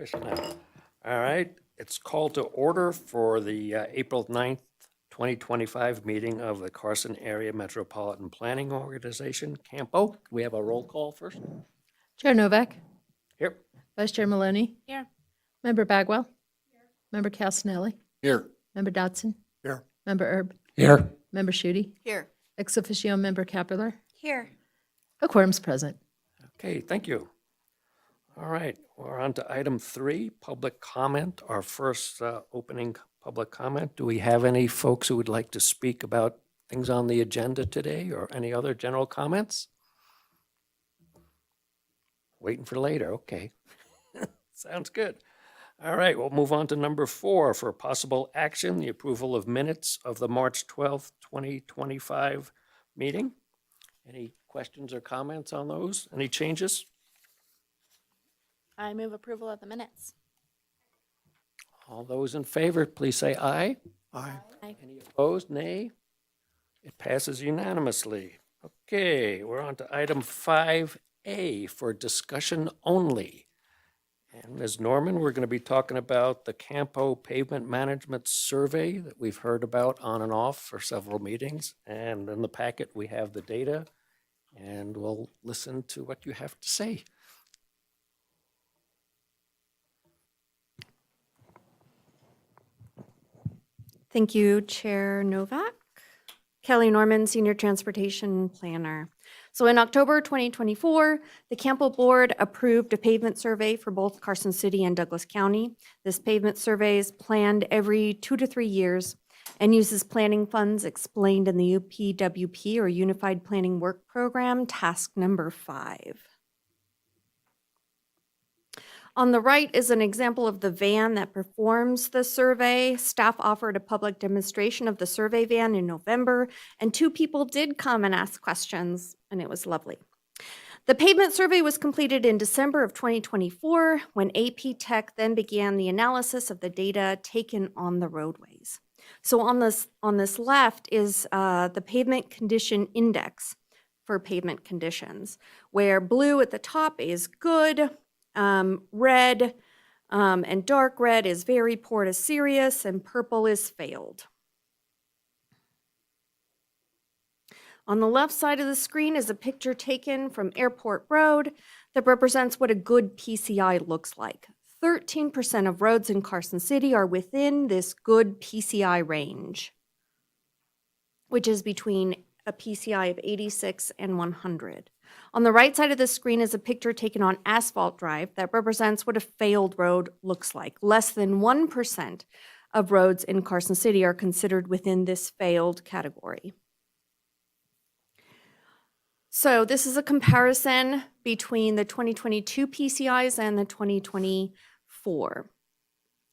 efficient now. All right, it's called to order for the April 9th, 2025 meeting of the Carson Area Metropolitan Planning Organization, CAMPO. Can we have a roll call first? Chair Novak, Here. Vice Chair Maloney. Here. Member Bagwell. Member Castanelli. Here. Member Dodson. Here. Member Erb. Here. Member Schutte. Here. Ex officio Member Capular. Here. A quorum's present. Okay, thank you. All right, we're on to item 3, public comment. Our first opening public comment. Do we have any folks who would like to speak about things on the agenda today or any other general comments? Waiting for later, okay. Sounds good. All right, we'll move on to number 4 for possible action, the approval of minutes of the March 12th, 2025 meeting. Any questions or comments on those? Any changes? I move approval of the minutes. All those in favor, please say aye. Aye. Any opposed, nay? It passes unanimously. Okay, we're on to item 5A for discussion only. And Ms. Norman, we're going to be talking about the CAMPO Pavement Management Survey that we've heard about on and off for several meetings. And in the packet, we have the data, and we'll listen to what you have to say. Thank you, Chair Novak. Kelly Norman, Senior Transportation Planner. So in October 2024, the CAMPO Board approved a pavement survey for both Carson City and Douglas County. This pavement survey is planned every 2 to 3 years and uses planning funds explained in the UPWP, or Unified Planning Work Program, task number 5. On the right is an example of the van that performs the survey. Staff offered a public demonstration of the survey van in November, and 2 people did come and ask questions, and it was lovely. The pavement survey was completed in December of 2024, when AP Tech then began the analysis of the data taken on the roadways. So on this left is the pavement condition index for pavement conditions, where blue at the top is good, red and dark red is very poor to serious, and purple is failed. On the left side of the screen is a picture taken from Airport Road that represents what a good PCI looks like. 13% of roads in Carson City are within this good PCI range, which is between a PCI of 86 and 100. On the right side of the screen is a picture taken on Asphalt Drive that represents what a failed road looks like. Less than 1% of roads in Carson City are considered within this failed category. So this is a comparison between the 2022 PCIs and the 2024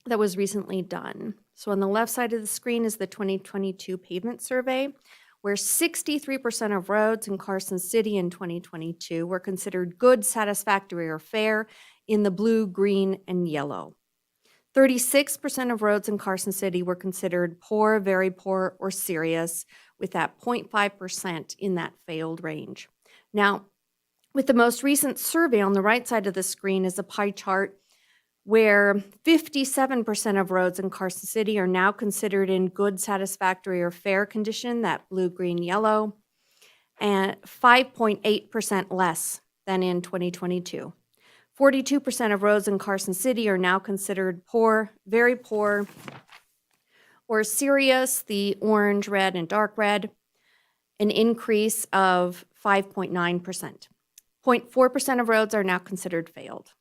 that was recently done. So on the left side of the screen is the 2022 pavement survey, where 63% of roads in Carson City in 2022 were considered good, satisfactory, or fair in the blue, green, and yellow. 36% of roads in Carson City were considered poor, very poor, or serious, with that 0.5% in that failed range. Now, with the most recent survey on the right side of the screen is a pie chart where 57% of roads in Carson City are now considered in good, satisfactory, or fair condition, that blue, green, yellow, and 5.8% less than in 2022. 42% of roads in Carson City are now considered poor, very poor, or serious, the orange, red, and dark red, an increase of 5.9%. 0.4% of roads are now considered failed.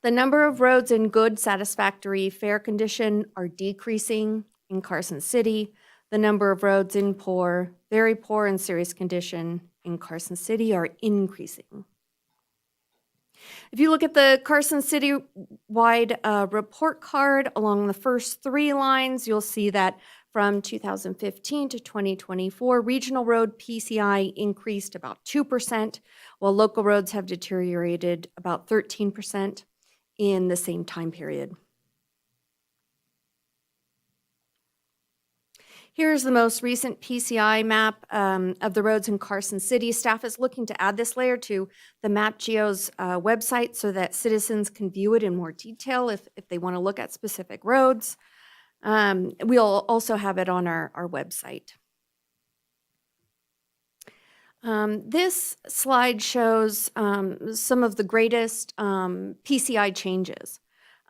The number of roads in good, satisfactory, fair condition are decreasing in Carson City. The number of roads in poor, very poor, and serious condition in Carson City are increasing. If you look at the Carson City-wide report card along the first 3 lines, you'll see that from 2015 to 2024, regional road PCI increased about 2%, while local roads have deteriorated about 13% in the same time period. Here's the most recent PCI map of the roads in Carson City. Staff is looking to add this layer to the MapGeo's website so that citizens can view it in more detail if they want to look at specific roads. We'll also have it on our website. This slide shows some of the greatest PCI changes.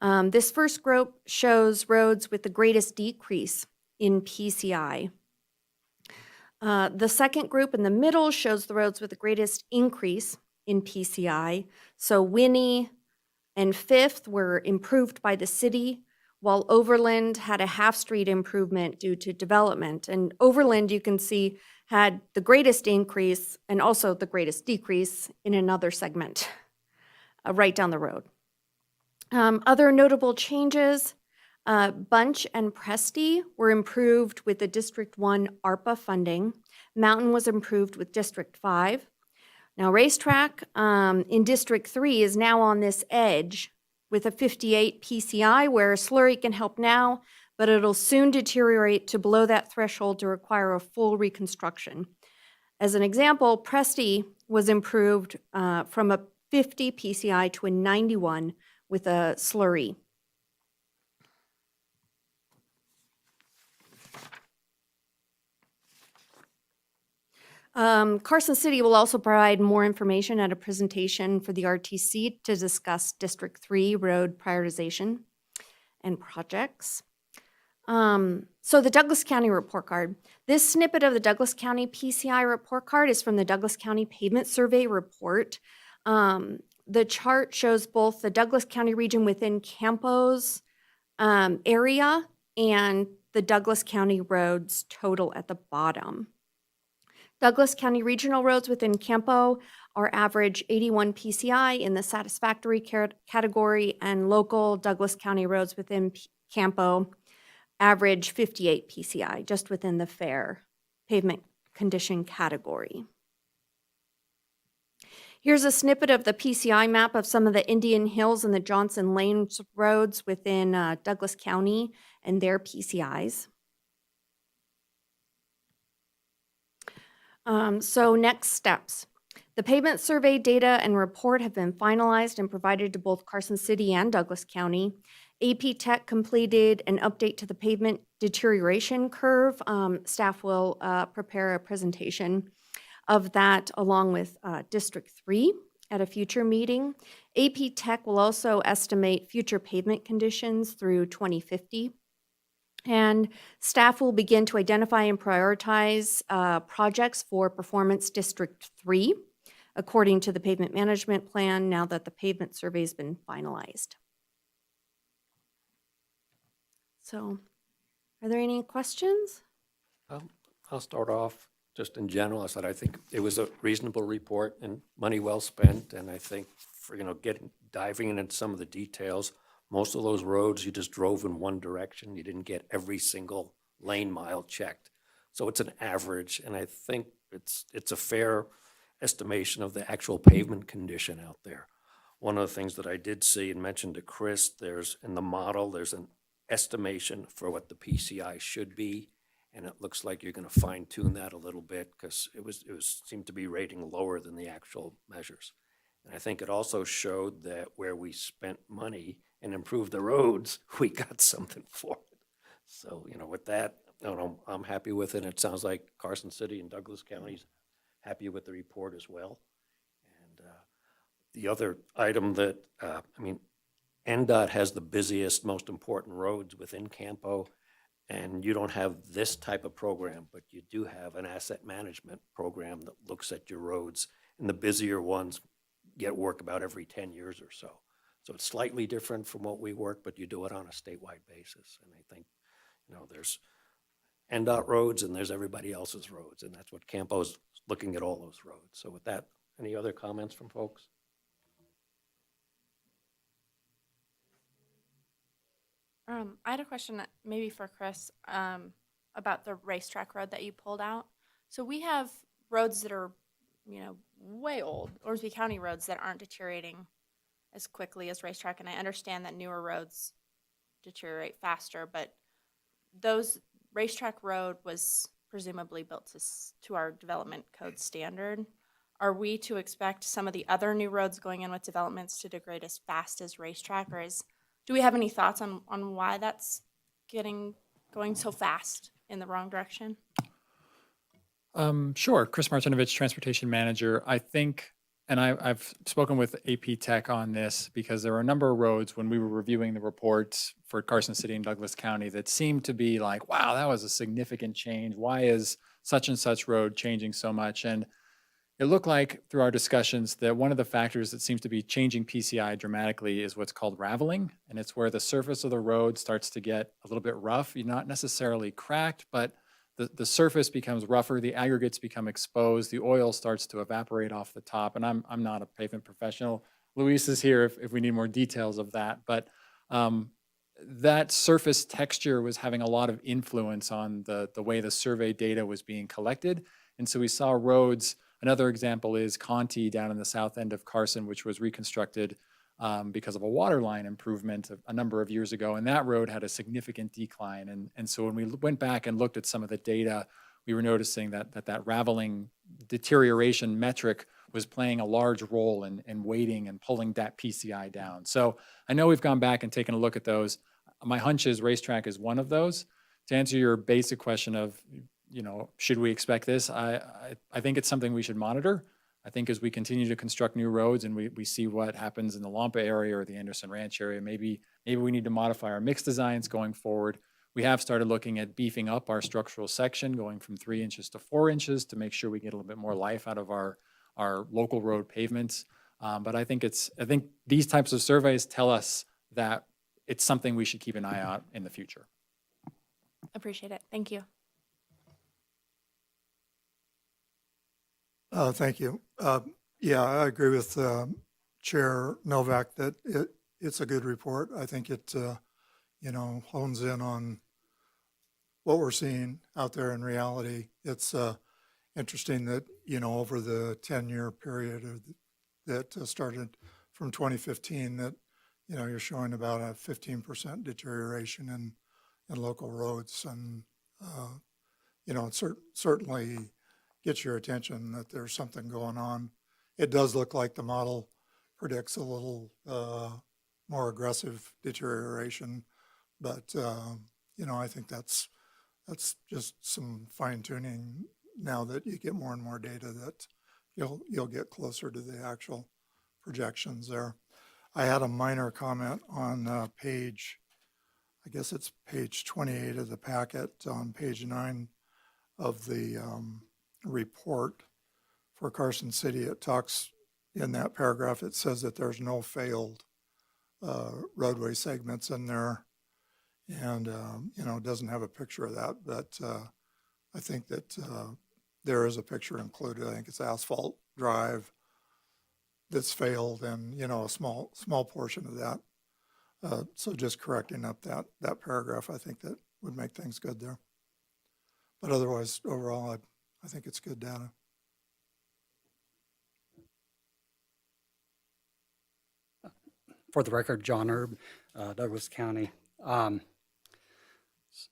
This first group shows roads with the greatest decrease in PCI. The second group in the middle shows the roads with the greatest increase in PCI. So Winnie and Fifth were improved by the city, while Overland had a half-street improvement due to development. And Overland, you can see, had the greatest increase and also the greatest decrease in another segment right down the road. Other notable changes, Bunch and Presti were improved with the District 1 ARPA funding. Mountain was improved with District 5. Now Racetrack in District 3 is now on this edge with a 58 PCI where slurry can help now, but it'll soon deteriorate to below that threshold to require a full reconstruction. As an example, Presti was improved from a 50 PCI to a 91 with a slurry. Carson City will also provide more information at a presentation for the RTC to discuss District 3 road prioritization and projects. So the Douglas County report card. This snippet of the Douglas County PCI report card is from the Douglas County Pavement Survey report. The chart shows both the Douglas County region within CAMPO's area and the Douglas County roads total at the bottom. Douglas County regional roads within CAMPO are average 81 PCI in the satisfactory category, and local Douglas County roads within CAMPO average 58 PCI, just within the fair pavement condition category. Here's a snippet of the PCI map of some of the Indian Hills and the Johnson Lanes roads within Douglas County and their PCIs. So next steps. The pavement survey data and report have been finalized and provided to both Carson City and Douglas County. AP Tech completed an update to the pavement deterioration curve. Staff will prepare a presentation of that along with District 3 at a future meeting. AP Tech will also estimate future pavement conditions through 2050. And staff will begin to identify and prioritize projects for Performance District 3 according to the pavement management plan now that the pavement survey has been finalized. So, are there any questions? I'll start off just in general. I said I think it was a reasonable report and money well spent. And I think for diving into some of the details, most of those roads you just drove in one direction. You didn't get every single lane mile checked. So it's an average, and I think it's a fair estimation of the actual pavement condition out there. One of the things that I did see and mentioned to Chris, there's in the model, there's an estimation for what the PCI should be, and it looks like you're going to fine tune that a little bit because it seemed to be rating lower than the actual measures. And I think it also showed that where we spent money and improved the roads, we got something for it. So, with that, I'm happy with it. It sounds like Carson City and Douglas County's happy with the report as well. And the other item that, NDOT has the busiest, most important roads within CAMPO, and you don't have this type of program, but you do have an asset management program that looks at your roads, and the busier ones get work about every 10 years or so. So it's slightly different from what we work, but you do it on a statewide basis. And I think, there's NDOT roads and there's everybody else's roads, and that's what CAMPO's looking at, all those roads. So with that, any other comments from folks? I had a question maybe for Chris about the racetrack road that you pulled out. So we have roads that are, way old, Orange County roads that aren't deteriorating as quickly as racetrack, and I understand that newer roads deteriorate faster, but those Racetrack Road was presumably built to our development code standard. Are we to expect some of the other new roads going in with developments to degrade as fast as Racetrack, or do we have any thoughts on why that's going so fast in the wrong direction? Sure. Chris Martinovich, Transportation Manager. I think, and I've spoken with AP Tech on this because there were a number of roads when we were reviewing the reports for Carson City and Douglas County that seemed to be like, wow, that was a significant change. Why is such and such road changing so much? And it looked like through our discussions that one of the factors that seems to be changing PCI dramatically is what's called raveling. And it's where the surface of the road starts to get a little bit rough. You're not necessarily cracked, but the surface becomes rougher, the aggregates become exposed, the oil starts to evaporate off the top. And I'm not a pavement professional. Luis is here if we need more details of that. But that surface texture was having a lot of influence on the way the survey data was being collected. And so we saw roads. Another example is Conti down in the south end of Carson, which was reconstructed because of a water line improvement a number of years ago. And that road had a significant decline. And so when we went back and looked at some of the data, we were noticing that raveling deterioration metric was playing a large role in weighting and pulling that PCI down. So I know we've gone back and taken a look at those. My hunch is Racetrack is one of those. To answer your basic question of, should we expect this? I think it's something we should monitor. I think as we continue to construct new roads and we see what happens in the Lampa area or the Anderson Ranch area, maybe we need to modify our mix designs going forward. We have started looking at beefing up our structural section, going from 3 inches to 4 inches to make sure we get a little bit more life out of our local road pavements. But I think these types of surveys tell us that it's something we should keep an eye out in the future. Appreciate it. Thank you. Thank you. Yeah, I agree with Chair Novak that it's a good report. I think it, hones in on what we're seeing out there in reality. It's interesting that, over the 10-year period that started from 2015 that, you're showing about a 15% deterioration in local roads. And, it certainly gets your attention that there's something going on. It does look like the model predicts a little more aggressive deterioration, but I think that's just some fine tuning now that you get more and more data that you'll get closer to the actual projections there. I had a minor comment on page 28 of the packet on page 9 of the report for Carson City. It talks in that paragraph, it says that there's no failed roadway segments in there. And, it doesn't have a picture of that, but I think that there is a picture included. I think it's Asphalt Drive that's failed and, a small portion of that. So just correcting up that paragraph, I think that would make things good there. But otherwise, overall, I think it's good data. For the record, John Erb, Douglas County.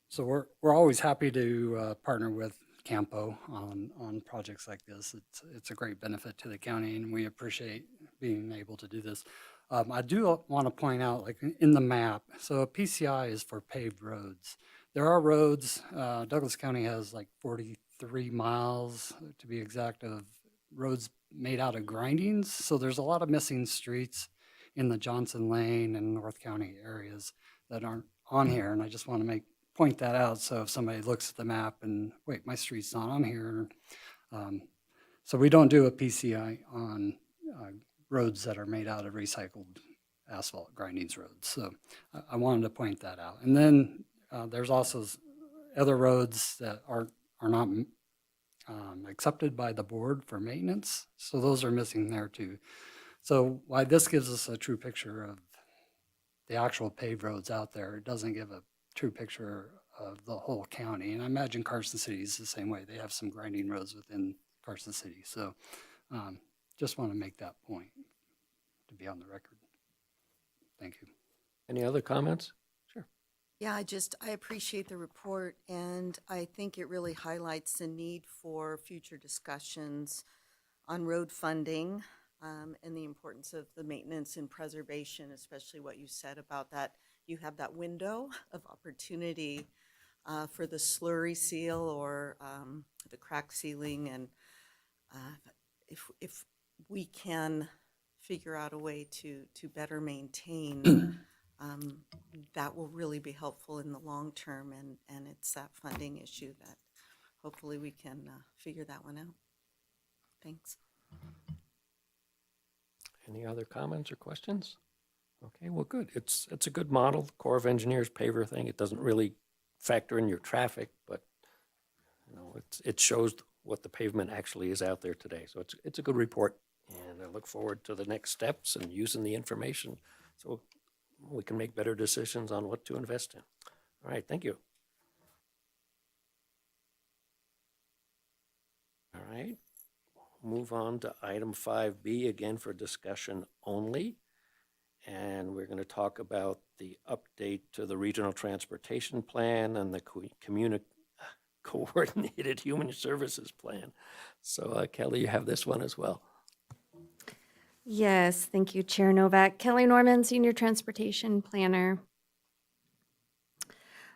So we're always happy to partner with CAMPO on projects like this. It's a great benefit to the county, and we appreciate being able to do this. I do want to point out, like in the map, so a PCI is for paved roads. There are roads, Douglas County has like 43 miles to be exact of roads made out of grindings. So there's a lot of missing streets in the Johnson Lane and North County areas that aren't on here. And I just want to point that out. So if somebody looks at the map and wait, my street's not on here. So we don't do a PCI on roads that are made out of recycled asphalt grindings roads. So I wanted to point that out. And then there's also other roads that are not accepted by the board for maintenance. So those are missing there too. So why this gives us a true picture of the actual paved roads out there, it doesn't give a true picture of the whole county. And I imagine Carson City is the same way. They have some grinding roads within Carson City. So just want to make that point to be on the record. Thank you. Any other comments? Sure. Yeah, I appreciate the report, and I think it really highlights the need for future discussions on road funding, and the importance of the maintenance and preservation, especially what you said about that. You have that window of opportunity for the slurry seal or the crack sealing, and if we can figure out a way to better maintain, that will really be helpful in the long term, and it's that funding issue that hopefully we can figure that one out. Thanks. Any other comments or questions? Okay, well, good. It's a good model, the Corps of Engineers paver thing. It doesn't really factor in your traffic, but it shows what the pavement actually is out there today. So it's a good report, and I look forward to the next steps and using the information so we can make better decisions on what to invest in. All right, thank you. All right, move on to item 5B, again for discussion only. And we're going to talk about the update to the Regional Transportation Plan and the Coordinated Human Services Plan. So Kelly, you have this one as well. Yes, thank you, Chair Novak. Kelly Norman, Senior Transportation Planner.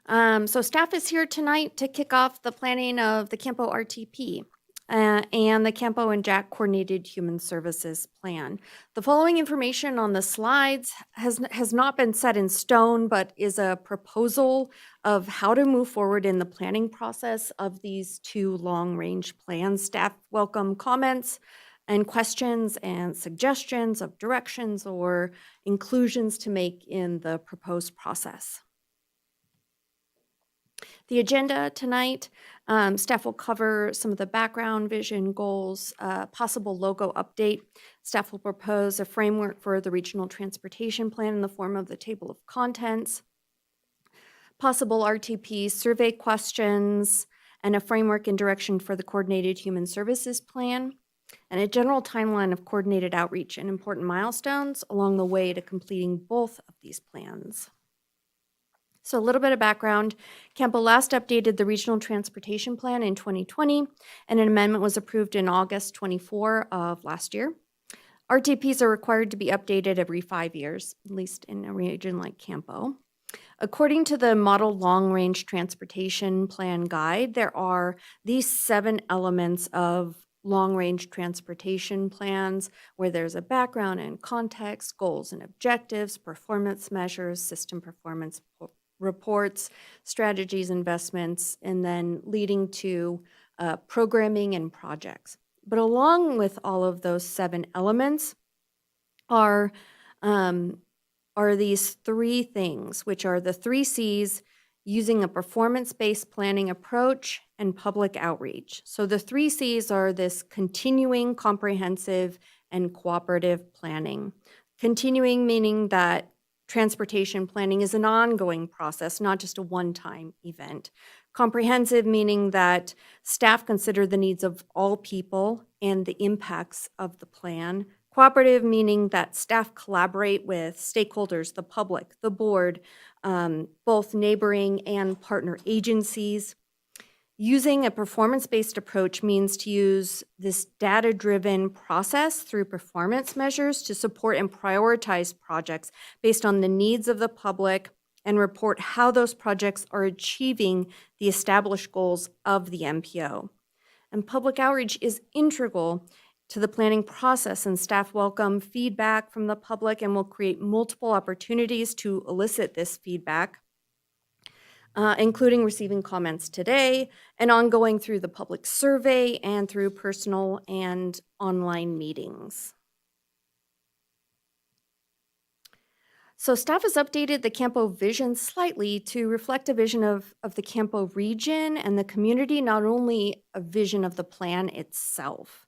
So staff is here tonight to kick off the planning of the CAMPO RTP and the CAMPO and JAC Coordinated Human Services Plan. The following information on the slides has not been set in stone, but is a proposal of how to move forward in the planning process of these two long-range plans. Staff welcome comments and questions and suggestions of directions or inclusions to make in the proposed process. The agenda tonight, staff will cover some of the background, vision, goals, possible logo update. Staff will propose a framework for the regional transportation plan in the form of the table of contents, possible RTP survey questions, and a framework and direction for the coordinated human services plan, and a general timeline of coordinated outreach and important milestones along the way to completing both of these plans. So a little bit of background. CAMPO last updated the Regional Transportation Plan in 2020, and an amendment was approved in August 24 of last year. RTPs are required to be updated every 5 years, at least in a region like CAMPO. According to the Model Long Range Transportation Plan Guide, there are these 7 elements of long-range transportation plans where there's a background and context, goals and objectives, performance measures, system performance reports, strategies, investments, and then leading to programming and projects. But along with all of those 7 elements are these 3 things, which are the 3 C's: using a performance-based planning approach and public outreach. So the 3 C's are this continuing, comprehensive, and cooperative planning. Continuing meaning that transportation planning is an ongoing process, not just a one-time event. Comprehensive meaning that staff consider the needs of all people and the impacts of the plan. Cooperative meaning that staff collaborate with stakeholders, the public, the board, both neighboring and partner agencies. Using a performance-based approach means to use this data-driven process through performance measures to support and prioritize projects based on the needs of the public and report how those projects are achieving the established goals of the MPO. And public outreach is integral to the planning process, and staff welcome feedback from the public and will create multiple opportunities to elicit this feedback, including receiving comments today and ongoing through the public survey and through personal and online meetings. So staff has updated the CAMPO vision slightly to reflect a vision of the CAMPO region and the community, not only a vision of the plan itself.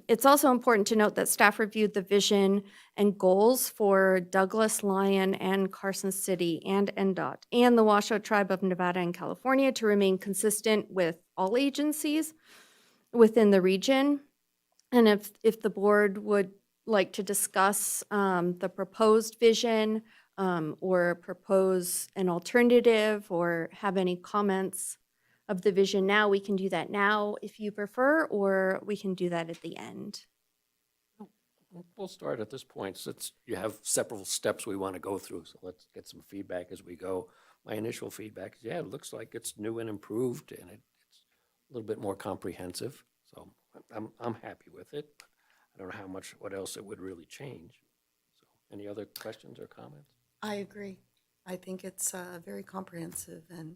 It's also important to note that staff reviewed the vision and goals for Douglas, Lyon, and Carson City and NDOT and the Washoe Tribe of Nevada and California to remain consistent with all agencies within the region. And if the board would like to discuss the proposed vision or propose an alternative or have any comments of the vision now, we can do that now if you prefer, or we can do that at the end. We'll start at this point, since you have several steps we want to go through, so let's get some feedback as we go. My initial feedback is, yeah, it looks like it's new and improved, and it's a little bit more comprehensive, so I'm happy with it. I don't know what else it would really change. So, any other questions or comments? I agree. I think it's a very comprehensive and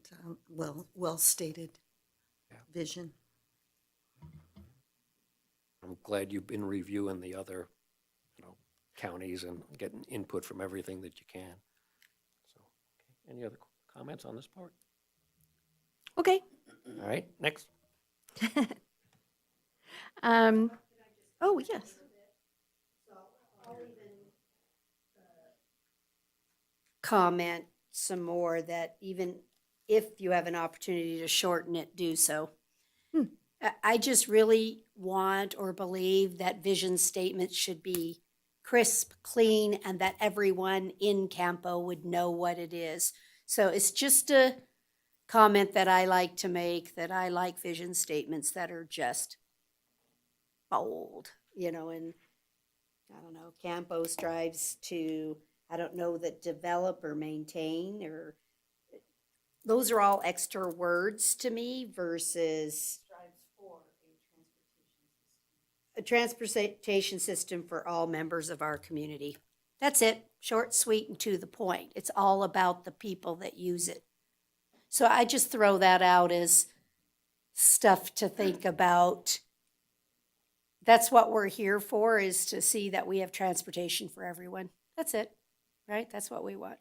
well-stated vision. I'm glad you've been reviewing the other, counties and getting input from everything that you can. So, okay. Any other comments on this part? Okay. All right, next. Oh, yes. Comment some more that even if you have an opportunity to shorten it, do so. I just really want or believe that vision statements should be crisp, clean, and that everyone in Campo would know what it is. So it's just a comment that I like to make, that I like vision statements that are just bold, and I don't know, Campo strives to, I don't know, that develop or maintain, or those are all extra words to me versus a transportation system for all members of our community. That's it. Short, sweet, and to the point. It's all about the people that use it. So I just throw that out as stuff to think about. That's what we're here for, is to see that we have transportation for everyone. That's it, right? That's what we want.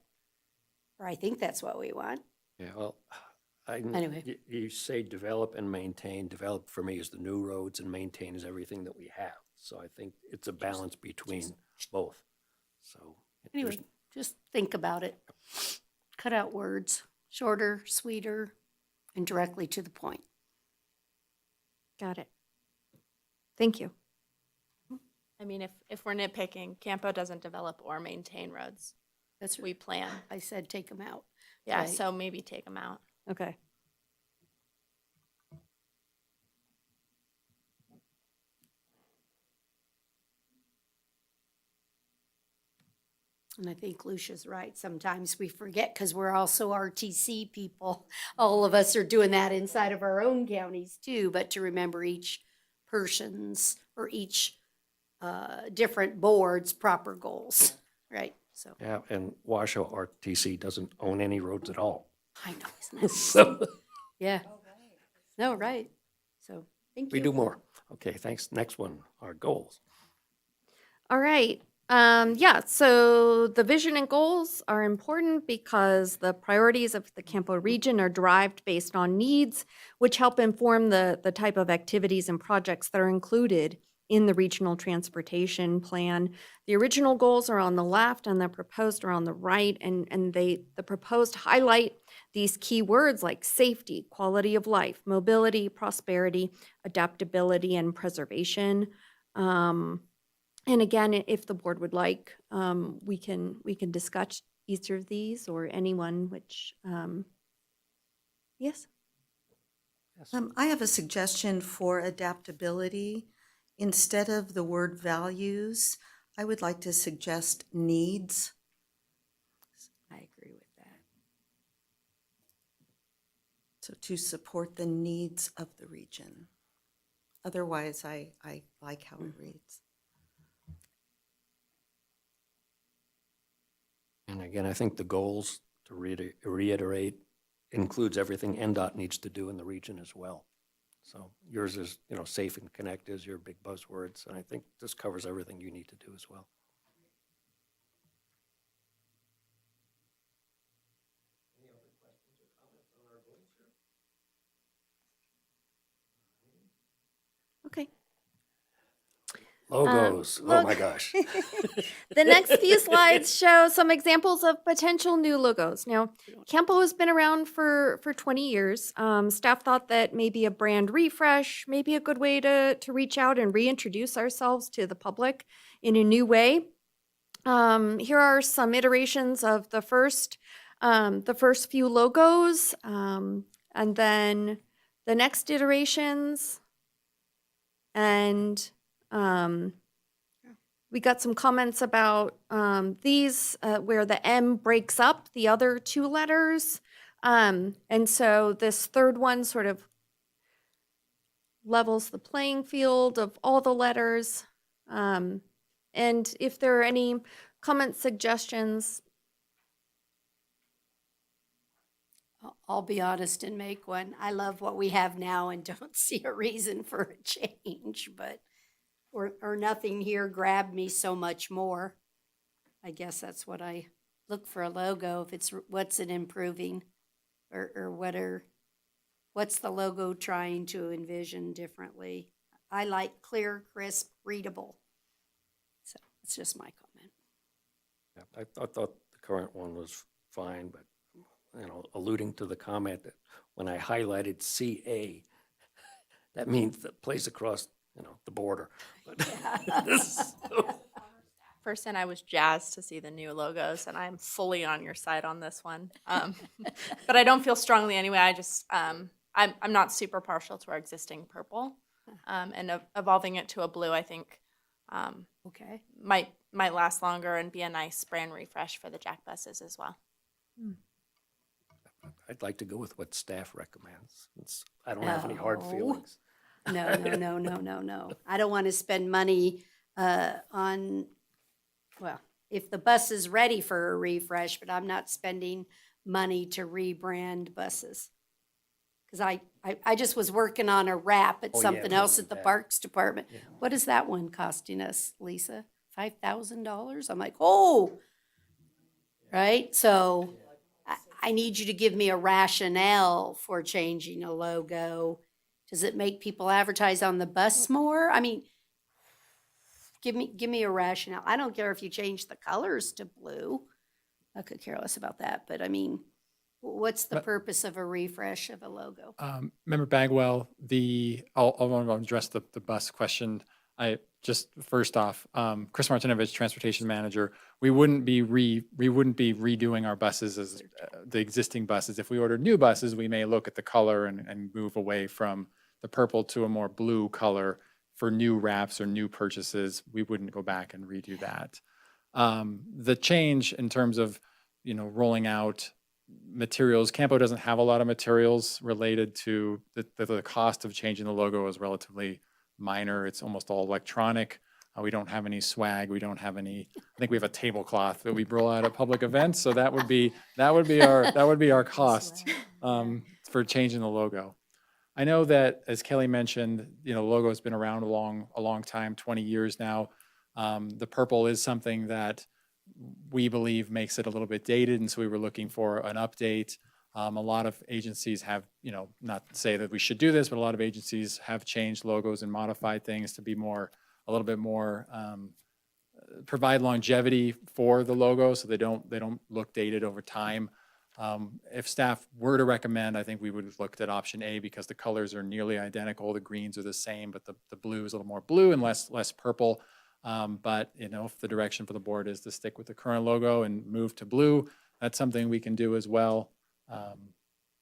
Or I think that's what we want. Yeah, well, Anyway. you say develop and maintain. Develop for me is the new roads, and maintain is everything that we have. So I think it's a balance between both. So there's- Anyway, just think about it. Cut out words, shorter, sweeter, and directly to the point. Got it. Thank you. I mean, if we're nitpicking, Campo doesn't develop or maintain roads. That's We plan. I said take them out. Yeah, Right. so maybe take them out. Okay. And I think Lucia's right. Sometimes we forget because we're also RTC people. All of us are doing that inside of our own counties too, but to remember each person's or each different board's proper goals, right? So Yeah, and Washoe RTC doesn't own any roads at all. I know, isn't it? So Yeah. No, right. So thank you. we do more. Okay, thanks. Next one, our goals. All right. Yeah, so the vision and goals are important because the priorities of the Campo region are derived based on needs, which help inform the type of activities and projects that are included in the regional transportation plan. The original goals are on the left and the proposed are on the right, and the proposed highlight these key words like safety, quality of life, mobility, prosperity, adaptability, and preservation. And again, if the board would like, we can discuss each of these or anyone which, yes? I have a suggestion for adaptability. Instead of the word values, I would like to suggest needs. I agree with that. So to support the needs of the region. Otherwise, I like how it reads. And again, I think the goals, to reiterate, includes everything NDOT needs to do in the region as well. So yours is, safe and connect is your big buzzwords, and I think this covers everything you need to do as well. Okay. Logos, oh my gosh. The next few slides show some examples of potential new logos. Now, Campo has been around for 20 years. Staff thought that maybe a brand refresh may be a good way to reach out and reintroduce ourselves to the public in a new way. Here are some iterations of the first few logos, and then the next iterations. And we got some comments about these where the M breaks up the other two letters. And so this third one sort of levels the playing field of all the letters. And if there are any comments, suggestions, I'll be honest and make one. I love what we have now and don't see a reason for a change, but, or nothing here grabbed me so much more. I guess that's what I look for a logo, if it's, what's it improving? Or what's the logo trying to envision differently? I like clear, crisp, readable. So it's just my comment. Yeah, I thought the current one was fine, but, alluding to the comment that when I highlighted CA, that means that place across, the border. But Person, I was jazzed to see the new logos, and I'm fully on your side on this one. But I don't feel strongly anyway. I just, I'm not super partial to our existing purple, and evolving it to a blue, I think, Okay. might last longer and be a nice brand refresh for the Jack buses as well. I'd like to go with what staff recommends. I don't have any hard No. feelings. No. I don't want to spend money on, well, if the bus is ready for a refresh, but I'm not spending money to rebrand buses. Because I just was working on a wrap at Oh, yeah, something we else do at the that. Parks Department. Yeah. What is that one costing us, Lisa? $5,000? I'm like, oh, right? So I need you to give me a rationale for changing a logo. Does it make people advertise on the bus more? I mean, give me a rationale. I don't care if you change the colors to blue. I could care less about that, but I mean, what's the But- purpose of a refresh of a logo? Member Bagwell, I'll address the bus question. Just first off, Chris Martinovich, Transportation Manager, we wouldn't be redoing our buses as the existing buses. If we ordered new buses, we may look at the color and move away from the purple to a more blue color for new wraps or new purchases. We wouldn't go back and redo that. The change in terms of, rolling out materials, CAMPO doesn't have a lot of materials related to the cost of changing the logo is relatively minor. It's almost all electronic. We don't have any swag. We don't have any, I think we have a tablecloth that we roll out at public events. So that would be our cost for changing the logo. I know that, as Kelly mentioned, logo has been around a long time, 20 years now. The purple is something that we believe makes it a little bit dated, and so we were looking for an update. A lot of agencies have, not to say that we should do this, but a lot of agencies have changed logos and modified things to be a little bit more, provide longevity for the logo so they don't look dated over time. If staff were to recommend, I think we would have looked at option A because the colors are nearly identical. The greens are the same, but the blue is a little more blue and less purple. But if the direction for the board is to stick with the current logo and move to blue, that's something we can do as well.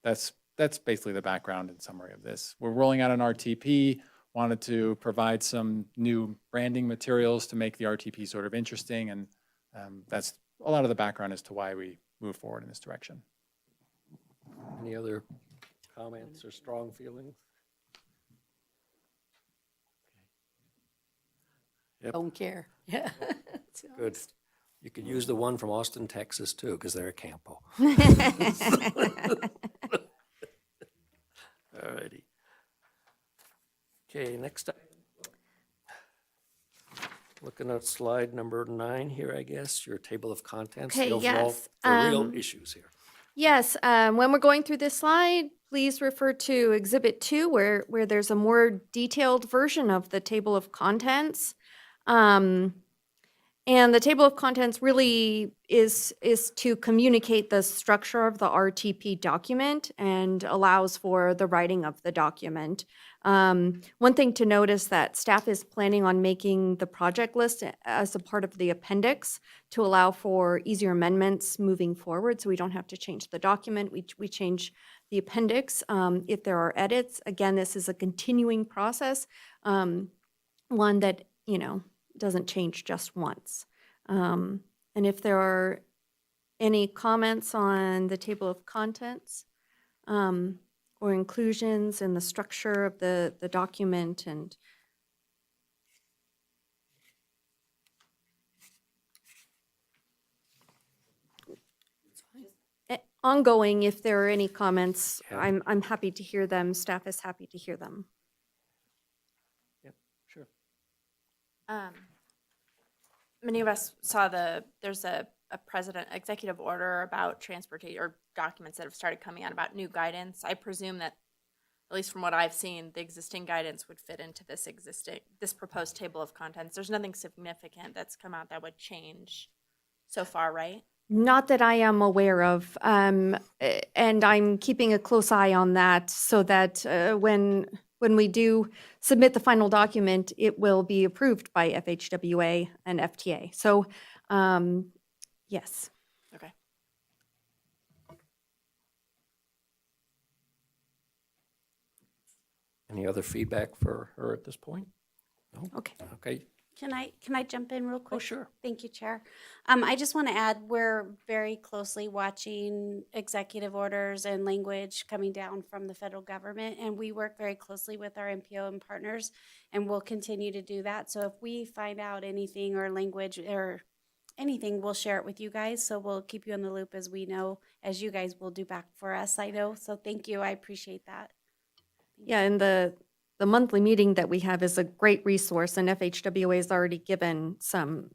That's basically the background and summary of this. We're rolling out an RTP, wanted to provide some new branding materials to make the RTP sort of interesting, and that's a lot of the background as to why we move forward in this direction. Any other comments or strong feelings? Yep. Don't care. Yeah. Good. You could use the one from Austin, Texas, too, because they're a CAMPO. All righty. Okay, next up. Looking at slide number 9 here, I guess, your table of contents. Okay, the overall- yes, The real issues here. Yes, when we're going through this slide, please refer to Exhibit 2 where there's a more detailed version of the table of contents. And the table of contents really is to communicate the structure of the RTP document and allows for the writing of the document. One thing to note is that staff is planning on making the project list as a part of the appendix to allow for easier amendments moving forward, so we don't have to change the document. We change the appendix if there are edits. Again, this is a continuing process, one that, doesn't change just once. And if there are any comments on the table of contents or inclusions in the structure of the document and ongoing, if there are any comments, Yeah. I'm happy to hear them. Staff is happy to hear them. Yep, sure. Many of us saw there's a executive order about transportation or documents that have started coming out about new guidance. I presume that, at least from what I've seen, the existing guidance would fit into this proposed table of contents. There's nothing significant that's come out that would change so far, right? Not that I am aware of, and I'm keeping a close eye on that so that when we do submit the final document, it will be approved by FHWA and FTA. So, yes. Okay. Any other feedback for her at this point? No? Okay. Okay. Can I jump in real quick? Oh, sure. Thank you, Chair. I just want to add, we're very closely watching executive orders and language coming down from the federal government, and we work very closely with our MPO and partners, and we'll continue to do that. So if we find out anything or language or anything, we'll share it with you guys. So we'll keep you in the loop as we know, as you guys will do back for us, I know. So thank you. I appreciate that. Yeah, and the monthly meeting that we have is a great resource, and FHWA has already given some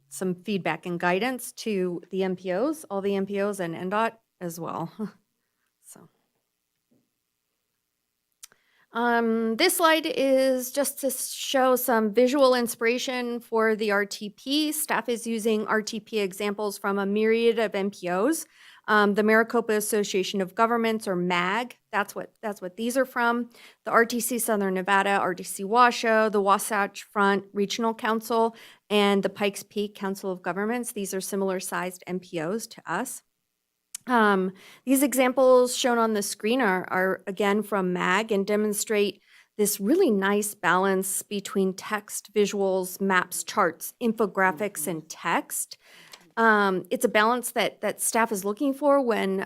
feedback and guidance to the MPOs, all the MPOs and NDOT as well. So. This slide is just to show some visual inspiration for the RTP. Staff is using RTP examples from a myriad of MPOs. The Maricopa Association of Governments, or MAG, that's what these are from. The RTC Southern Nevada, RTC Washoe, the Wasatch Front Regional Council, and the Pikes Peak Council of Governments. These are similar sized MPOs to us. These examples shown on the screen are again from MAG and demonstrate this really nice balance between text, visuals, maps, charts, infographics, and text. It's a balance that staff is looking for when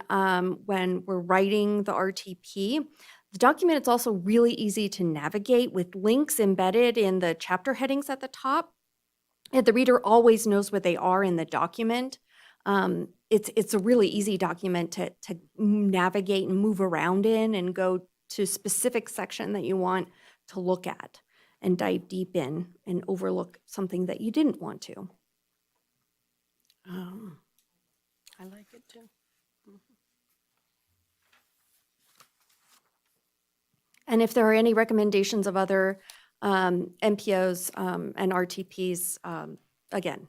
we're writing the RTP. The document is also really easy to navigate with links embedded in the chapter headings at the top. And the reader always knows where they are in the document. It's a really easy document to navigate and move around in and go to specific section that you want to look at and dive deep in and overlook something that you didn't want to. I like it too. And if there are any recommendations of other MPOs and RTPs, again,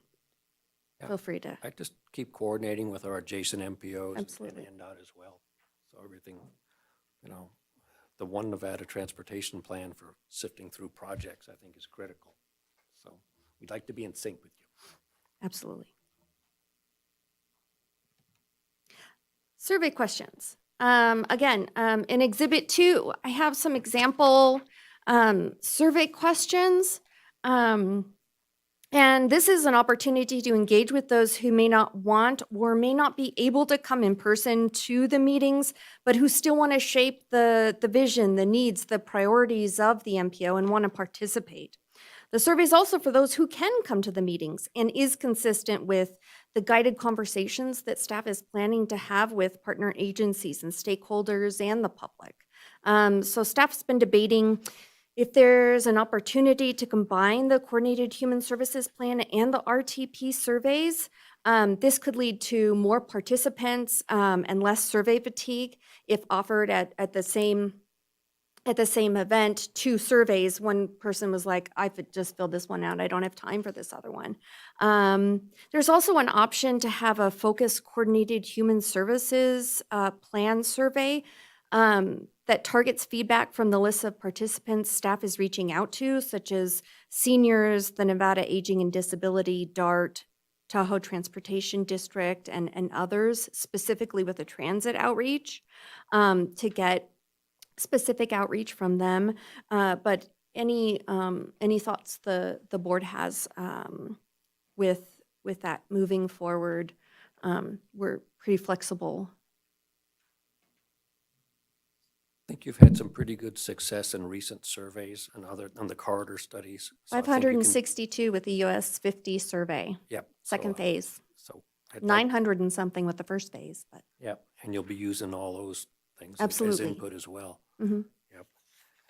Yeah. feel free to. I just keep coordinating with our adjacent MPOs Absolutely. and NDOT as well. So everything, the One Nevada Transportation Plan for sifting through projects, I think, is critical. So we'd like to be in sync with you. Absolutely. Survey questions. Again, in Exhibit 2, I have some example survey questions. And this is an opportunity to engage with those who may not want or may not be able to come in person to the meetings, but who still want to shape the vision, the needs, the priorities of the MPO and want to participate. The survey is also for those who can come to the meetings and is consistent with the guided conversations that staff is planning to have with partner agencies and stakeholders and the public. So staff's been debating if there's an opportunity to combine the Coordinated Human Services Plan and the RTP surveys. This could lead to more participants and less survey fatigue if offered at the same event, 2 surveys. One person was like, I just filled this one out. I don't have time for this other one. There's also an option to have a focused Coordinated Human Services Plan survey. that targets feedback from the list of participants staff is reaching out to, such as seniors, the Nevada Aging and Disability, DART, Tahoe Transportation District, and others, specifically with a transit outreach, to get specific outreach from them. But any thoughts the board has with that moving forward? We're pretty flexible. I think you've had some pretty good success in recent surveys and on the corridor studies. So I think you can- 562 with the US 50 survey, Yep. second so, phase. So I'd like- 900 and something with the first phase, but Yep, and you'll be using all those things as Absolutely. input as well. mhm. Yep.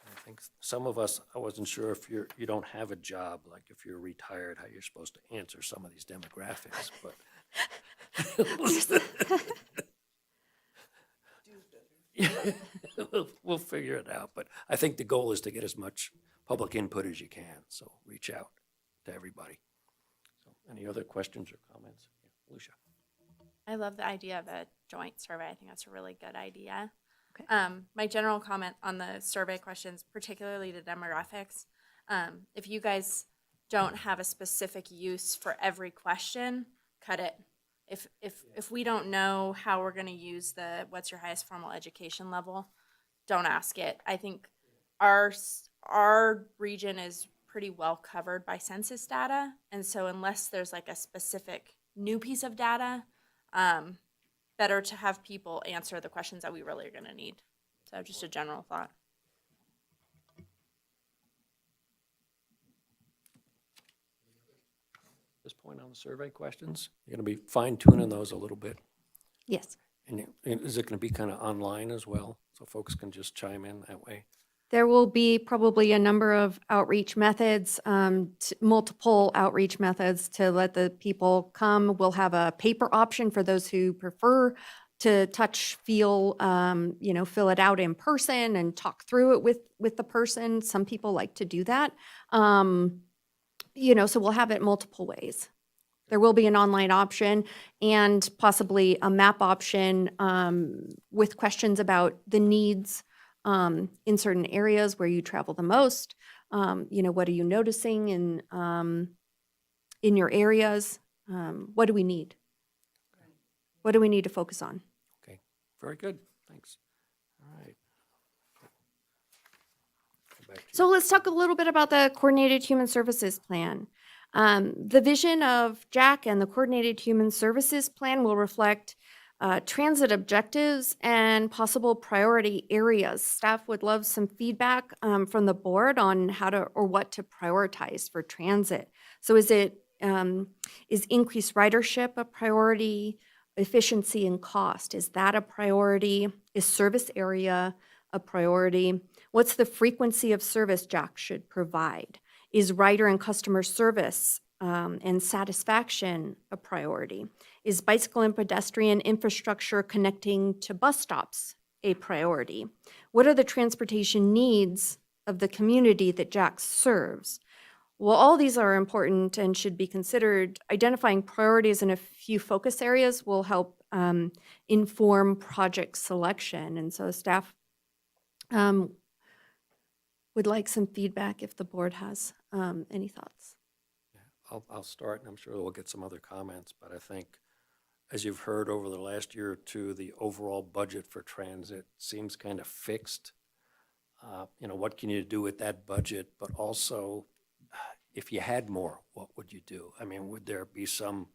I think some of us, I wasn't sure if you don't have a job, like if you're retired, how you're supposed to answer some of these demographics, but. We'll figure it out, but I think the goal is to get as much public input as you can, so reach out to everybody. So, any other questions or comments? Yeah, Lucia? I love the idea of a joint survey. I think that's a really good idea. Okay. My general comment on the survey questions, particularly the demographics, if you guys don't have a specific use for every question, cut it. If we don't know how we're going to use the what's your highest formal education level, don't ask it. I think our region is pretty well covered by census data, and so unless there's like a specific new piece of data, better to have people answer the questions that we really are going to need. So just a general thought. This point on the survey questions, you're gonna be fine tuning those a little bit. Yes. And is it gonna be kind of online as well, so folks can just chime in that way? There will be probably a number of outreach methods, multiple outreach methods to let the people come. We'll have a paper option for those who prefer to touch, feel, fill it out in person and talk through it with the person. Some people like to do that. So we'll have it multiple ways. There will be an online option and possibly a map option with questions about the needs in certain areas where you travel the most. What are you noticing in your areas? What do we need? What do we need to focus on? Okay, very good, thanks. All right. Go back to So you. let's talk a little bit about the Coordinated Human Services Plan. The vision of Jack and the Coordinated Human Services Plan will reflect transit objectives and possible priority areas. Staff would love some feedback from the board on how to or what to prioritize for transit. So is increased ridership a priority? Efficiency and cost, is that a priority? Is service area a priority? What's the frequency of service Jack should provide? Is rider and customer service and satisfaction a priority? Is bicycle and pedestrian infrastructure connecting to bus stops a priority? What are the transportation needs of the community that Jack serves? Well, all these are important and should be considered. Identifying priorities in a few focus areas will help inform project selection. And so staff would like some feedback if the board has any thoughts. I'll start, and I'm sure we'll get some other comments, but I think, as you've heard over the last year or two, the overall budget for transit seems kind of fixed. What can you do with that budget? But also, if you had more, what would you do? I mean, would there be some,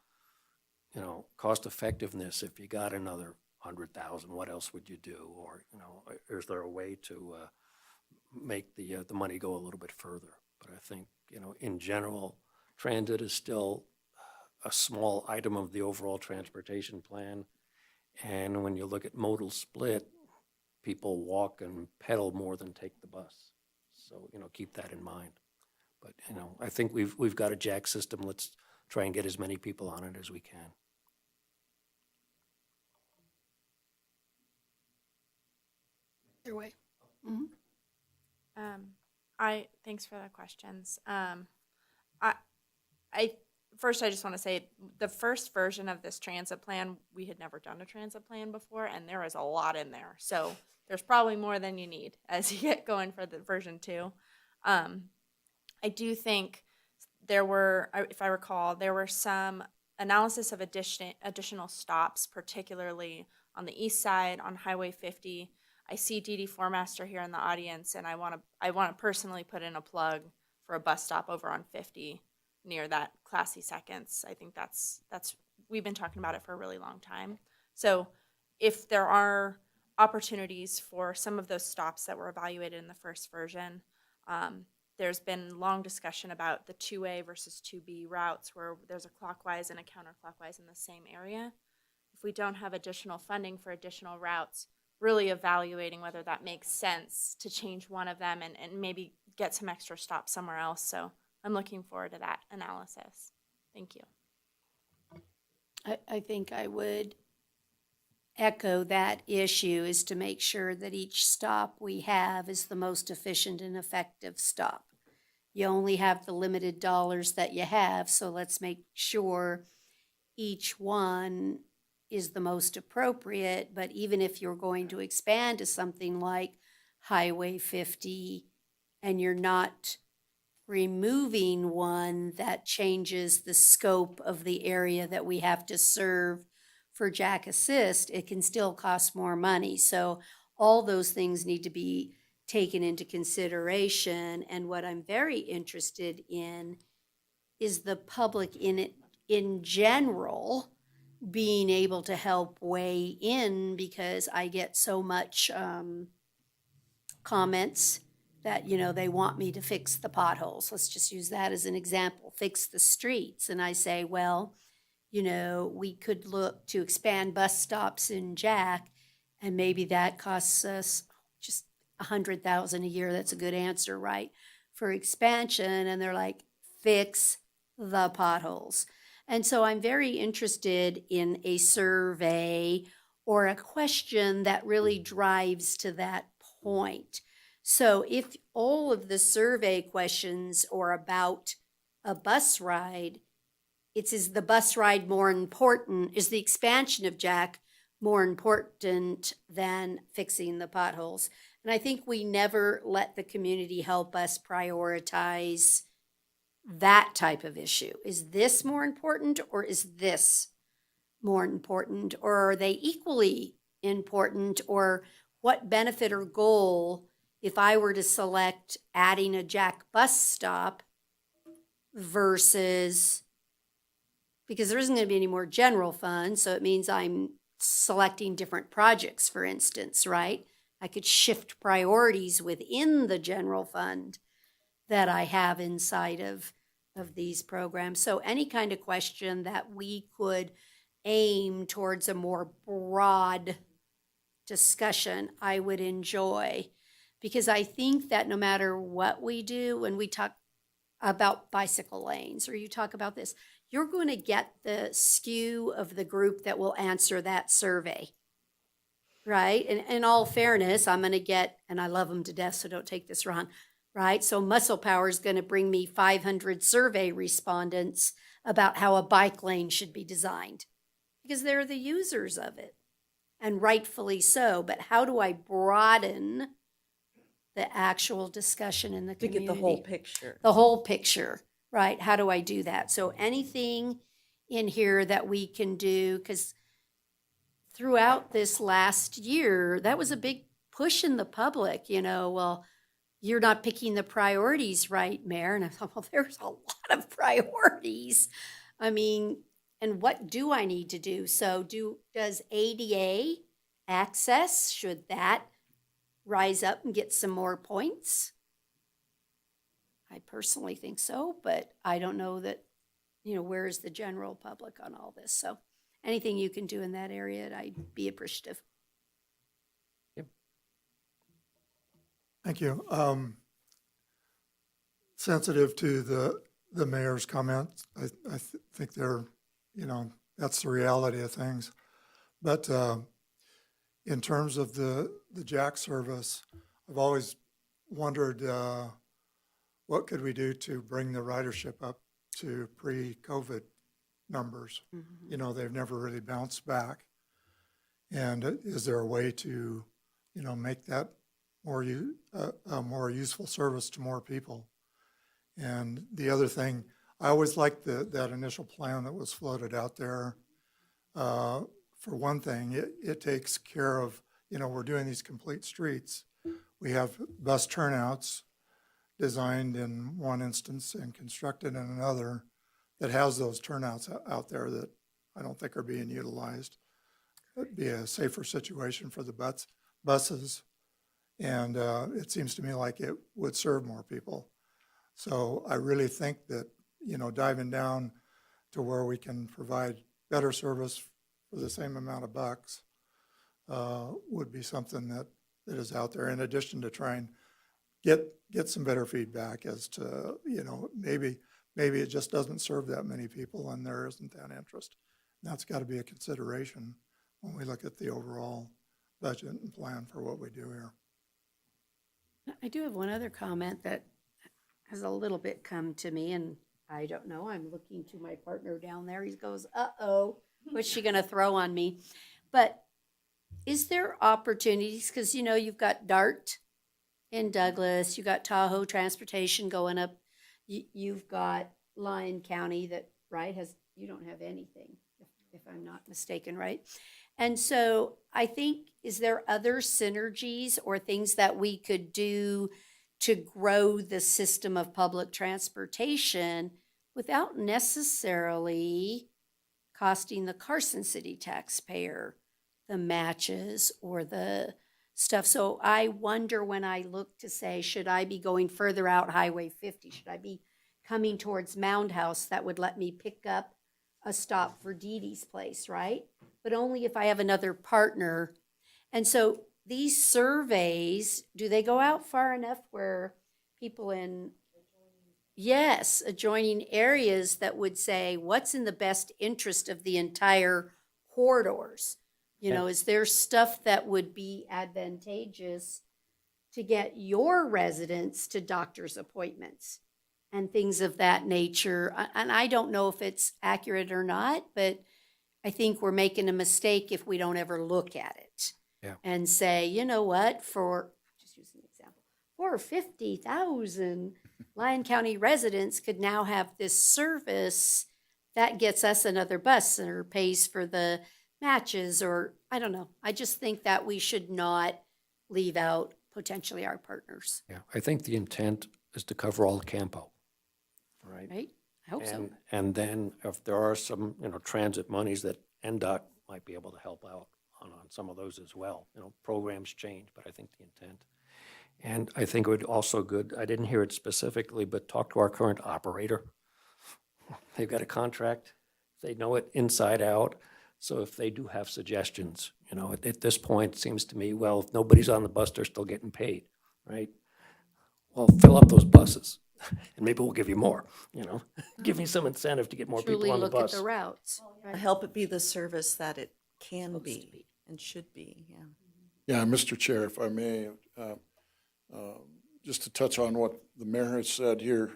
cost effectiveness if you got another 100,000? What else would you do? Or, is there a way to make the money go a little bit further? But I think, in general, transit is still a small item of the overall transportation plan. And when you look at modal split, people walk and pedal more than take the bus. So, keep that in mind. But, I think we've got a Jack system. Let's try and get as many people on it as we can. Either way. Thanks for the questions. I first, I just want to say the first version of this transit plan, we had never done a transit plan before, and there is a lot in there. So there's probably more than you need as you get going for the version 2. I do think there were, if I recall, there were some analysis of additional stops, particularly on the east side on Highway 50. I see Dee Formaster here in the audience, and I want to personally put in a plug for a bus stop over on 50 near that Classy Seconds. I think that's we've been talking about it for a really long time. So if there are opportunities for some of those stops that were evaluated in the first version, there's been long discussion about the 2A versus 2B routes where there's a clockwise and a counterclockwise in the same area. If we don't have additional funding for additional routes, really evaluating whether that makes sense to change one of them and maybe get some extra stops somewhere else. So I'm looking forward to that analysis. Thank you. I think I would echo that issue, is to make sure that each stop we have is the most efficient and effective stop. You only have the limited dollars that you have, so let's make sure each one is the most appropriate. But even if you're going to expand to something like Highway 50 and you're not removing one that changes the scope of the area that we have to serve for Jack Assist, it can still cost more money. So all those things need to be taken into consideration. And what I'm very interested in is the public in it in general being able to help weigh in, because I get so much comments that, you know, they want me to fix the potholes. Let's just use that as an example, fix the streets. And I say, well, you know, we could look to expand bus stops in Jack, and maybe that costs us just $100,000 a year. That's a good answer, right? For expansion. And they're like, fix the potholes. And so I'm very interested in a survey or a question that really drives to that point. So if all of the survey questions are about a bus ride, is the bus ride more important? Is the expansion of Jack more important than fixing the potholes? And I think we never let the community help us prioritize that type of issue. Is this more important, or is this more important? Or are they equally important? Or what benefit or goal, if I were to select adding a Jack bus stop versus, because there isn't going to be any more general fund, so it means I'm selecting different projects, for instance, right? I could shift priorities within the general fund that I have inside of these programs. So any kind of question that we could aim towards a more broad discussion, I would enjoy. Because I think that no matter what we do, when we talk about bicycle lanes, or you talk about this, you're going to get the skew of the group that will answer that survey, right? And in all fairness, I'm going to get, and I love them to death, so don't take this wrong, right? So Muscle Power is going to bring me 500 survey respondents about how a bike lane should be designed, because they're the users of it, and rightfully so. But how do I broaden the actual discussion in the To community? get the whole picture. The whole picture, right? How do I do that? So anything in here that we can do, because throughout this last year, that was a big push in the public, you know, well, you're not picking the priorities right, Mayor. And I thought, well, there's a lot of priorities. I mean, and what do I need to do? So does ADA access, should that rise up and get some more points? I personally think so, but I don't know that, you know, where is the general public on all this? So anything you can do in that area, I'd be appreciative. Thank you. Sensitive to the mayor's comments. I think they're, you know, that's the reality of things. But in terms of the Jack service, I've always wondered what could we do to bring the ridership up to pre-COVID numbers. You know, they've never really bounced back. And is there a way to, you know, make that a more useful service to more people? And the other thing, I always liked that initial plan that was floated out there. For one thing, it takes care of, you know, we're doing these complete streets. We have bus turnouts designed in one instance and constructed in another that has those turnouts out there that I don't think are being utilized. It'd be a safer situation for the buses. And it seems to me like it would serve more people. So I really think that, you know, diving down to where we can provide better service for the same amount of bucks would be something that is out there, in addition to trying get some better feedback as to, you know, maybe it just doesn't serve that many people and there isn't that interest. And that's got to be a consideration when we look at the overall budget and plan for what we do here. I do have one other comment that has a little bit come to me, and I don't know, I'm looking to my partner down there. He goes, uh-oh, what's she gonna throw on me? But is there opportunities, because you know, you've got DART in Douglas, you got Tahoe Transportation going up, you've got Lyon County that, right, you don't have anything, if I'm not mistaken, right? And so I think, is there other synergies or things that we could do to grow the system of public transportation without necessarily costing the Carson City taxpayer the matches or the stuff? So I wonder, when I look to say, should I be going further out Highway 50? Should I be coming towards Mound House? That would let me pick up a stop for Dee Dee's place, right? But only if I have another partner. And so these surveys, do they go out far enough where people in, yes, adjoining areas that would say, what's in the best interest of the entire corridors? You know, is there stuff that would be advantageous to get your residents to doctor's appointments and things of that nature? And I don't know if it's accurate or not, but I think we're making a mistake if we don't ever look at it. Yeah. And say, you know what, for, just using an example, for 50,000 Lyon County residents could now have this service that gets us another bus or pays for the matches, or I don't know. I just think that we should not leave out potentially our partners, Yeah, I think the intent is to cover all the CAMPO, right? right? I hope so. And then if there are some, you know, transit monies that NDOT might be able to help out on some of those as well. You know, programs change, but I think the intent. And I think it would also good, I didn't hear it specifically, but talk to our current operator. They've got a contract. They know it inside out. So if they do have suggestions, you know, at this point, it seems to me, well, if nobody's on the bus, they're still getting paid, right? Well, fill up those buses and maybe we'll give you more, you know? Give me some incentive to get more Truly people on the look at bus. the routes. right? Help it be the service that it can be and should be, yeah. Yeah, Mr. Chair, if I may, just to touch on what the mayor has said here,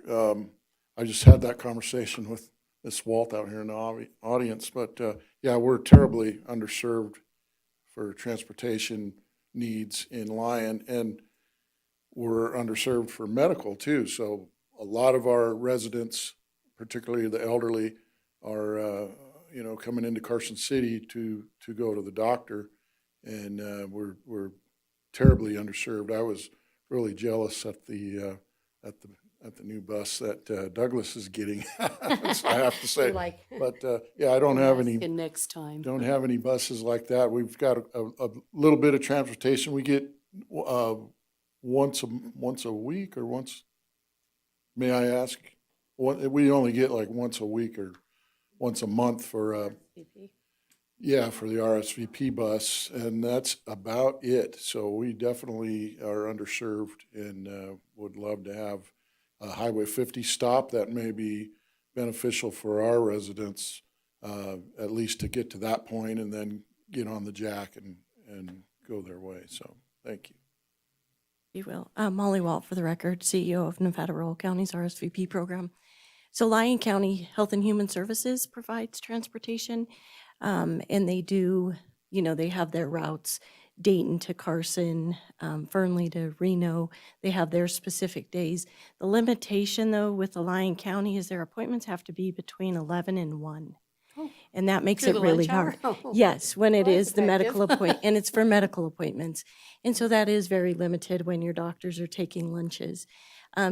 I just had that conversation with Ms. Walt out here in the audience, but yeah, we're terribly underserved for transportation needs in Lyon, and we're underserved for medical too. So a lot of our residents, particularly the elderly, are you know, coming into Carson City to go to the doctor, and we're terribly underserved. I was really jealous at the new bus that Douglas is getting. So I have to say, You're like, but yeah, I don't have any. asking next time. Don't have any buses like that. We've got a little bit of transportation. We get once a week or once. May I ask? We only get like once a week or once a month for yeah, for the RSVP bus, and that's about it. So we definitely are underserved and would love to have a Highway 50 stop that may be beneficial for our residents, at least to get to that point and then get on the jack and go their way. So thank you. You will. Molly Walt, for the record, CEO of Nevada Rural County's RSVP program. So Lyon County Health and Human Services provides transportation, and they do, they have their routes, Dayton to Carson, Fernley to Reno. They have their specific days. The limitation, though, with the Lyon County is their appointments have to be between 11 and 1. And that makes Through it the really lunch hour? hard. Oh. Yes, when it Well, is that's the medical effective. appointment, and it's for medical appointments. And so that is very limited when your doctors are taking lunches.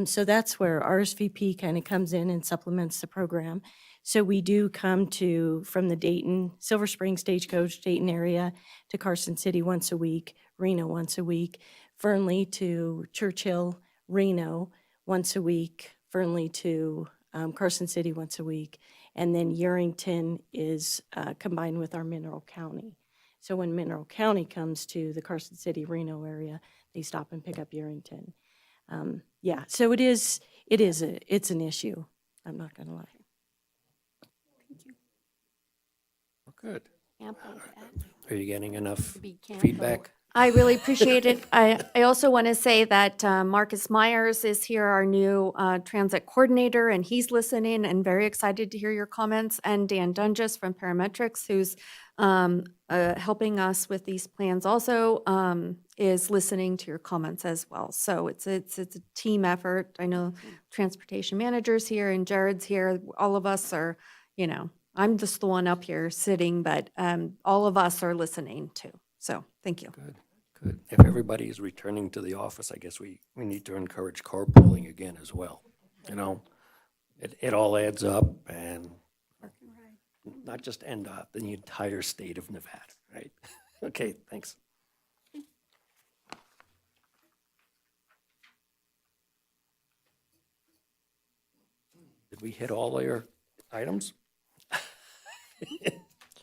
So that's where RSVP kind of comes in and supplements the program. So we do come from the Dayton, Silver Spring Stagecoach, Dayton area to Carson City once a week, Reno once a week, Fernley to Churchill, Reno once a week, Fernley to Carson City once a week. And then Yerington is combined with our Mineral County. So when Mineral County comes to the Carson City, Reno area, they stop and pick up Yerington. Yeah, so it's an issue. I'm not going to lie. Good. Campo, Are you getting enough be Campo. feedback? I really appreciate it. I also want to say that Marcus Myers is here, our new transit coordinator, and he's listening and very excited to hear your comments. And Dan Dungus from Parametrics, who's helping us with these plans also, is listening to your comments as well. So it's a team effort. I know transportation managers here and Jared's here. All of us are, I'm just the one up here sitting, but all of us are listening too. So thank you. Good, good. If everybody is returning to the office, I guess we need to encourage carpooling again as well. It all adds up, and not just NDOT, the entire state of Nevada, right? Okay, thanks. Did we hit all your items?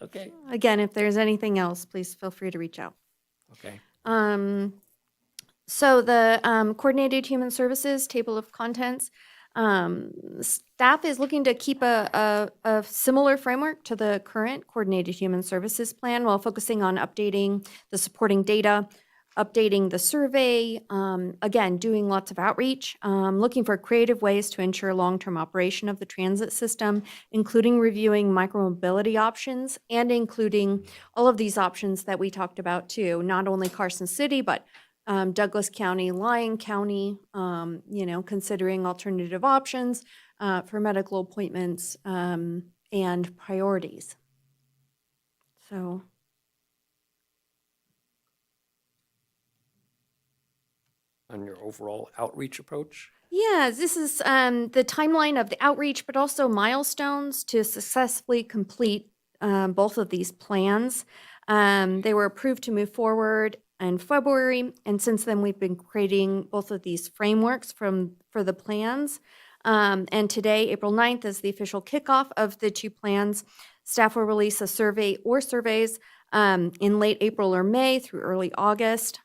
Okay, Again, if there's anything else, please feel free to reach out. okay. So the Coordinated Human Services Table of Contents, staff is looking to keep a similar framework to the current Coordinated Human Services Plan while focusing on updating the supporting data, updating the survey, again, doing lots of outreach, looking for creative ways to ensure long-term operation of the transit system, including reviewing micromobility options and including all of these options that we talked about too, not only Carson City, but Douglas County, Lyon County, considering alternative options for medical appointments and priorities. So. On your overall outreach approach? Yeah, this is the timeline of the outreach, but also milestones to successfully complete both of these plans. They were approved to move forward in February, and since then we've been creating both of these frameworks for the plans. And today, April 9th, is the official kickoff of the two plans. Staff will release a survey or surveys in late April or May through early August.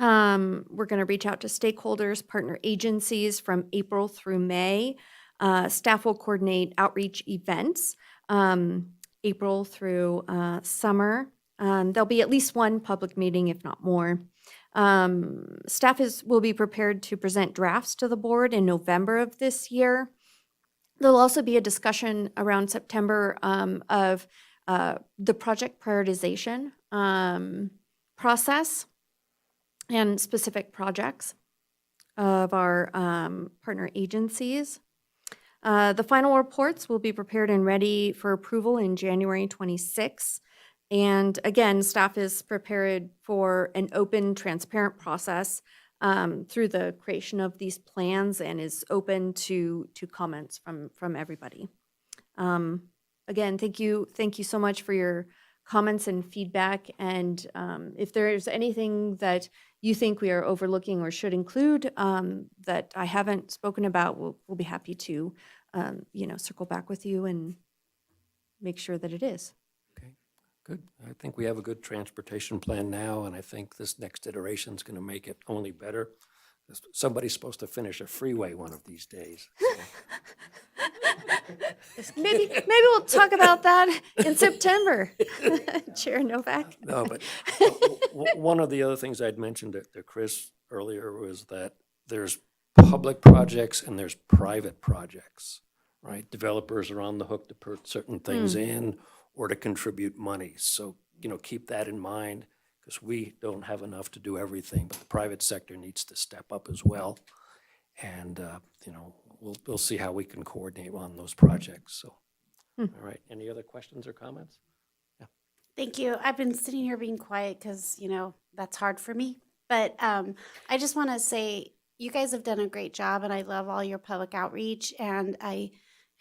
We're going to reach out to stakeholders, partner agencies from April through May. Staff will coordinate outreach events April through summer. There'll be at least one public meeting, if not more. Staff will be prepared to present drafts to the board in November of this year. There'll also be a discussion around September of the project prioritization process and specific projects of our partner agencies. The final reports will be prepared and ready for approval in January 26. And again, staff is prepared for an open, transparent process through the creation of these plans and is open to comments from everybody. Again, thank you so much for your comments and feedback. And if there's anything that you think we are overlooking or should include that I haven't spoken about, we'll be happy to, circle back with you and make sure that it is. Okay, good. I think we have a good transportation plan now, and I think this next iteration is going to make it only better. Somebody's supposed to finish a freeway one of these days. So. Maybe we'll talk about that in September, Chair Novak. No, but one of the other things I'd mentioned to Chris earlier was that there's public projects and there's private projects. right? Developers are on the hook to put certain things in or to contribute money. So, keep that in mind, because we don't have enough to do everything, but the private sector needs to step up as well. And, we'll see how we can coordinate on those projects, so. All right, any other questions or comments? Thank you. I've been sitting here being quiet because, that's hard for me. But I just want to say you guys have done a great job, and I love all your public outreach. And I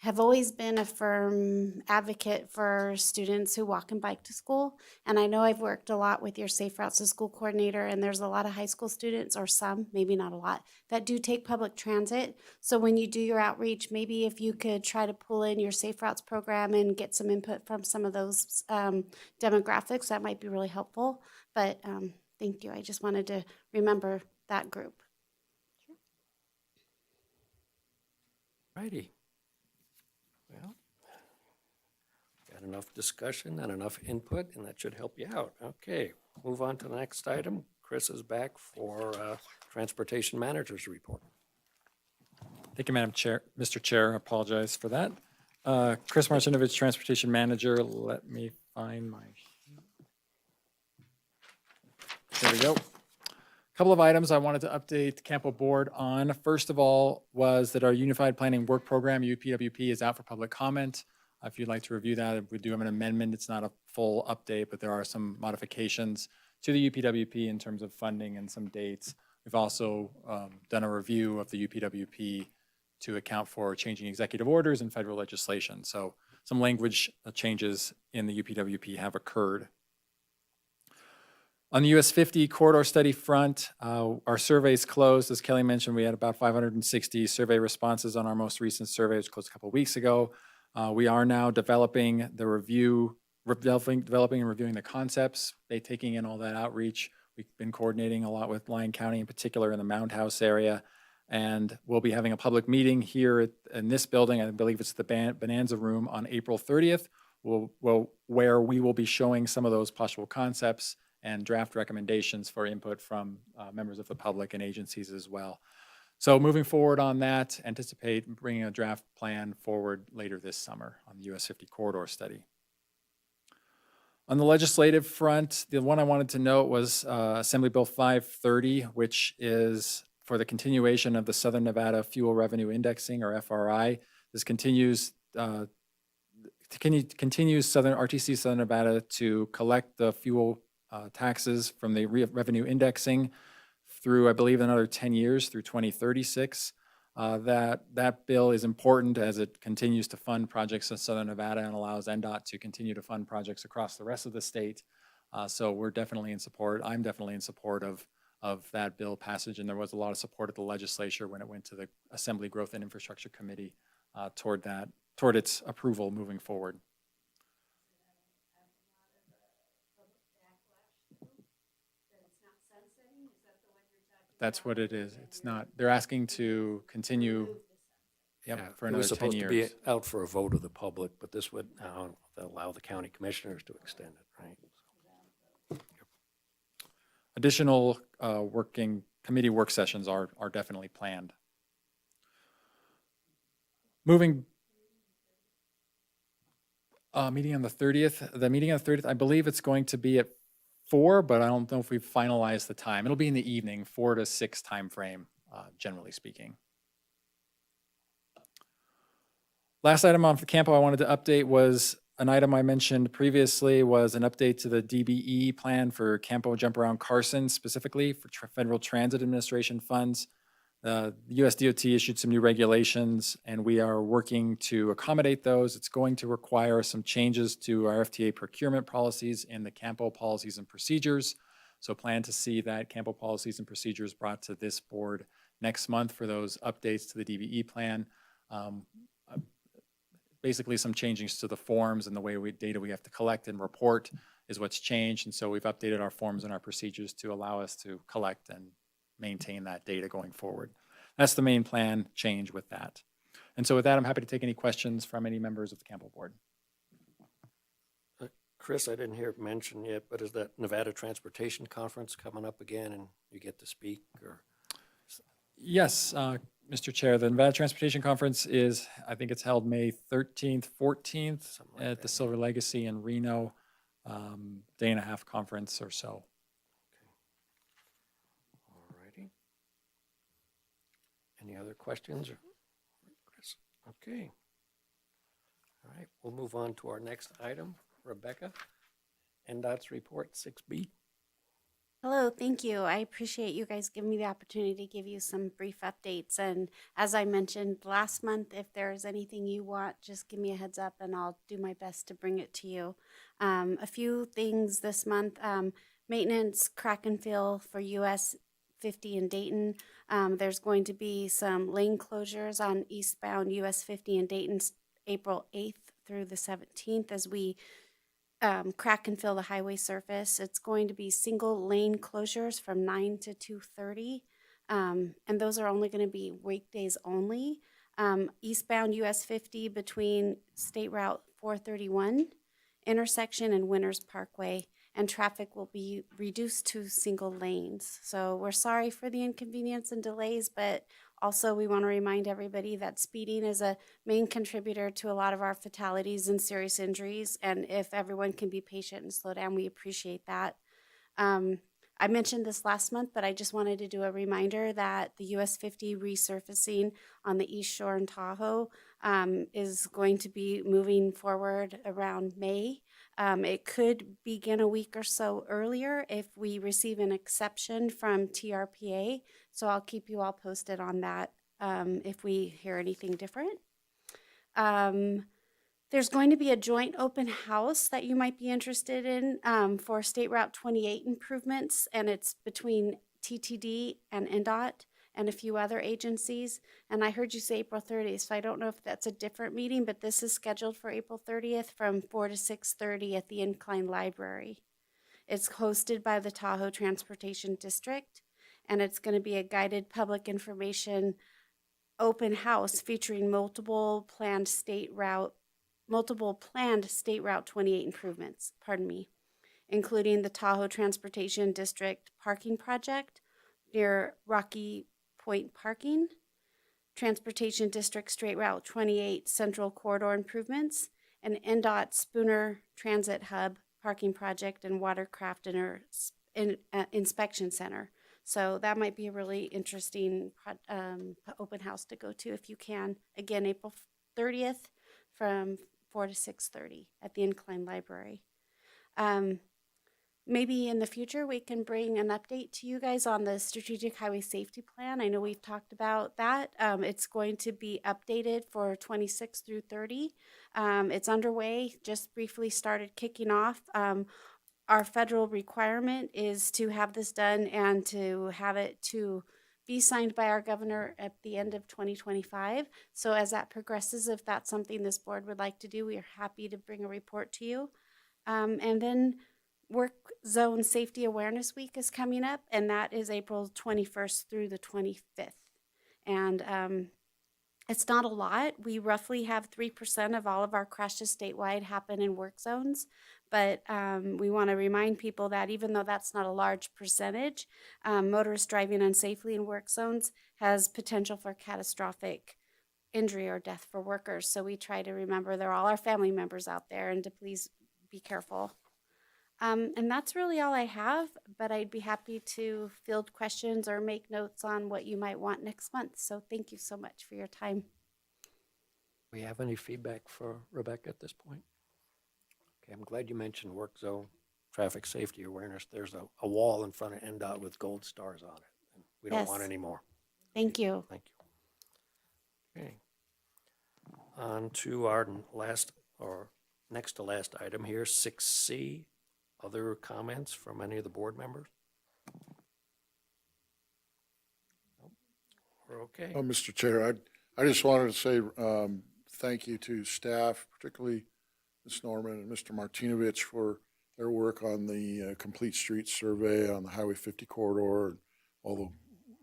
have always been a firm advocate for students who walk and bike to school. And I know I've worked a lot with your Safe Routes to School coordinator, and there's a lot of high school students, or some, maybe not a lot, that do take public transit. So when you do your outreach, maybe if you could try to pull in your Safe Routes program and get some input from some of those demographics, that might be really helpful. But thank you. I just wanted to remember that group. Righty. Well, got enough discussion and enough input, and that should help you out. Okay, move on to the next item. Chris is back for Transportation Manager's Report. Thank you, Madam Chair. Mr. Chair, I apologize for that. Chris Marcinovich, Transportation Manager. Let me find my, there we go. Couple of items I wanted to update CAMPO board on. First of all was that our Unified Planning Work Program, UPWP, is out for public comment. If you'd like to review that, we do have an amendment. It's not a full update, but there are some modifications to the UPWP in terms of funding and some dates. We've also done a review of the UPWP to account for changing executive orders and federal legislation. So some language changes in the UPWP have occurred. On the US 50 corridor study front, our survey's closed. As Kelly mentioned, we had about 560 survey responses on our most recent survey, which closed a couple of weeks ago. We are now developing the review, developing and reviewing the concepts, taking in all that outreach. We've been coordinating a lot with Lyon County, in particular in the Mound House area. And we'll be having a public meeting here in this building. I believe it's the Bonanza Room on April 30th, where we will be showing some of those possible concepts and draft recommendations for input from members of the public and agencies as well. So moving forward on that, anticipate bringing a draft plan forward later this summer on the US 50 corridor study. On the legislative front, the one I wanted to note was Assembly Bill 530, which is for the continuation of the Southern Nevada Fuel Revenue Indexing, or FRI. This continues Southern RTC Southern Nevada to collect the fuel taxes from the revenue indexing through, I believe, another 10 years through 2036. That bill is important as it continues to fund projects in Southern Nevada and allows NDOT to continue to fund projects across the rest of the state. So we're definitely in support. I'm definitely in support of that bill passage, and there was a lot of support at the legislature when it went to the Assembly Growth and Infrastructure Committee toward its approval moving forward. That's what it is. It's not, they're asking to continue for It was another 10 supposed to be years. out for a vote of the public, but this would now allow the county commissioners to extend it, right? Additional committee work sessions are definitely planned. Moving, meeting on the 30th. The meeting on the 30th, I believe it's going to be at 4, but I don't know if we've finalized the time. It'll be in the evening, 4 to 6 time frame, generally speaking. Last item on the CAMPO I wanted to update was an item I mentioned previously, was an update to the DBE plan for CAMPO Jump Around Carson, specifically for Federal Transit Administration funds. The US DOT issued some new regulations, and we are working to accommodate those. It's going to require some changes to our FTA procurement policies and the CAMPO policies and procedures. So plan to see that CAMPO policies and procedures brought to this board next month for those updates to the DBE plan. Basically some changes to the forms and the way data we have to collect and report is what's changed. And so we've updated our forms and our procedures to allow us to collect and maintain that data going forward. That's the main plan change with that. And so with that, I'm happy to take any questions from any members of the CAMPO board. Chris, I didn't hear it mentioned yet, but is that Nevada Transportation Conference coming up again and you get to speak? Or Yes, Mr. Chair, the Nevada Transportation Conference is, I think it's held May 13th, 14th Something like at that, the Silver Legacy in Reno. Day and a half conference or so. All righty. Any other questions? Chris? Okay. All right, we'll move on to our next item. Rebecca, NDOT's report 6B. Hello, thank you. I appreciate you guys giving me the opportunity to give you some brief updates. And as I mentioned last month, if there's anything you want, just give me a heads up and I'll do my best to bring it to you. A few things this month, maintenance, crack and fill for US 50 in Dayton. There's going to be some lane closures on eastbound US 50 in Dayton, April 8th through the 17th as we crack and fill the highway surface. It's going to be single lane closures from 9 to 2:30. And those are only going to be weekdays only. Eastbound US 50 between State Route 431 intersection and Winters Parkway, and traffic will be reduced to single lanes. So we're sorry for the inconvenience and delays, but also we want to remind everybody that speeding is a main contributor to a lot of our fatalities and serious injuries. And if everyone can be patient and slow down, we appreciate that. I mentioned this last month, but I just wanted to do a reminder that the US 50 resurfacing on the East Shore in Tahoe is going to be moving forward around May. It could begin a week or so earlier if we receive an exception from TRPA. So I'll keep you all posted on that if we hear anything different. There's going to be a joint open house that you might be interested in for State Route 28 improvements, and it's between TTD and NDOT and a few other agencies. And I heard you say April 30th, so I don't know if that's a different meeting, but this is scheduled for April 30th from 4 to 6:30 at the Incline Library. It's hosted by the Tahoe Transportation District, and it's going to be a guided public information open house featuring multiple planned State Route 28 improvements, including the Tahoe Transportation District parking project near Rocky Point Parking, Transportation District State Route 28 Central Corridor improvements, and NDOT Spooner Transit Hub parking project and watercraft inspection center. So that might be a really interesting open house to go to if you can. Again, April 30th from 4 to 6:30 at the Incline Library. Maybe in the future we can bring an update to you guys on the Strategic Highway Safety Plan. I know we've talked about that. It's going to be updated for 26 through 30. It's underway, just briefly started kicking off. Our federal requirement is to have this done and to have it to be signed by our governor at the end of 2025. So as that progresses, if that's something this board would like to do, we are happy to bring a report to you. And then Work Zone Safety Awareness Week is coming up, and that is April 21st through the 25th. And it's not a lot. We roughly have 3% of all of our crashes statewide happen in work zones. But we want to remind people that even though that's not a large percentage, motorists driving unsafely in work zones has potential for catastrophic injury or death for workers. So we try to remember they're all our family members out there and to please be careful. And that's really all I have, but I'd be happy to field questions or make notes on what you might want next month. So thank you so much for your time. Do we have any feedback for Rebecca at this point? Okay, I'm glad you mentioned work zone, traffic safety awareness. There's a wall in front of NDOT with gold stars on it. And we don't want Yes. any more. Thank you. Thank you. Okay. On to our last or next to last item here, 6C. Other comments from any of the board members? Nope. We're okay. Mr. Chair, I just wanted to say thank you to staff, particularly Ms. Norman and Mr. Martinovich for their work on the complete street survey on the Highway 50 corridor and all the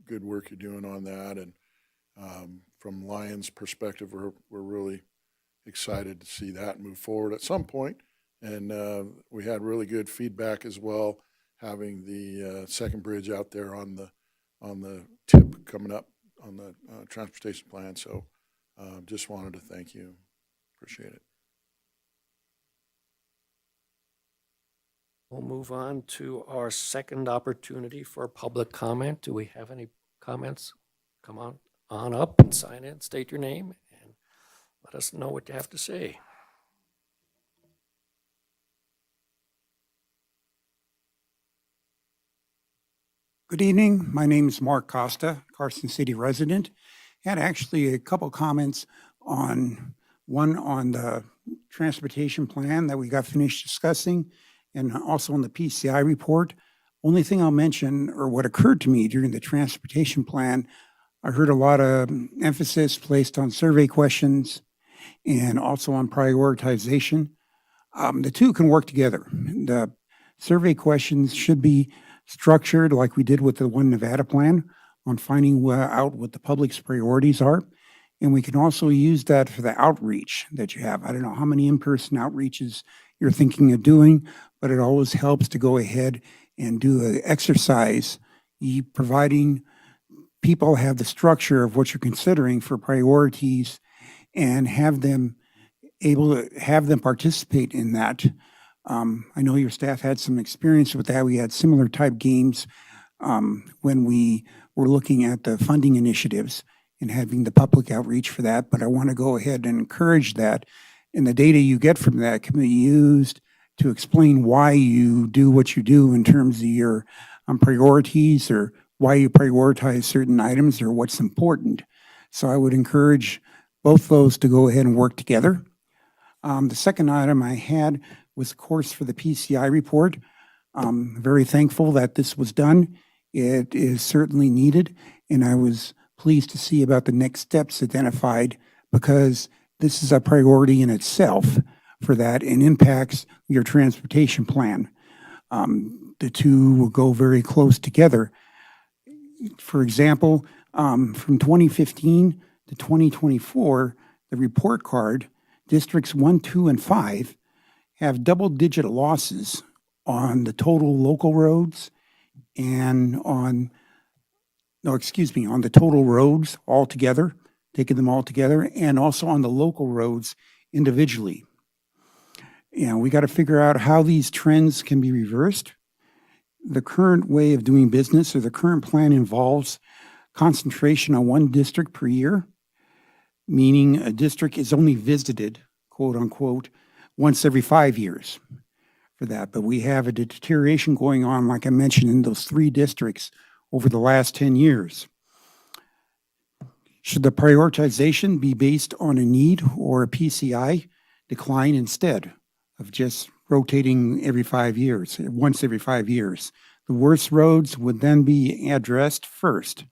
good work you're doing on that. And from Lion's perspective, we're really excited to see that move forward at some point. And we had really good feedback as well, having the second bridge out there on the tip coming up transportation plan. So just wanted to thank you. Appreciate it. We'll move on to our second opportunity for public comment. Do we have any comments? Come on up and sign in, state your name, and let us know what you have to say. Good evening. My name is Mark Costa, Carson City resident. Had actually a couple comments on the transportation plan that we got finished discussing, and also on the PCI report. Only thing I'll mention, or what occurred to me during the transportation plan, I heard a lot of emphasis placed on survey questions and also on prioritization. The two can work together. The survey questions should be structured like we did with the One Nevada plan on finding out what the public's priorities are. And we can also use that for the outreach that you have. I don't know how many in-person outreaches you're thinking of doing, but it always helps to go ahead and do an exercise, providing people have the structure of what you're considering for priorities and have them participate in that. I know your staff had some experience with that. We had similar type games when we were looking at the funding initiatives and having the public outreach for that. But I want to go ahead and encourage that. And the data you get from that can be used to explain why you do what you do in terms of your priorities, or why you prioritize certain items, or what's important. So I would encourage both those to go ahead and work together. The second item I had was, of course, for the PCI report. Very thankful that this was done. It is certainly needed, and I was pleased to see about the next steps identified, because this is a priority in itself for that and impacts your transportation plan. The two will go very close together. For example, from 2015 to 2024, the report card, districts 1, 2, and 5 have double-digit losses on the total local roads and on the total roads altogether, taking them all together, and also on the local roads individually. We got to figure out how these trends can be reversed. The current way of doing business, or the current plan, involves concentration on one district per year, meaning a district is only visited, quote unquote, once every 5 years for that. But we have a deterioration going on, like I mentioned, in those 3 districts over the last 10 years. Should the prioritization be based on a need or a PCI decline instead of just rotating every 5 years, once every 5 years? The worst roads would then be addressed first.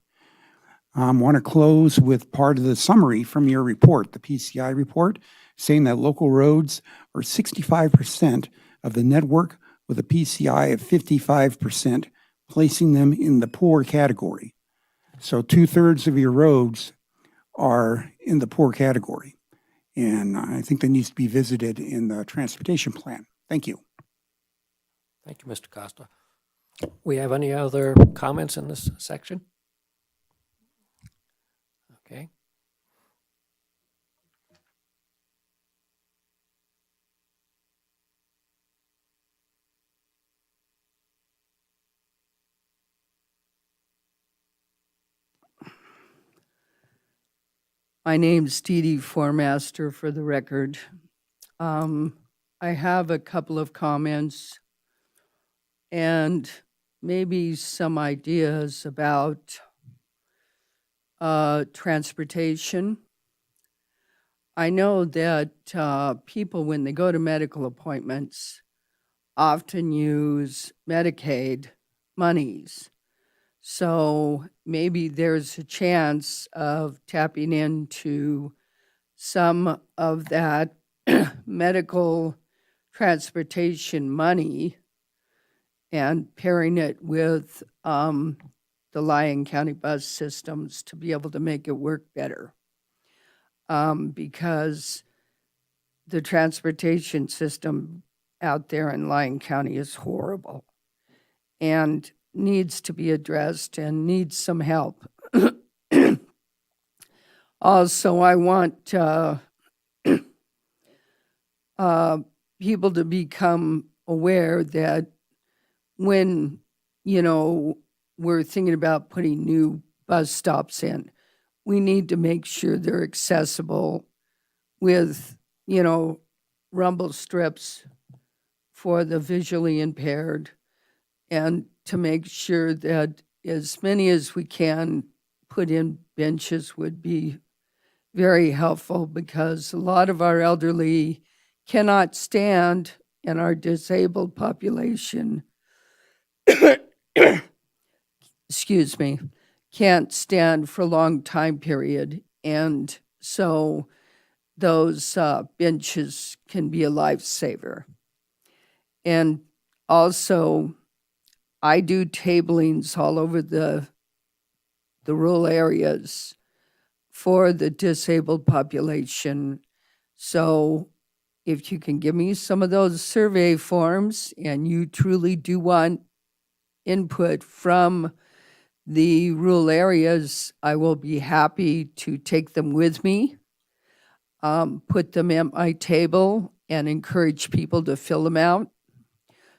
I want to close with part of the summary from your report, the PCI report, saying that local roads are 65% of the network with a PCI of 55%, placing them in the poor category. So 2/3 of your roads are in the poor category. And I think that needs to be visited in the transportation plan. Thank you. Thank you, Mr. Costa. We have any other comments in this section? Okay. My name's Dee Dee Formaster, for the record. I have a couple of comments and maybe some ideas about transportation. I know that people, when they go to medical appointments, often use Medicaid monies. So maybe there's a chance of tapping into some of that medical transportation money and pairing it with the Lyon County bus systems to be able to make it work better. Because the transportation system out there in Lyon County is horrible and needs to be addressed and needs some help. Also, I want people to become aware that when, we're thinking about putting new bus stops in, we need to make sure they're accessible with, rumble strips for the visually impaired, and to make sure that as many as we can put in benches would be very helpful, because a lot of our elderly cannot stand, and our disabled population excuse me, can't stand for a long time period. And so those benches can be a lifesaver. And also, I do tablings all over the rural areas for the disabled population. So if you can give me some of those survey forms and you truly do want input from the rural areas, I will be happy to take them with me, put them at my table, and encourage people to fill them out.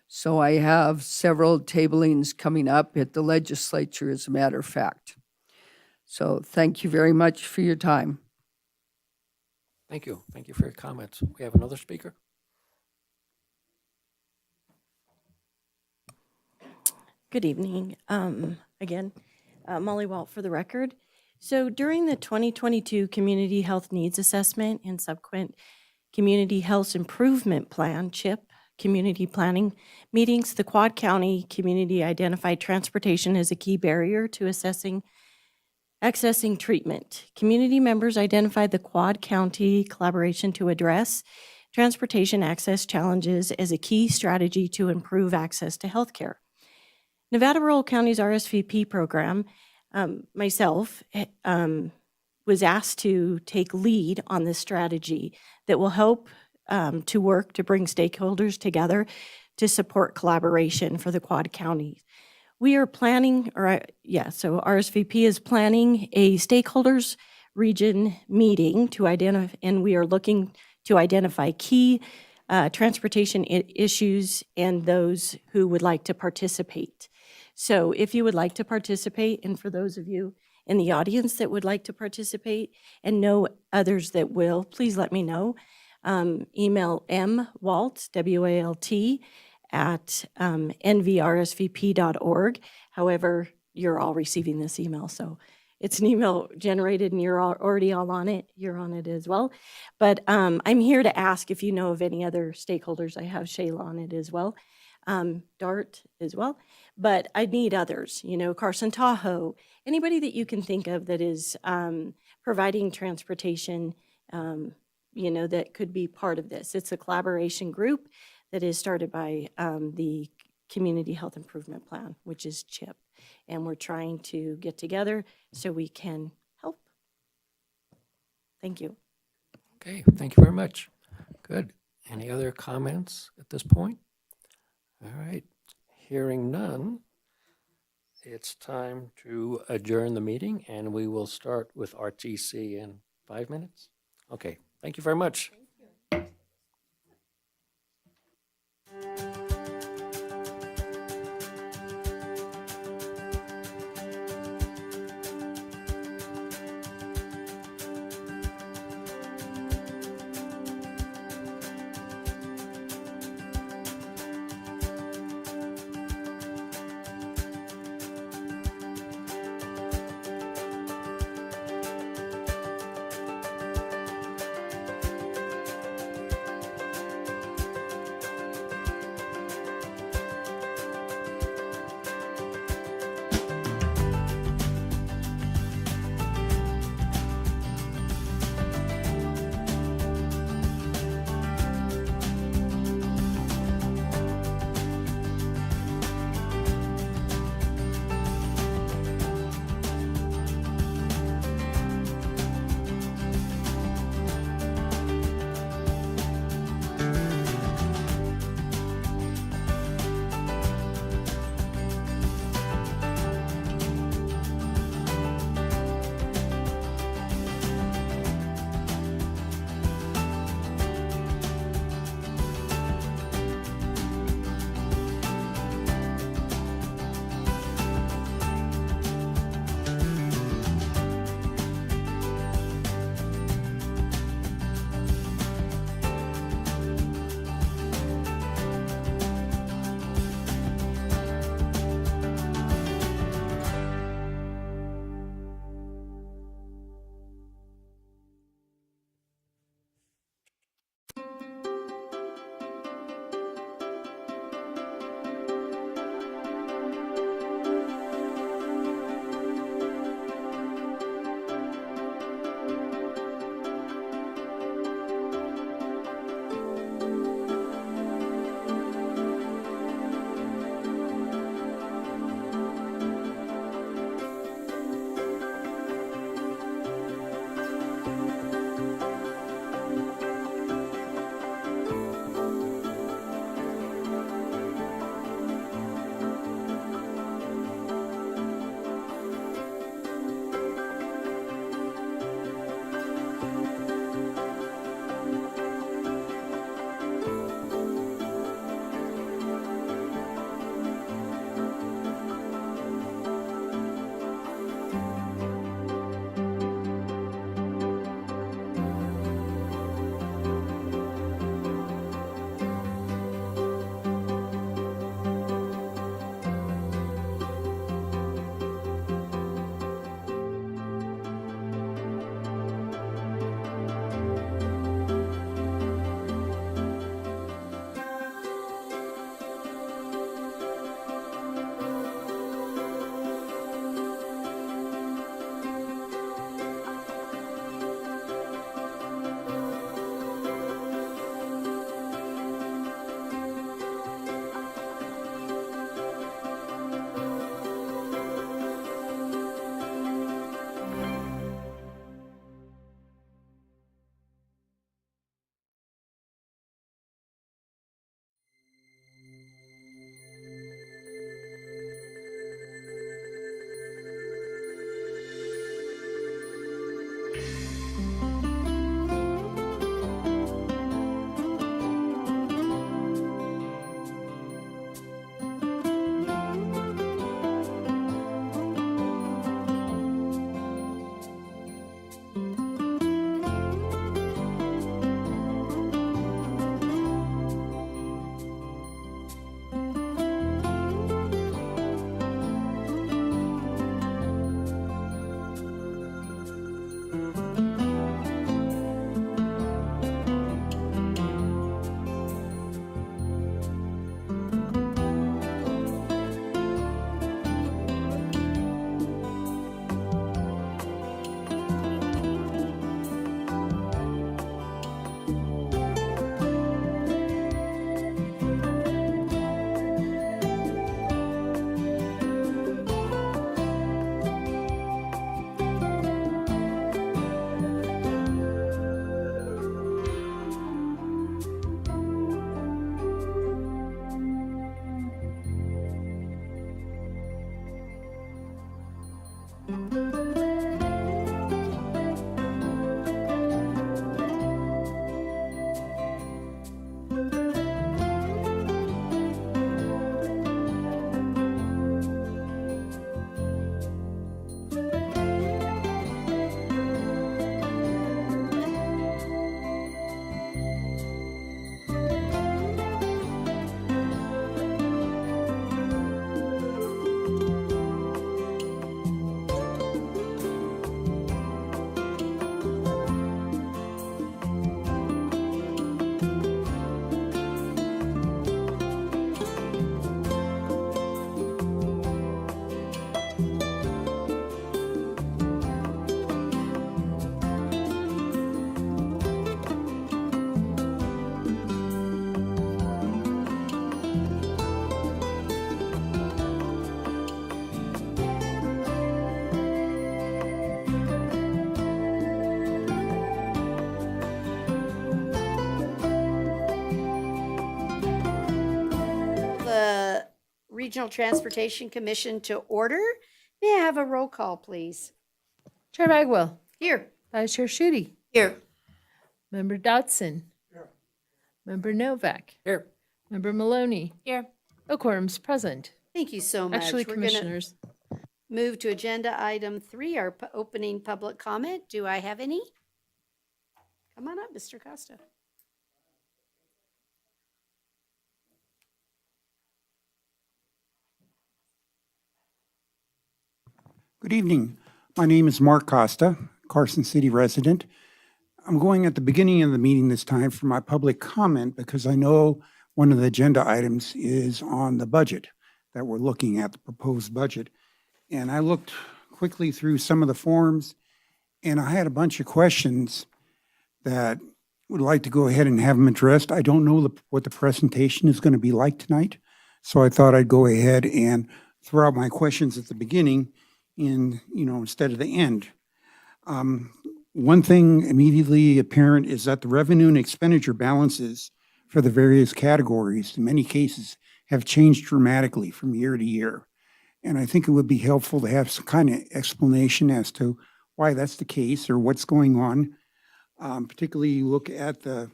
So I have several tablings coming up at the legislature, as a matter of fact. So thank you very much for your time. Thank you. Thank you for your comments. We have another speaker. Good evening. Again, Molly Walt for the record. So during the 2022 Community Health Needs Assessment and subsequent Community Health Improvement Plan, CHIP, community planning meetings, the Quad County community identified transportation as a key barrier to accessing treatment. Community members identified the Quad County collaboration to address transportation access challenges as a key strategy to improve access to healthcare. Nevada Rural County's RSVP program, myself, was asked to take lead on this strategy that will help to work to bring stakeholders together to support collaboration for the Quad Counties. We are planning, so RSVP is planning a stakeholders region meeting to identify, and we are looking to identify key transportation issues and those who would like to participate. So if you would like to participate, and for those of you in the audience that would like to participate and know others that will, please let me know. Email mwalt, W-A-L-T, at nvrsvp.org. However, you're all receiving this email, so it's an email generated and you're already all on it. You're on it as well. But I'm here to ask if you know of any other stakeholders. I have Shayla on it as well, Dart as well. But I need others, Carson, Tahoe, anybody that you can think of that is providing transportation, that could be part of this. It's a collaboration group that is started by the Community Health Improvement Plan, which is CHIP. And we're trying to get together so we can help. Thank you. Okay, thank you very much. Good. Any other comments at this point? All right. Hearing none, it's time to adjourn the meeting, and we will start with RTC in 5 minutes. Okay, thank you very much. Regional Transportation Commission to order. May I have a roll call, please? Chair Bagwell, Here. Vice Chair Shudi, Here. Member Dotson. Member Novak, Here. Member Maloney, Here. a quorum's present. Thank you so much. Actually, We're gonna Commissioners, move to agenda item 3, our opening public comment. Do I have any? Come on up, Mr. Costa. Good evening. My name is Mark Costa, Carson City resident. I'm going at the beginning of the meeting this time for my public comment because I know one of the agenda items is on the budget that we're looking at, the proposed budget. And I looked quickly through some of the forms, and I had a bunch of questions that would like to go ahead and have them addressed. I don't know what the presentation is going to be like tonight, so I thought I'd go ahead and throw out my questions at the beginning instead of the end. One thing immediately apparent is that the revenue and expenditure balances for the various categories, in many cases, have changed dramatically from year to year. And I think it would be helpful to have some kind of explanation as to why that's the case or what's going on. Particularly, you look at the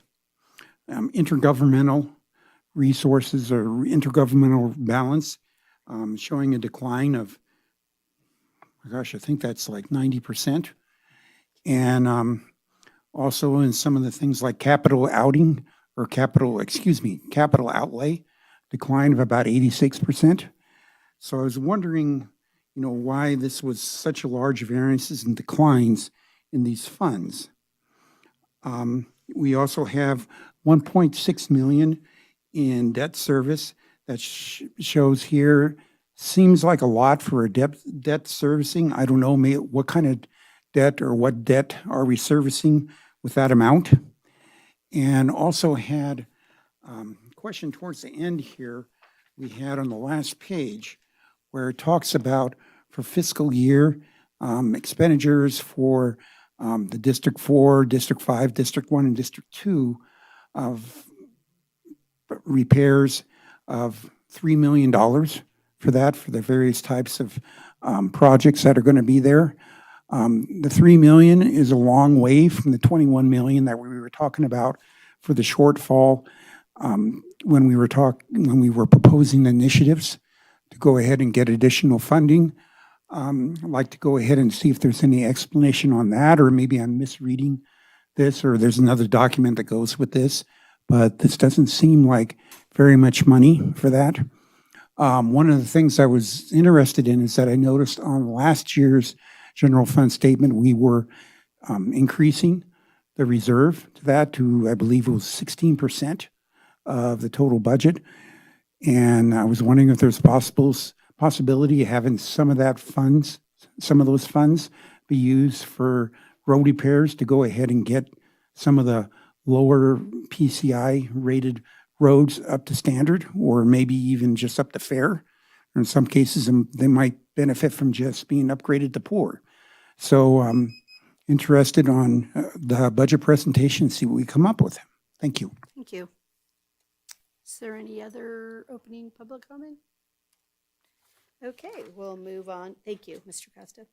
intergovernmental resources or intergovernmental balance showing a decline of, I think that's like 90%. And also in some of the things like capital outlay, decline of about 86%. So I was wondering, why this was such a large variances and declines in these funds. We also have 1.6 million in debt service that shows here. Seems like a lot for a debt servicing. I don't know what kind of debt or what debt are we servicing with that amount. And also had a question towards the end here we had on the last page where it talks about for fiscal year expenditures for the District 4, District 5, District 1, and District 2 of repairs of $3 million for the various types of projects that are going to be there. The $3 million is a long way from the $21 million that we were talking about for the shortfall when we were proposing the initiatives to go ahead and get additional funding. I'd like to go ahead and see if there's any explanation on that, or maybe I'm misreading this, or there's another document that goes with this, but this doesn't seem like very much money for that. One of the things I was interested in is that I noticed on last year's general fund statement, we were increasing the reserve to that to, I believe it was 16% of the total budget. And I was wondering if there's possibility of having some of those funds be used for road repairs to go ahead and get some of the lower PCI rated roads up to standard, or maybe even just up to fair. Or in some cases, they might benefit from just being upgraded to poor. So I'm interested on the budget presentation, see what we come up with. Thank you. Thank you. Is there any other opening public comment? Okay, we'll move on. Thank you, Mr. Costa.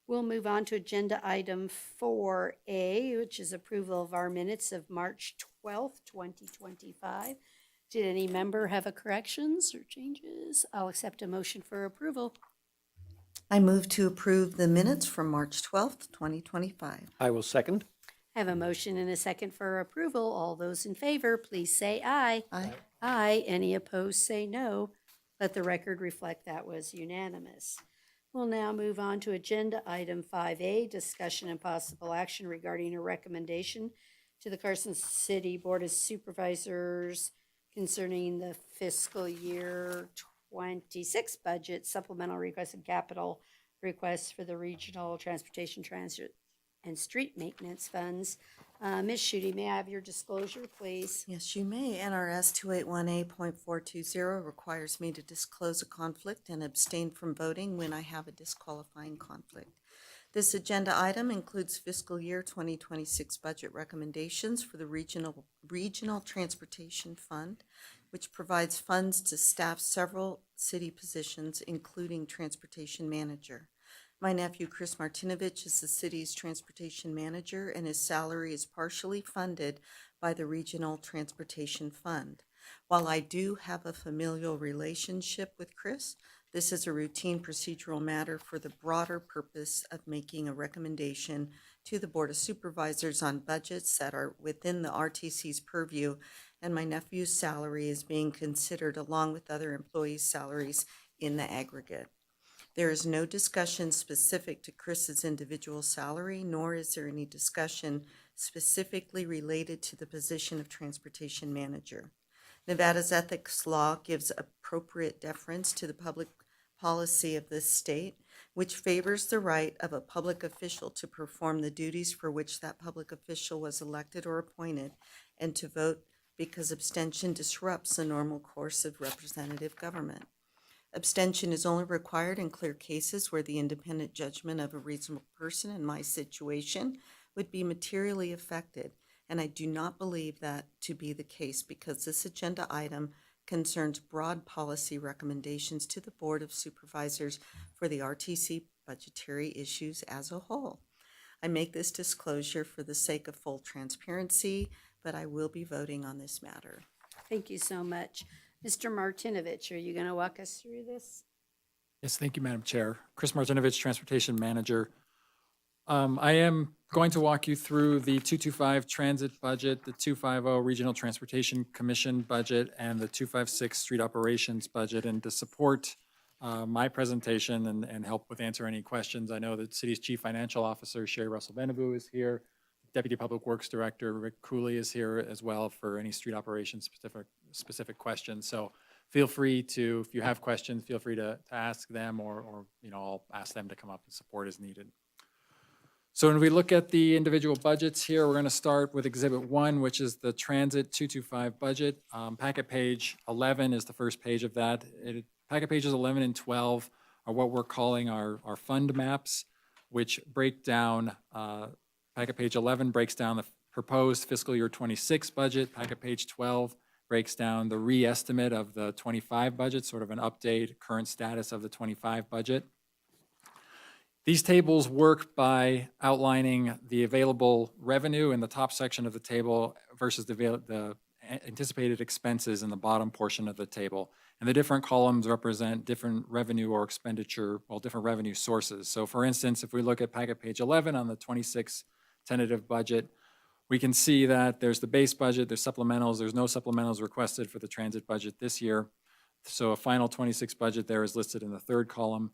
We'll move on to agenda item 4A, which is approval of our minutes of March 12th, 2025. Did any member have a corrections or changes? I'll accept a motion for approval. I move to approve the minutes from March 12th, 2025. I will second. I have a motion and a second for approval. All those in favor, please say aye. Aye. Aye. Any opposed, say no. Let the record reflect that was unanimous. We'll now move on to agenda item 5A, discussion and possible action regarding a recommendation to the Carson City Board of Supervisors concerning the fiscal year 26 budget supplemental request and capital requests for the Regional Transportation Transit and Street Maintenance Funds. Ms. Shudi, may I have your disclosure, please? Yes, you may. NRS 281A.420 requires me to disclose a conflict and abstain from voting when I have a disqualifying conflict. This agenda item includes fiscal year 2026 budget recommendations for the Regional Transportation Fund, which provides funds to staff several city positions, including transportation manager. My nephew, Chris Martinovich, is the city's transportation manager, and his salary is partially funded by the Regional Transportation Fund. While I do have a familial relationship with Chris, this is a routine procedural matter for the broader purpose of making a recommendation to the Board of Supervisors on budgets that are within the RTC's purview, and my nephew's salary is being considered along with other employees' salaries in the aggregate. There is no discussion specific to Chris's individual salary, nor is there any discussion specifically related to the position of transportation manager. Nevada's ethics law gives appropriate deference to the public policy of this state, which favors the right of a public official to perform the duties for which that public official was elected or appointed, and to vote because abstention disrupts the normal course of representative government. Abstention is only required in clear cases where the independent judgment of a reasonable person in my situation would be materially affected, and I do not believe that to be the case because this agenda item concerns broad policy recommendations to the Board of Supervisors for the RTC budgetary issues as a whole. I make this disclosure for the sake of full transparency, but I will be voting on this matter. Thank you so much. Mr. Martinovich, are you going to walk us through this? Yes, thank you, Madam Chair. Chris Martinovich, Transportation Manager. I am going to walk you through the 225 transit budget, the 250 Regional Transportation Commission budget, and the 256 street operations budget. And to support my presentation and help with answer any questions, I know that City's Chief Financial Officer, Sherry Russell-Benaboo, is here. Deputy Public Works Director Rick Cooley is here as well for any street operations specific questions. So feel free to, if you have questions, feel free to ask them or I'll ask them to come up and support as needed. So when we look at the individual budgets here, we're going to start with Exhibit 1, which is the Transit 225 budget. Packet page 11 is the first page of that. Packet pages 11 and 12 are what we're calling our fund maps, which break down, packet page 11 breaks down the proposed fiscal year 26 budget. Packet page 12 breaks down the re-estimate of the 25 budget, sort of an update, current status of the 25 budget. These tables work by outlining the available revenue in the top section of the table versus the anticipated expenses in the bottom portion of the table. And the different columns represent different revenue or expenditure, different revenue sources. So for instance, if we look at packet page 11 on the 26 tentative budget, we can see that there's the base budget, there's supplementals, there's no supplementals requested for the transit budget this year. So a final 26 budget there is listed in the third column.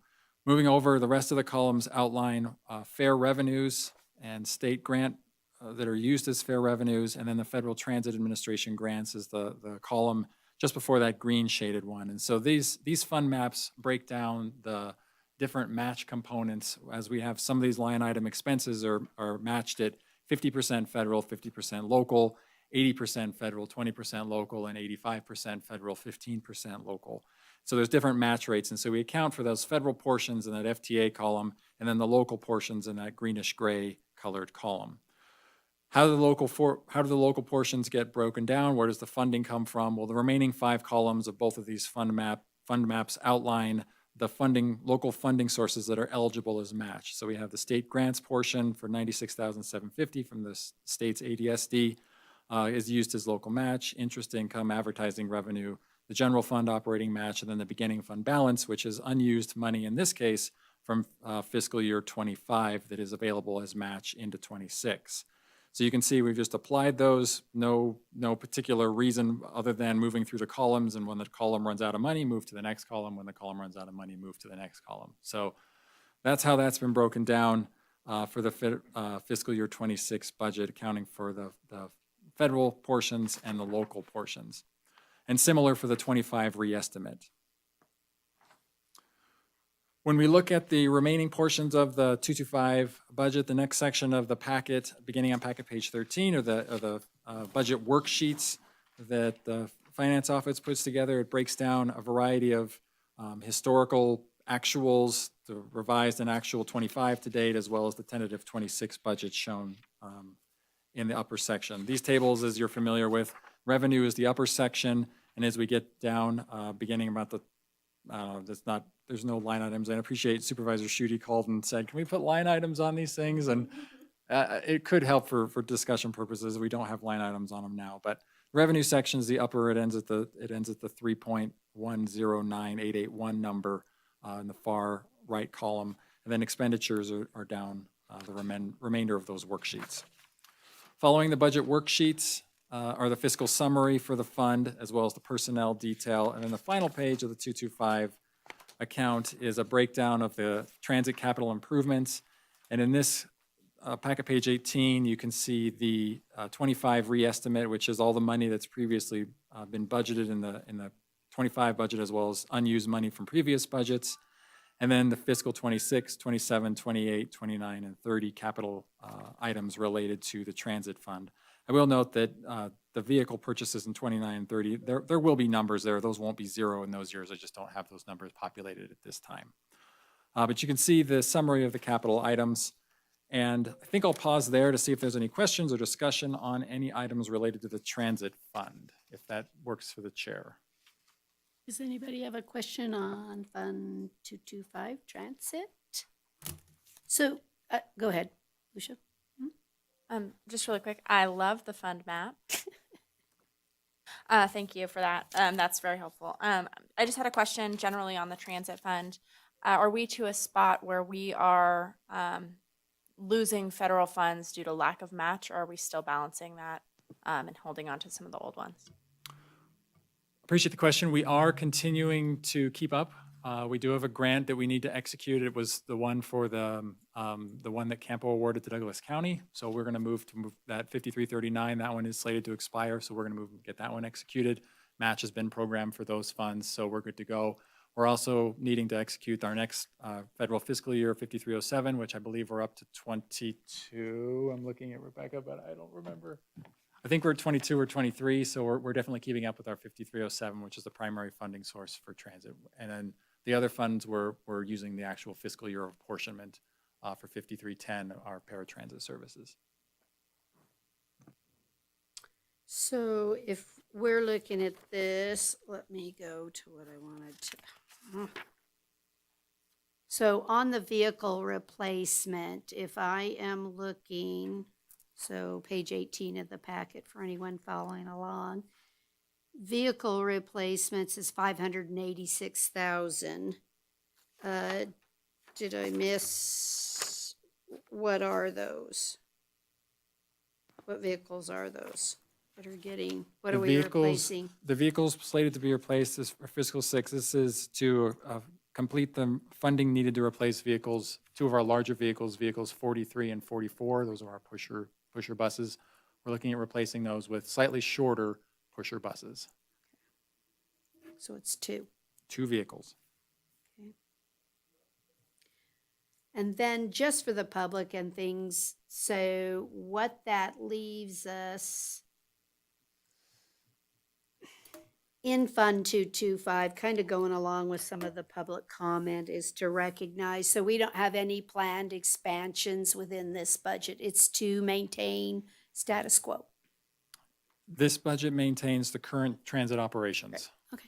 Moving over, the rest of the columns outline fare revenues and state grant that are used as fare revenues, and then the Federal Transit Administration grants is the column just before that green shaded one. And so these fund maps break down the different match components as we have some of these line item expenses are matched at 50% federal, 50% local, 80% federal, 20% local, and 85% federal, 15% local. So there's different match rates, and so we account for those federal portions in that FTA column, and then the local portions in that greenish gray colored column. How do the local portions get broken down? Where does the funding come from? Well, the remaining 5 columns of both of these fund maps outline the local funding sources that are eligible as match. So we have the state grants portion for $96,750 from the state's ADSD is used as local match, interest income, advertising revenue, the general fund operating match, and then the beginning fund balance, which is unused money in this case from fiscal year 25 that is available as match into 26. So you can see we've just applied those, no particular reason other than moving through the columns, and when the column runs out of money, move to the next column. When the column runs out of money, move to the next column. So that's how that's been broken down for the fiscal year 26 budget, accounting for the federal portions and the local portions. And similar for the 25 re-estimate. When we look at the remaining portions of the 225 budget, the next section of the packet, beginning on packet page 13, are the budget worksheets that the Finance Office puts together. It breaks down a variety of historical actuals, the revised and actual 25 to date, as well as the tentative 26 budget shown in the upper section. These tables, as you're familiar with, revenue is the upper section, And as we get down, beginning about the, there's no line items. And I appreciate Supervisor Schutte called and said, can we put line items on these things? And it could help for discussion purposes. We don't have line items on them now, but revenue sections, the upper, it ends at the 3.109881 number in the far right column. And then expenditures are down the remainder of those worksheets. Following the budget worksheets are the fiscal summary for the fund, as well as the personnel detail. And then the final page of the 225 account is a breakdown of the transit capital improvements. And in this packet page 18, you can see the 25 re-estimate, which is all the money that's previously been budgeted in the 25 budget, as well as unused money from previous budgets. And then the fiscal 26, 27, 28, 29, and 30 capital items related to the transit fund. I will note that the vehicle purchases in 29 and 30, there will be numbers there. Those won't be zero in those years. I just don't have those numbers populated at this time. But you can see the summary of the capital items. And I think I'll pause there to see if there's any questions or discussion on any items related to the transit fund, if that works for the chair. Does anybody have a question on Fund 225 Transit? So, go ahead, Lucia. Just really quick, I love the fund map. Thank you for that. That's very helpful. I just had a question generally on the transit fund. Are we to a spot where we are losing federal funds due to lack of match, or are we still balancing that and holding on to some of the old ones? Appreciate the question. We are continuing to keep up. We do have a grant that we need to execute. It was the one for the one that CAMPO awarded to Douglas County. So we're going to move that 5339. That one is slated to expire. So we're going to move and get that one executed. Match has been programmed for those funds. So we're good to go. We're also needing to execute our next federal fiscal year, 5307, which I believe we're up to 22. I'm looking at Rebecca, but I don't remember. I think we're 22 or 23, so we're definitely keeping up with our 5307, which is the primary funding source for transit. And then the other funds, we're using the actual fiscal year apportionment for 5310, our paratransit services. So if we're looking at this, let me go to what I wanted to. So on the vehicle replacement, if I am looking, so page 18 of the packet for anyone following along, vehicle replacements is 586,000. Did I miss, what are those? What vehicles are those that are getting, what are we replacing? The vehicles slated to be replaced is for fiscal 6. This is to complete the funding needed to replace vehicles, two of our larger vehicles, vehicles 43 and 44. Those are our pusher buses. We're looking at replacing those with slightly shorter pusher buses. So it's two. 2 vehicles. Okay. And then just for the public and things, so what that leaves us in Fund 225, kind of going along with some of the public comment, is to recognize, so we don't have any planned expansions within this budget. It's to maintain status quo. This budget maintains the current transit operations. Okay,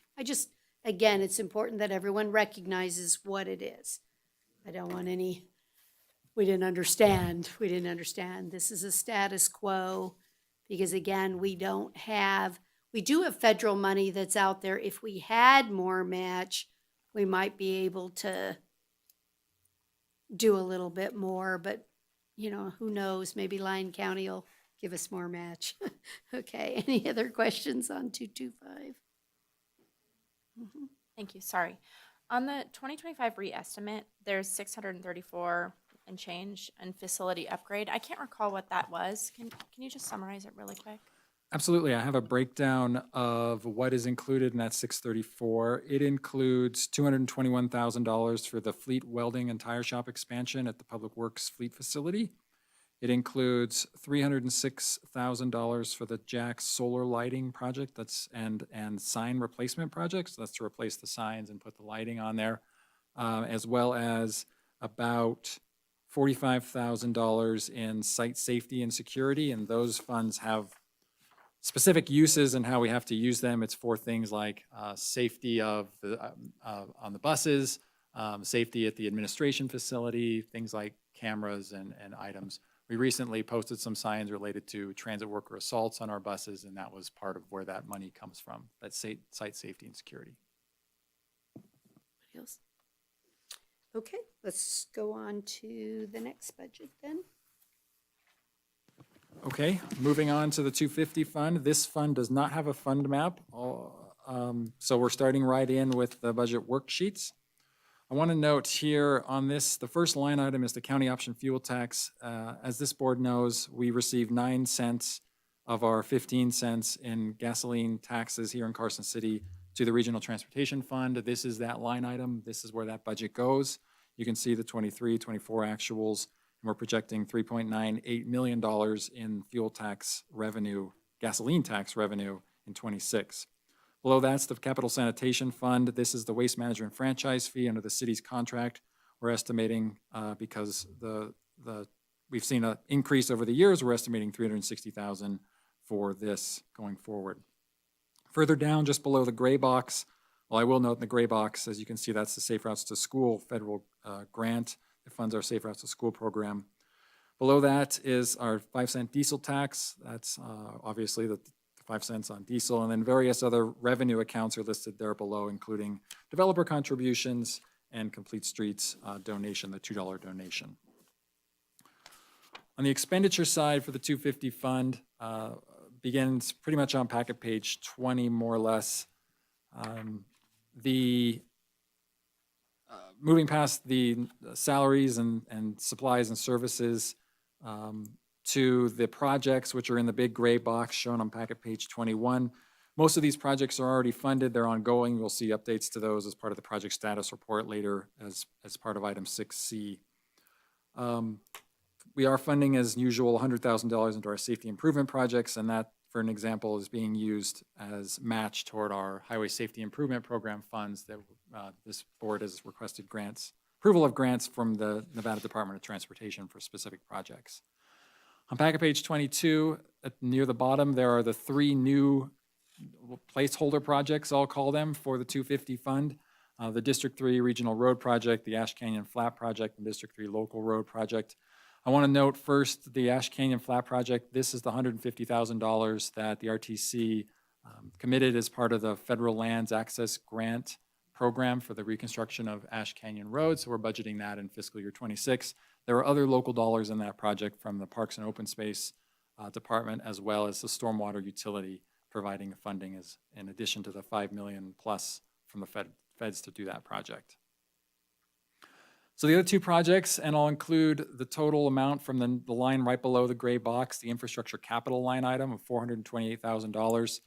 again, it's important that everyone recognizes what it is. I don't want any, we didn't understand. This is a status quo because again, we do have federal money that's out there. If we had more match, we might be able to do a little bit more, but who knows, maybe Lyon County will give us more match. Okay, any other questions on 225? Thank you. Sorry. On the 2025 re-estimate, there's 634 and change and facility upgrade. I can't recall what that was. Can you just summarize it really quick? Absolutely. I have a breakdown of what is included in that 634. It includes $221,000 for the fleet welding and tire shop expansion at the Public Works Fleet Facility. It includes $306,000 for the Jack's solar lighting project and sign replacement projects. That's to replace the signs and put the lighting on there, as well as about $45,000 in site safety and security. And those funds have specific uses and how we have to use them. It's for things like safety of on the buses, safety at the administration facility, things like cameras and items. We recently posted some signs related to transit worker assaults on our buses, and that was part of where that money comes from, that site safety and security. Anybody else? Okay, let's go on to the next budget then. Okay, moving on to the 250 fund. This fund does not have a fund map, so we're starting right in with the budget worksheets. I want to note here on this, the first line item is the county option fuel tax. As this board knows, we receive 9 cents of our 15 cents in gasoline taxes here in Carson City to the Regional Transportation Fund. This is that line item. This is where that budget goes. You can see the 23, 24 actuals, and we're projecting $3.98 million in fuel tax revenue, gasoline tax revenue in 26. Below that's the Capital Sanitation Fund. This is the waste management franchise fee under the city's contract. We're estimating, because we've seen an increase over the years, we're estimating $360,000 for this going forward. Further down, just below the gray box, well, I will note in the gray box, as you can see, that's the Safe Routes to School federal grant that funds our Safe Routes to School program. Below that is our 5-cent diesel tax. That's obviously the 5 cents on diesel, and then various other revenue accounts are listed there below, including developer contributions and Complete Streets donation, the $2 donation. On the expenditure side for the 250 fund, begins pretty much on packet page 20, more or less. Moving past the salaries and supplies and services, to the projects which are in the big gray box shown on packet page 21. Most of these projects are already funded. They're ongoing. We'll see updates to those as part of the project status report later as part of item 6C. We are funding, as usual, $100,000 into our safety improvement projects, and that, for an example, is being used as match toward our highway safety improvement program funds that this board has requested approval of grants from the Nevada Department of Transportation for specific projects. On packet page 22, near the bottom, there are the 3 new placeholder projects, I'll call them, for the 250 fund. The District 3 Regional Road Project, the Ash Canyon Flat Project, and District 3 Local Road Project. I want to note first the Ash Canyon Flat Project. This is the $150,000 that the RTC committed as part of the Federal Lands Access Grant program for the reconstruction of Ash Canyon Road, so we're budgeting that in fiscal year 26. There are other local dollars in that project from the Parks and Open Space Department, as well as the Stormwater Utility providing funding as in addition to the $5 million plus from the feds to do that project. So the other 2 projects, and I'll include the total amount from the line right below the gray box, the infrastructure capital line item of $428,000.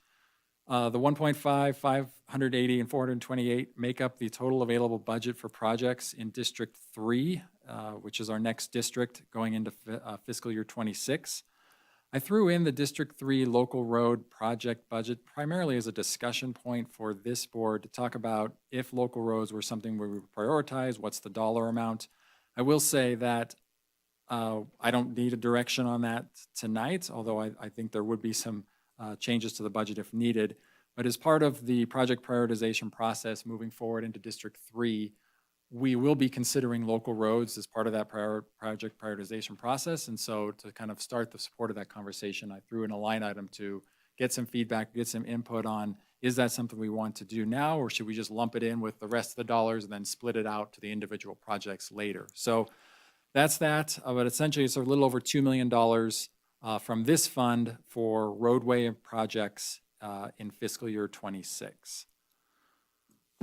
The 1.5, 580, and 428 make up the total available budget for projects in District 3, which is our next district going into fiscal year 26. I threw in the District 3 local road project budget primarily as a discussion point for this board to talk about if local roads were something we would prioritize, what's the dollar amount. I will say that I don't need a direction on that tonight, although I think there would be some changes to the budget if needed. But as part of the project prioritization process moving forward into District 3, we will be considering local roads as part of that project prioritization process. And so to kind of start the support of that conversation, I threw in a line item to get some feedback, get some input on, is that something we want to do now, or should we just lump it in with the rest of the dollars and then split it out to the individual projects later? So that's that, but essentially it's a little over $2 million from this fund for roadway projects in fiscal year 26.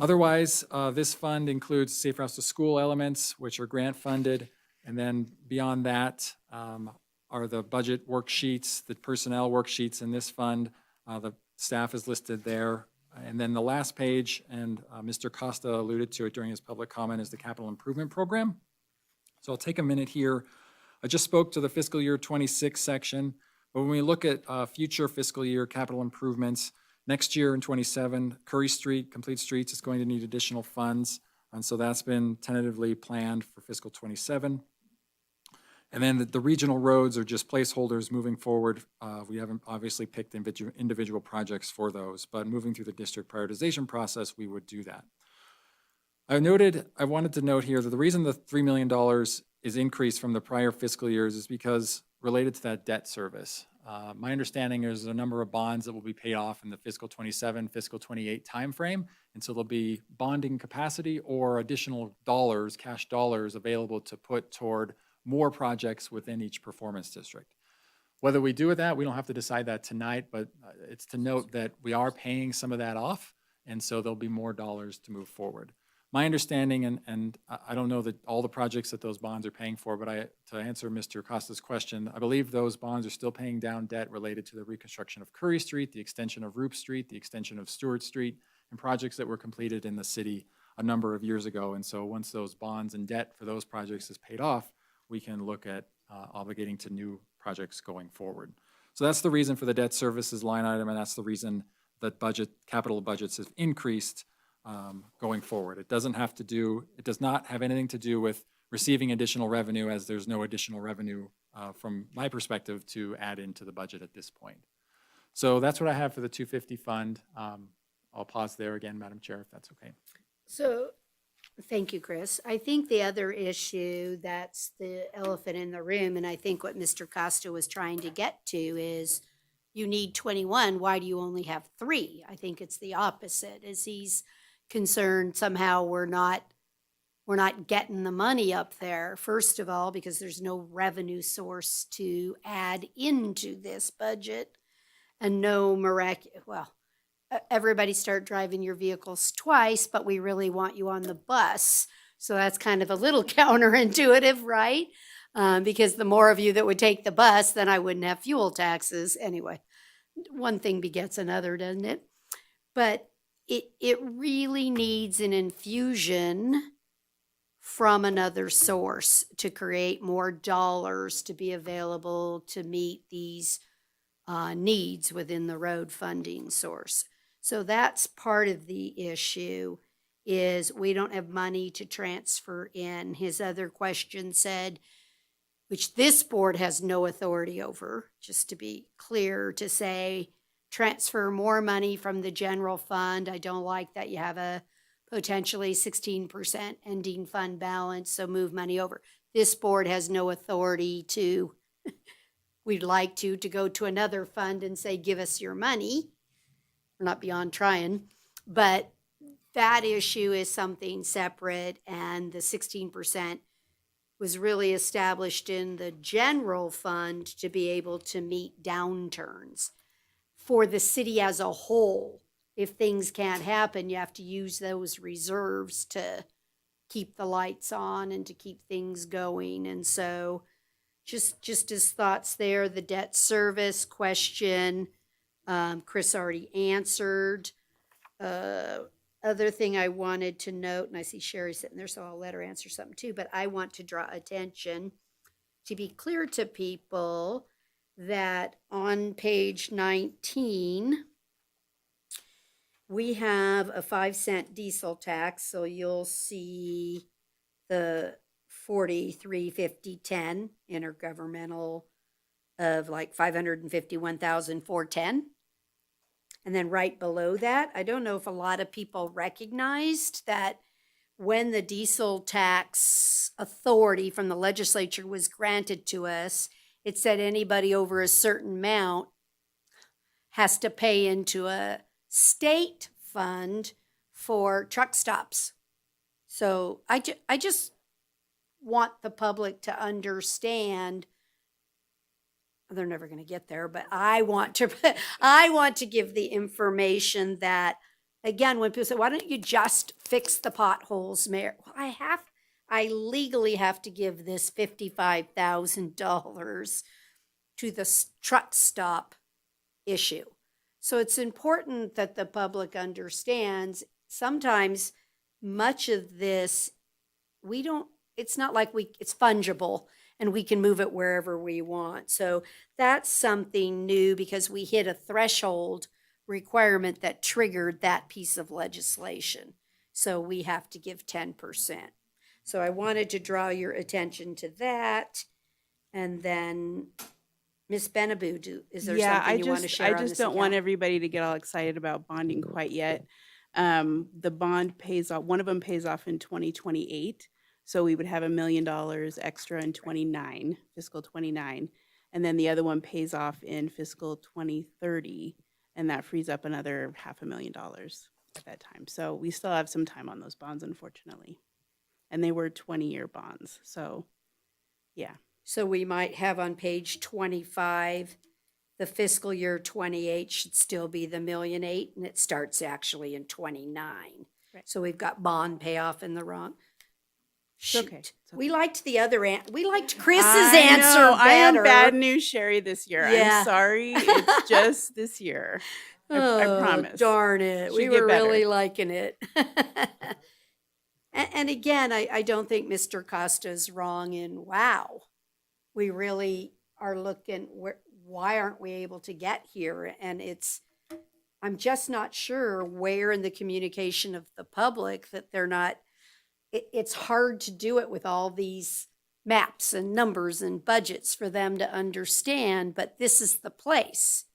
Otherwise, this fund includes Safe Routes to School elements, which are grant funded. And then beyond that are the budget worksheets, the personnel worksheets in this fund. The staff is listed there. And then the last page, and Mr. Costa alluded to it during his public comment, is the capital improvement program. So I'll take a minute here. I just spoke to the fiscal year 26 section, but when we look at future fiscal year capital improvements, next year in 27, Curry Street, Complete Streets is going to need additional funds, and so that's been tentatively planned for fiscal 27. And then the regional roads are just placeholders moving forward. We haven't obviously picked individual projects for those, but moving through the district prioritization process, we would do that. I wanted to note here that the reason the $3 million is increased from the prior fiscal years is because related to that debt service. My understanding is a number of bonds that will be paid off in the fiscal 27, fiscal 28 timeframe. And so there'll be bonding capacity or additional dollars, cash dollars available to put toward more projects within each performance district. Whether we do with that, we don't have to decide that tonight, but it's to note that we are paying some of that off. And so there'll be more dollars to move forward. My understanding, and I don't know that all the projects that those bonds are paying for, but to answer Mr. Costa's question, I believe those bonds are still paying down debt related to the reconstruction of Curry Street, the extension of Roop Street, the extension of Stewart Street, and projects that were completed in the city a number of years ago. And so once those bonds and debt for those projects is paid off, we can look at obligating to new projects going forward. So that's the reason for the debt services line item, and that's the reason that capital budgets have increased going forward. It does not have anything to do with receiving additional revenue, as there's no additional revenue from my perspective to add into the budget at this point. So that's what I have for the 250 fund. I'll pause there again, Madam Chair, if that's okay. So, thank you, Chris. I think the other issue that's the elephant in the room, and I think what Mr. Costa was trying to get to is you need 21, why do you only have 3? I think it's the opposite, is he's concerned somehow we're not getting the money up there. First of all, because there's no revenue source to add into this budget, and no everybody start driving your vehicles twice, but we really want you on the bus. So that's kind of a little counterintuitive, right? Because the more of you that would take the bus, then I wouldn't have fuel taxes. Anyway, one thing begets another, doesn't it? But it really needs an infusion from another source to create more dollars to be available to meet these needs within the road funding source. So that's part of the issue, is we don't have money to transfer in. His other question said, which this board has no authority over, just to be clear, to say, transfer more money from the general fund. I don't like that you have a potentially 16% ending fund balance, so move money over. This board has no authority to, we'd like to go to another fund and say, give us your money. We're not beyond trying, but that issue is something separate, and the 16% was really established in the general fund to be able to meet downturns. For the city as a whole, if things can't happen, you have to use those reserves to keep the lights on and to keep things going. And so just his thoughts there. The debt service question, Chris already answered. Other thing I wanted to note, and I see Sherry sitting there, so I'll let her answer something too, but I want to draw attention to be clear to people that on page 19, we have a 5-cent diesel tax. So you'll see the 435010 intergovernmental of like 551,410. And then right below that, I don't know if a lot of people recognized that when the diesel tax authority from the legislature was granted to us, it said anybody over a certain amount has to pay into a state fund for truck stops. So I just want the public to understand, they're never going to get there, but I want to give the information that, again, when people say, why don't you just fix the potholes, Mayor? Well, I legally have to give this $55,000 to the truck stop issue. So it's important that the public understands sometimes much of this, it's not like it's fungible and we can move it wherever we want. So that's something new because we hit a threshold requirement that triggered that piece of legislation. So we have to give 10%. So I wanted to draw your attention to that. And then Ms. Benaboo, is there Yeah, something you want to share on I this just don't want account? everybody to get all excited about bonding quite yet. The bond pays off, one of them pays off in 2028. So we would have $1 million extra in 29, fiscal 29. And then the other one pays off in fiscal 2030. And that frees up another $500,000 at that time. So we still have some time on those bonds, unfortunately. And they were 20-year bonds. So, yeah. So we might have on page 25, the fiscal year 28 should still be the $1.8 million, and it starts actually in 29. Right. So we've got bond payoff in the wrong. Shoot. okay. It's We liked the other we liked Chris's I answer know, better. I am bad news Sherry this year. Yeah. I'm sorry. It's just this year. I Oh, promise. darn it. We Should get were better. really liking it. And again, I don't think Mr. Costa's wrong in, wow, we really are looking, why aren't we able to get here? And I'm just not sure where in the communication of the public that they're not, it's hard to do it with all these maps and numbers and budgets for them to understand, but this is the place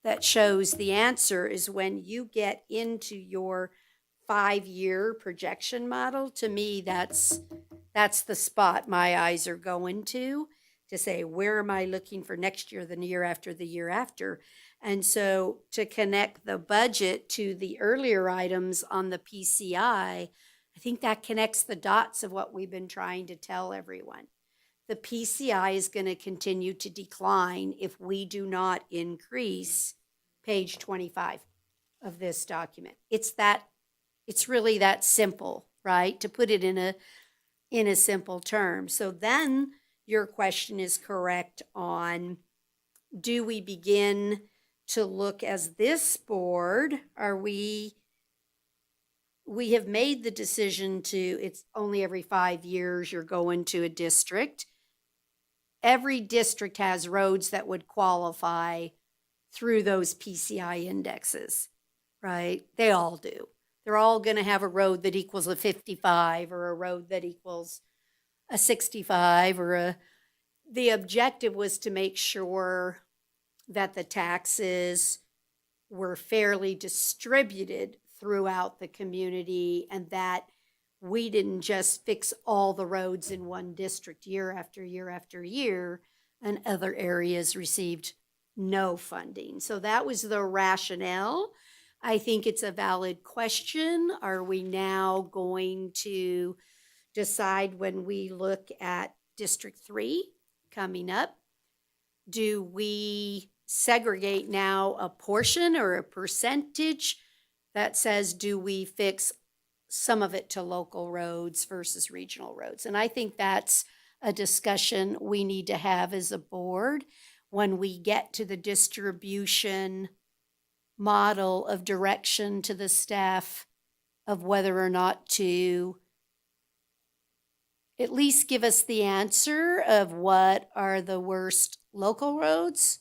that shows the answer is when you get into your 5-year projection model. To me, that's the spot my eyes are going to say, where am I looking for next year, the year after, the year after? And so to connect the budget to the earlier items on the PCI, I think that connects the dots of what we've been trying to tell everyone. The PCI is going to continue to decline if we do not increase page 25 of this document. It's really that simple, right? To put it in a simple term. So then your question is correct on, do we begin to look as this board, we have made the decision to, it's only every 5 years you're going to a district. Every district has roads that would qualify through those PCI indexes, right? They all do. They're all going to have a road that equals a 55 or a road that equals a 65 the objective was to make sure that the taxes were fairly distributed throughout the community and that we didn't just fix all the roads in one district year after year after year and other areas received no funding. So that was the rationale. I think it's a valid question. Are we now going to decide when we look at District 3 coming up? Do we segregate now a portion or a percentage that says, do we fix some of it to local roads versus regional roads? And I think that's a discussion we need to have as a board when we get to the distribution model of direction to the staff of whether or not to at least give us the answer of what are the worst local roads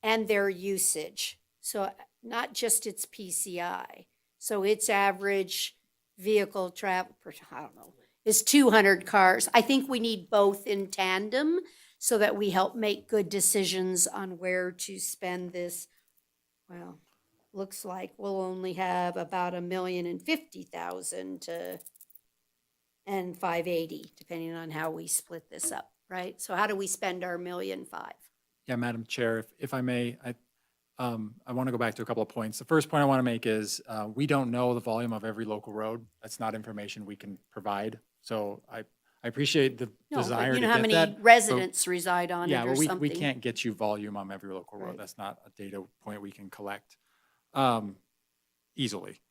and their usage. So not just its PCI. So its average vehicle travel, I don't know, is 200 cars. I think we need both in tandem so that we help make good decisions on where to spend this. Well, looks like we'll only have about $1,050,000 to and 580, depending on how we split this up, right? So how do we spend our $1.5 million? Yeah, Madam Chair, if I may, I want to go back to a couple of points. The first point I want to make is we don't know the volume of every local road. That's not information we can provide. So I appreciate the No, desire but you to know how get many that. residents reside on it Yeah, or well, we something. can't get you volume on every local road. Right. That's not a data point we can collect easily.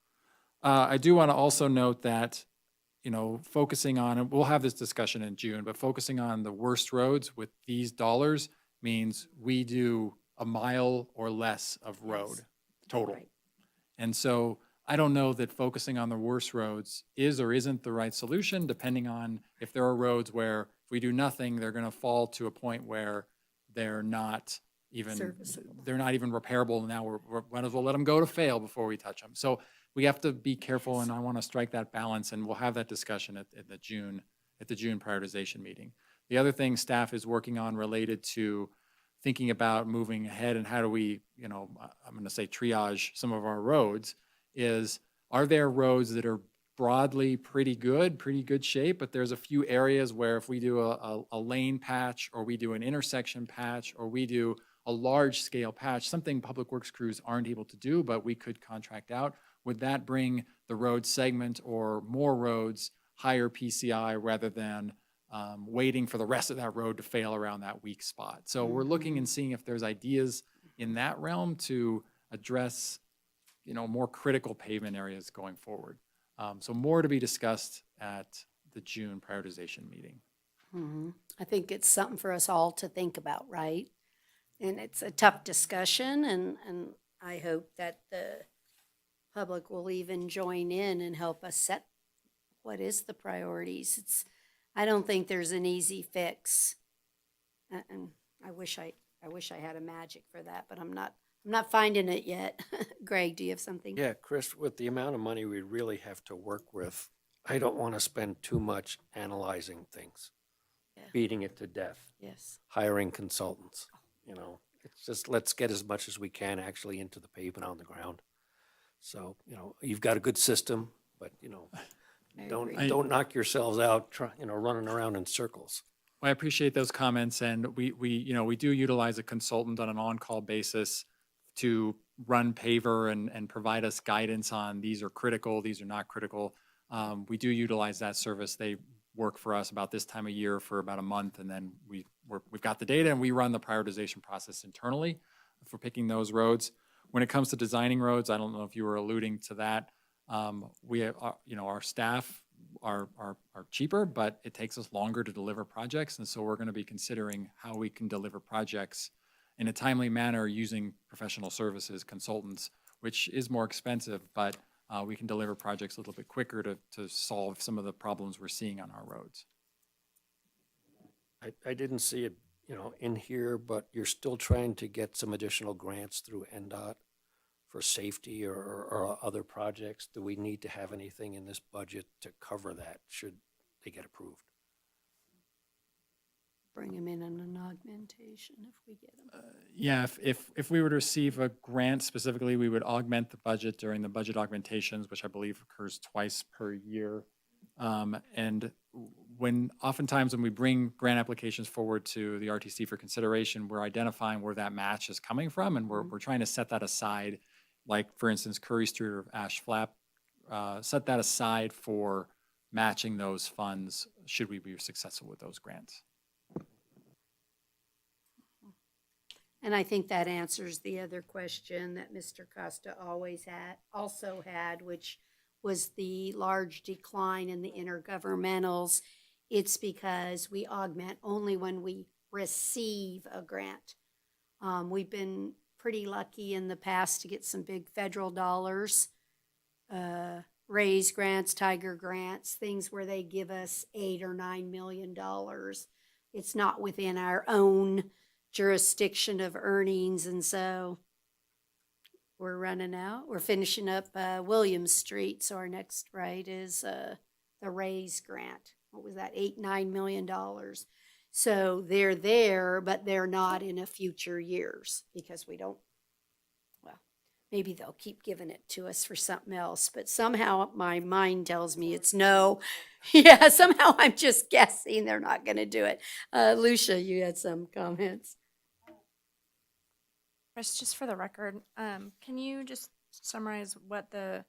I do want to also note that, focusing on, and we'll have this discussion in June, but focusing on the worst roads with these dollars means we do a mile or less of road total. Right. And so I don't know that focusing on the worst roads is or isn't the right solution, depending on if there are roads where if we do nothing, they're going to fall to a point where they're not even Serviceable. they're not even repairable. Now we might as well let them go to fail before we touch them. So we have to be careful, and I want to strike that balance, and we'll have that discussion at the June prioritization meeting. The other thing staff is working on related to thinking about moving ahead and how do we, I'm going to say triage some of our roads is, are there roads that are broadly pretty good shape, but there's a few areas where if we do a lane patch or we do an intersection patch or we do a large scale patch, something public works crews aren't able to do, but we could contract out, would that bring the road segment or more roads higher PCI rather than waiting for the rest of that road to fail around that weak spot? So we're looking and seeing if there's ideas in that realm to address, more critical pavement areas going forward. So more to be discussed at the June prioritization meeting. I think it's something for us all to think about, right? And it's a tough discussion, and I hope that the public will even join in and help us set what is the priorities. I don't think there's an easy fix. And I wish I had a magic for that, but I'm not finding it yet. Greg, do you have something? Yeah, Chris, with the amount of money we really have to work with, I don't want to spend too much analyzing things, beating it to death, Yes. hiring consultants. It's just, let's get as much as we can actually into the pavement on the ground. So, you've got a good system, but, don't knock yourselves out, running around in circles. I appreciate those comments, and we do utilize a consultant on an on-call basis to run paver and provide us guidance on these are critical, these are not critical. We do utilize that service. They work for us about this time of year for about a month, and then we've got the data and we run the prioritization process internally for picking those roads. When it comes to designing roads, I don't know if you were alluding to that. We have, our staff are cheaper, but it takes us longer to deliver projects. And so we're going to be considering how we can deliver projects in a timely manner using professional services, consultants, which is more expensive, but we can deliver projects a little bit quicker to solve some of the problems we're seeing on our roads. I didn't see it, in here, but you're still trying to get some additional grants through NDOT for safety or other projects. Do we need to have anything in this budget to cover that, should they get approved? Bring them in on an augmentation if we get them. Yeah, if we were to receive a grant specifically, we would augment the budget during the budget augmentations, which I believe occurs twice per year. And oftentimes when we bring grant applications forward to the RTC for consideration, we're identifying where that match is coming from, and we're trying to set that aside. Like, for instance, Curry Street or Ash Flap, set that aside for matching those funds should we be successful with those grants. And I think that answers the other question that Mr. Costa also had, which was the large decline in the intergovernmentals. It's because we augment only when we receive a grant. We've been pretty lucky in the past to get some big federal dollars, raise grants, tiger grants, things where they give us $8 or $9 million. It's not within our own jurisdiction of earnings, and so we're running out. We're finishing up Williams Street, so our next is the raise grant. What was that, $8-9 million? So they're there, but they're not in a future years because we don't, well, maybe they'll keep giving it to us for something else, but somehow my mind tells me it's no. Yeah, somehow I'm just guessing they're not going to do it. Lucia, you had some comments. Chris, just for the record, can you just summarize what the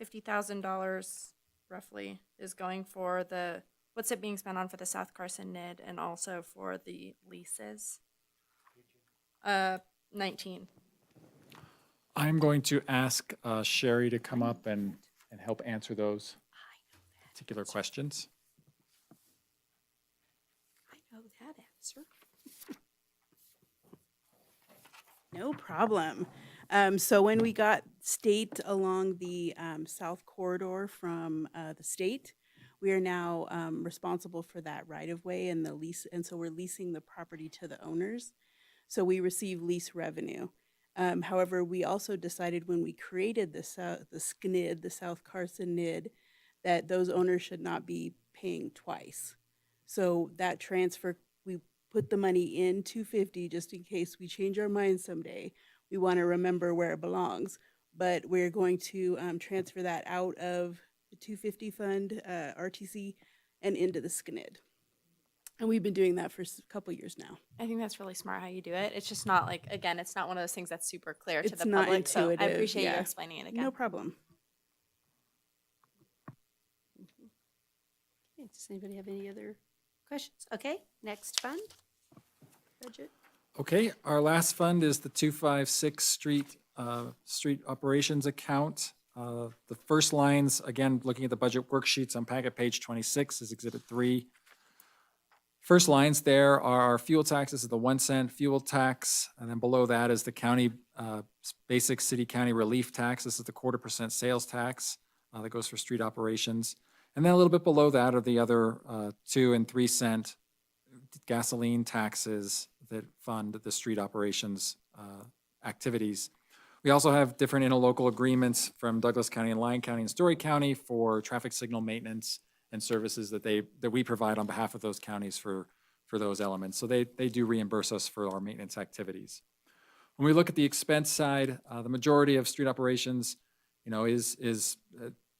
$50,000 roughly is going for what's it being spent on for the South Carson NID and also for the leases? 19. I'm going to ask Sherry to come up and help answer those particular questions. I know that answer. No problem. So when we got state along the south corridor from the state, we are now responsible for that right-of-way and the lease, and so we're leasing the property to the owners. So we receive lease revenue. However, we also decided when we created the SCNID, the South Carson NID, that those owners should not be paying twice. So that transfer, we put the money in 250 just in case we change our minds someday. We want to remember where it belongs, but we're going to transfer that out of the 250 fund, RTC, and into the SCNID. And we've been doing that for a couple years now. I think that's really smart how you do it. It's just not like, again, it's not one of those things that's super clear to It's the not public. So I intuitive, appreciate you yeah. explaining it again. No problem. Okay, does anybody have any other questions? Okay, next fund. Budget. Okay, our last fund is the 256 street operations account. The first lines, again, looking at the budget worksheets on packet page 26 is Exhibit 3. First lines there are our fuel taxes, is the 1 cent fuel tax, and then below that is the county, basic city county relief tax. This is the 0.25% sales tax that goes for street operations. And then a little bit below that are the other 2 and 3 cent gasoline taxes that fund the street operations activities. We also have different interlocal agreements from Douglas County and Lyon County and Story County for traffic signal maintenance and services that we provide on behalf of those counties for those elements. So they do reimburse us for our maintenance activities. When we look at the expense side, the majority of street operations, is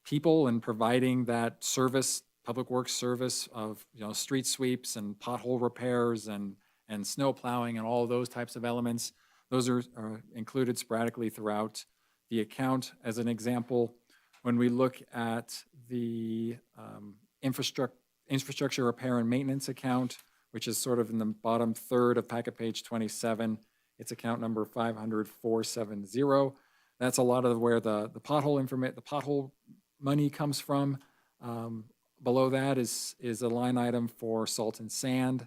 people and providing that service, public works service of, street sweeps and pothole repairs and snow plowing and all of those types of elements. Those are included sporadically throughout the account. As an example, when we look at the infrastructure repair and maintenance account, which is sort of in the bottom third of packet page 27, it's account number 500-470. That's a lot of where the pothole money comes from. Below that is a line item for salt and sand,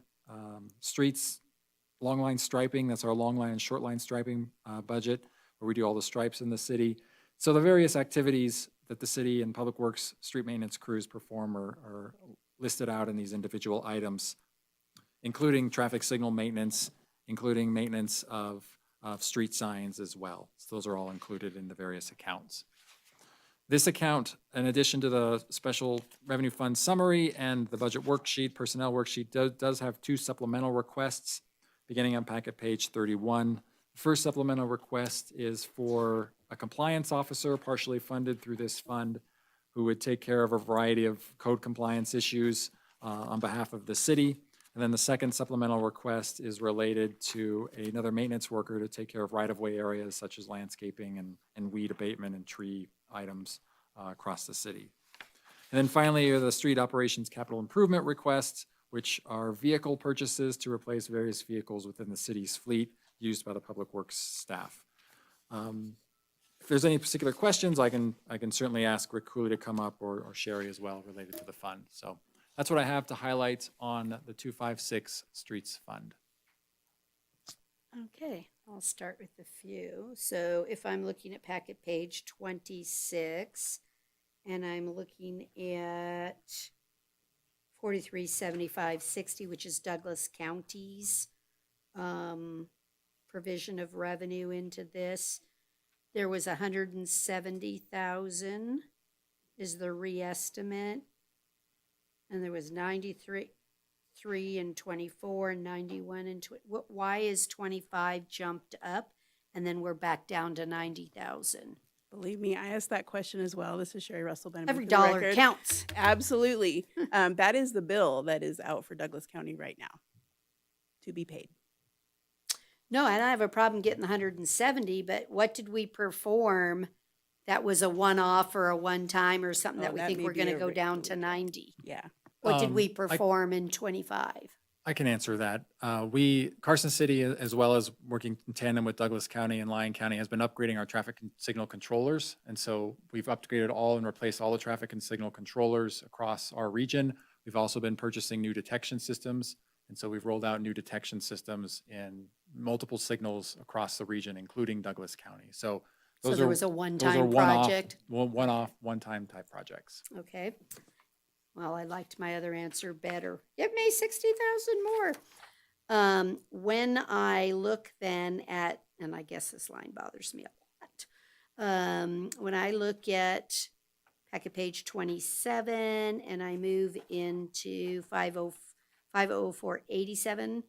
streets, long line striping. That's our long line and short line striping budget, where we do all the stripes in the city. So the various activities that the city and public works street maintenance crews perform are listed out in these individual items, including traffic signal maintenance, including maintenance of street signs as well. So those are all included in the various accounts. This account, in addition to the special revenue fund summary and the budget worksheet, personnel worksheet, does have 2 supplemental requests beginning on packet page 31. The first supplemental request is for a compliance officer partially funded through this fund who would take care of a variety of code compliance issues on behalf of the city. And then the second supplemental request is related to another maintenance worker to take care of right-of-way areas such as landscaping and weed abatement and tree items across the city. And then finally are the street operations capital improvement requests, which are vehicle purchases to replace various vehicles within the city's fleet used by the public works staff. If there's any particular questions, I can certainly ask Rick Cooley to come up or Sherry as well related to the fund. So that's what I have to highlight on the 256 Streets Fund. Okay, I'll start with a few. So if I'm looking at packet page 26, and I'm looking at 437560, which is Douglas County's provision of revenue into this. There was 170,000 is the reestimate, and there was 93 and 24 and 91 and why is 25 jumped up and then we're back down to 90,000? Believe me, I asked that question as well. This is Sherry Russell Benjamin. Every dollar counts. Absolutely. That is the bill that is out for Douglas County right now to be paid. No, I don't have a problem getting the 170, but what did we perform that was a one-off or a one-time or something that we that think may we're be going to a go down to 90? Yeah. What did we perform in 25? I can answer that. Carson City, as well as working in tandem with Douglas County and Lyon County, has been upgrading our traffic and signal controllers. And so we've upgraded all and replaced all the traffic and signal controllers across our region. We've also been purchasing new detection systems. And so we've rolled out new detection systems in multiple signals across the region, including Douglas County. So those there are, was a those are one-time one-off- project? One-off, one-time type projects. Okay. Well, I liked my other answer better. Give me 60,000 more. When I look then at, and I guess this line bothers me a lot. When I look at packet page 27 and I move into 50487.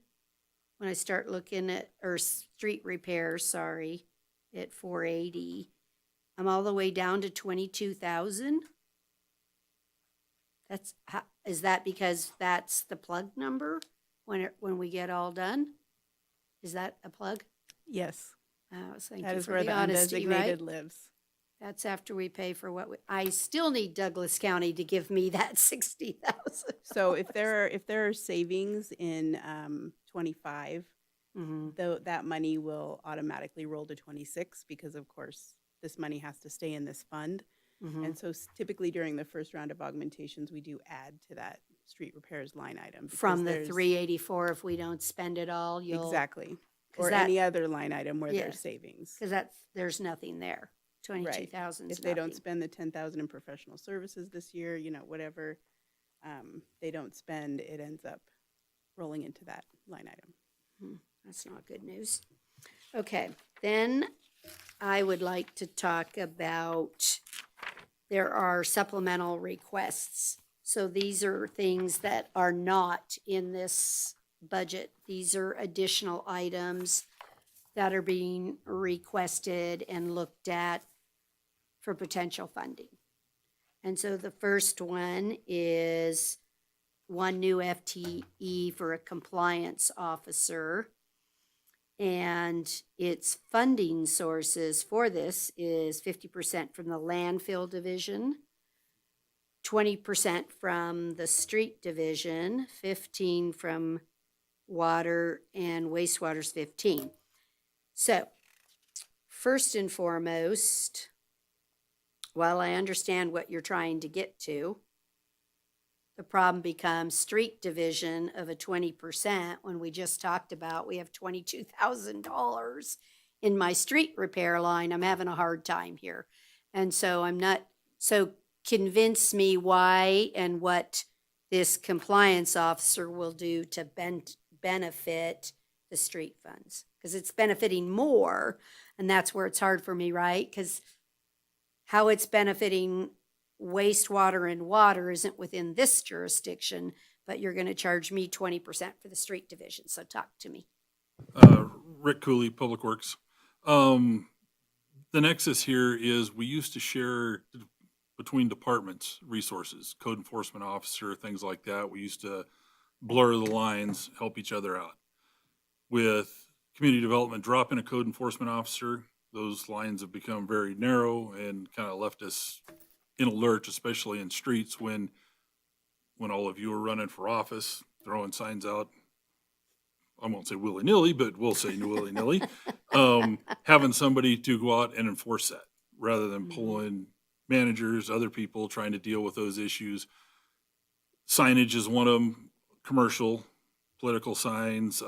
When I start looking at, or street repairs, sorry, at 480, I'm all the way down to 22,000. That's, is that because that's the plug number when we get all done? Is that a plug? Yes, Thank that you is for where the the honesty, right? undesignated lives. That's after we pay for what I still need Douglas County to give me that 60,000. So if there are savings in 25, though that money will automatically roll to 26 because of course this money has to stay in this fund. And so typically during the first round of augmentations, we do add to that street repairs line item. because From the there's- 384, if we don't spend it all, you'll. Exactly. 'cause Or that- any other line item where Yeah. there's savings. Because there's nothing there. Right. 22,000 is If they don't nothing. spend the 10,000 in professional services this year, whatever they don't spend, it ends up rolling into that line item. That's not good news. Okay, then I would like to talk about, there are supplemental requests. So these are things that are not in this budget. These are additional items that are being requested and looked at for potential funding. And so the first one is one new FTE for a compliance officer. And its funding sources for this is 50% from the landfill division, 20% from the street division, 15 from water, and wastewater's 15. So, first and foremost, while I understand what you're trying to get to, the problem becomes street division of a 20% when we just talked about we have $22,000 in my street repair line. I'm having a hard time here. And so I'm not, so convince me why and what this compliance officer will do to benefit the street funds. Because it's benefiting more, and that's where it's hard for me, right? Because how it's benefiting wastewater and water isn't within this jurisdiction, but you're going to charge me 20% for the street division. So talk to me. Rick Cooley, Public Works. The nexus here is we used to share between departments resources, code enforcement officer, things like that. We used to blur the lines, help each other out. With community development dropping a code enforcement officer, those lines have become very narrow and kind of left us in a lurch, especially in streets when all of you are running for office, throwing signs out. I won't say willy-nilly, but we'll say willy-nilly. Having somebody to go out and enforce that rather than pulling managers, other people trying to deal with those issues. Signage is one of them, commercial, political signs,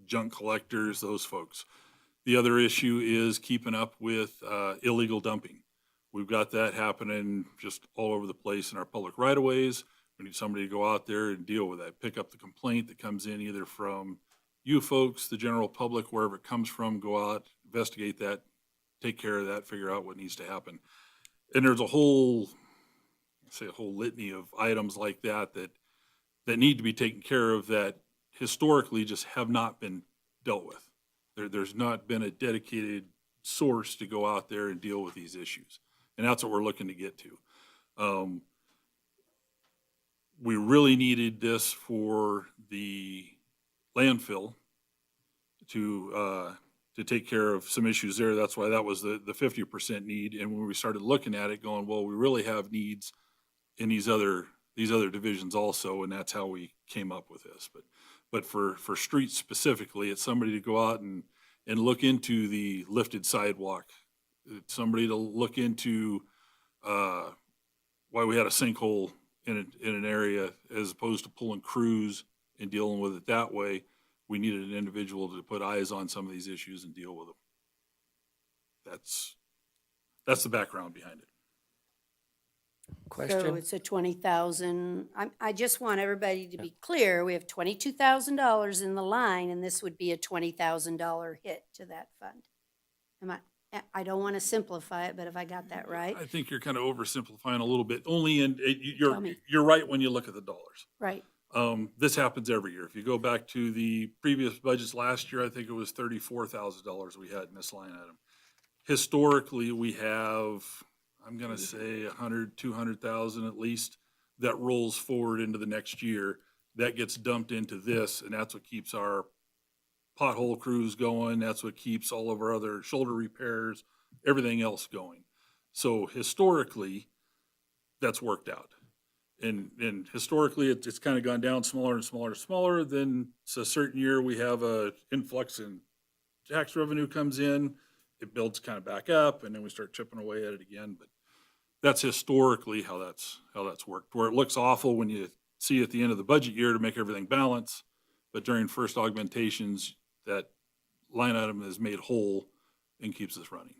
junk collectors, those folks. The other issue is keeping up with illegal dumping. We've got that happening just all over the place in our public right-of-ways. We need somebody to go out there and deal with that, pick up the complaint that comes in either from you folks, the general public, wherever it comes from, go out, investigate that, take care of that, figure out what needs to happen. And there's a whole litany of items like that need to be taken care of that historically just have not been dealt with. There's not been a dedicated source to go out there and deal with these issues. And that's what we're looking to get to. We really needed this for the landfill to take care of some issues there. That's why that was the 50% need. And when we started looking at it, going, well, we really have needs in these other divisions also, and that's how we came up with this. But for streets specifically, it's somebody to go out and look into the lifted sidewalk. It's somebody to look into why we had a sinkhole in an area as opposed to pulling crews and dealing with it that way. We needed an individual to put eyes on some of these issues and deal with them. That's the background behind it. So Question? it's a 20,000. I just want everybody to be clear. We have $22,000 in the line, and this would be a $20,000 hit to that fund. I don't want to simplify it, but if I got that right? I think you're kind of oversimplifying a little bit. Only Tell me. you're right when you look at the dollars. Right. This happens every year. If you go back to the previous budgets last year, I think it was $34,000 we had in this line item. Historically, we have, I'm gonna say 100, 200,000 at least, that rolls forward into the next year. That gets dumped into this, and that's what keeps our pothole crews going. That's what keeps all of our other shoulder repairs, everything else going. So historically, that's worked out. And historically, it's kind of gone down smaller and smaller and smaller. Then it's a certain year we have a influx in tax revenue comes in, it builds kind of back up, and then we start chipping away at it again. But that's historically how that's worked. Where it looks awful when you see at the end of the budget year to make everything balance, but during first augmentations, that line item is made whole and keeps us running.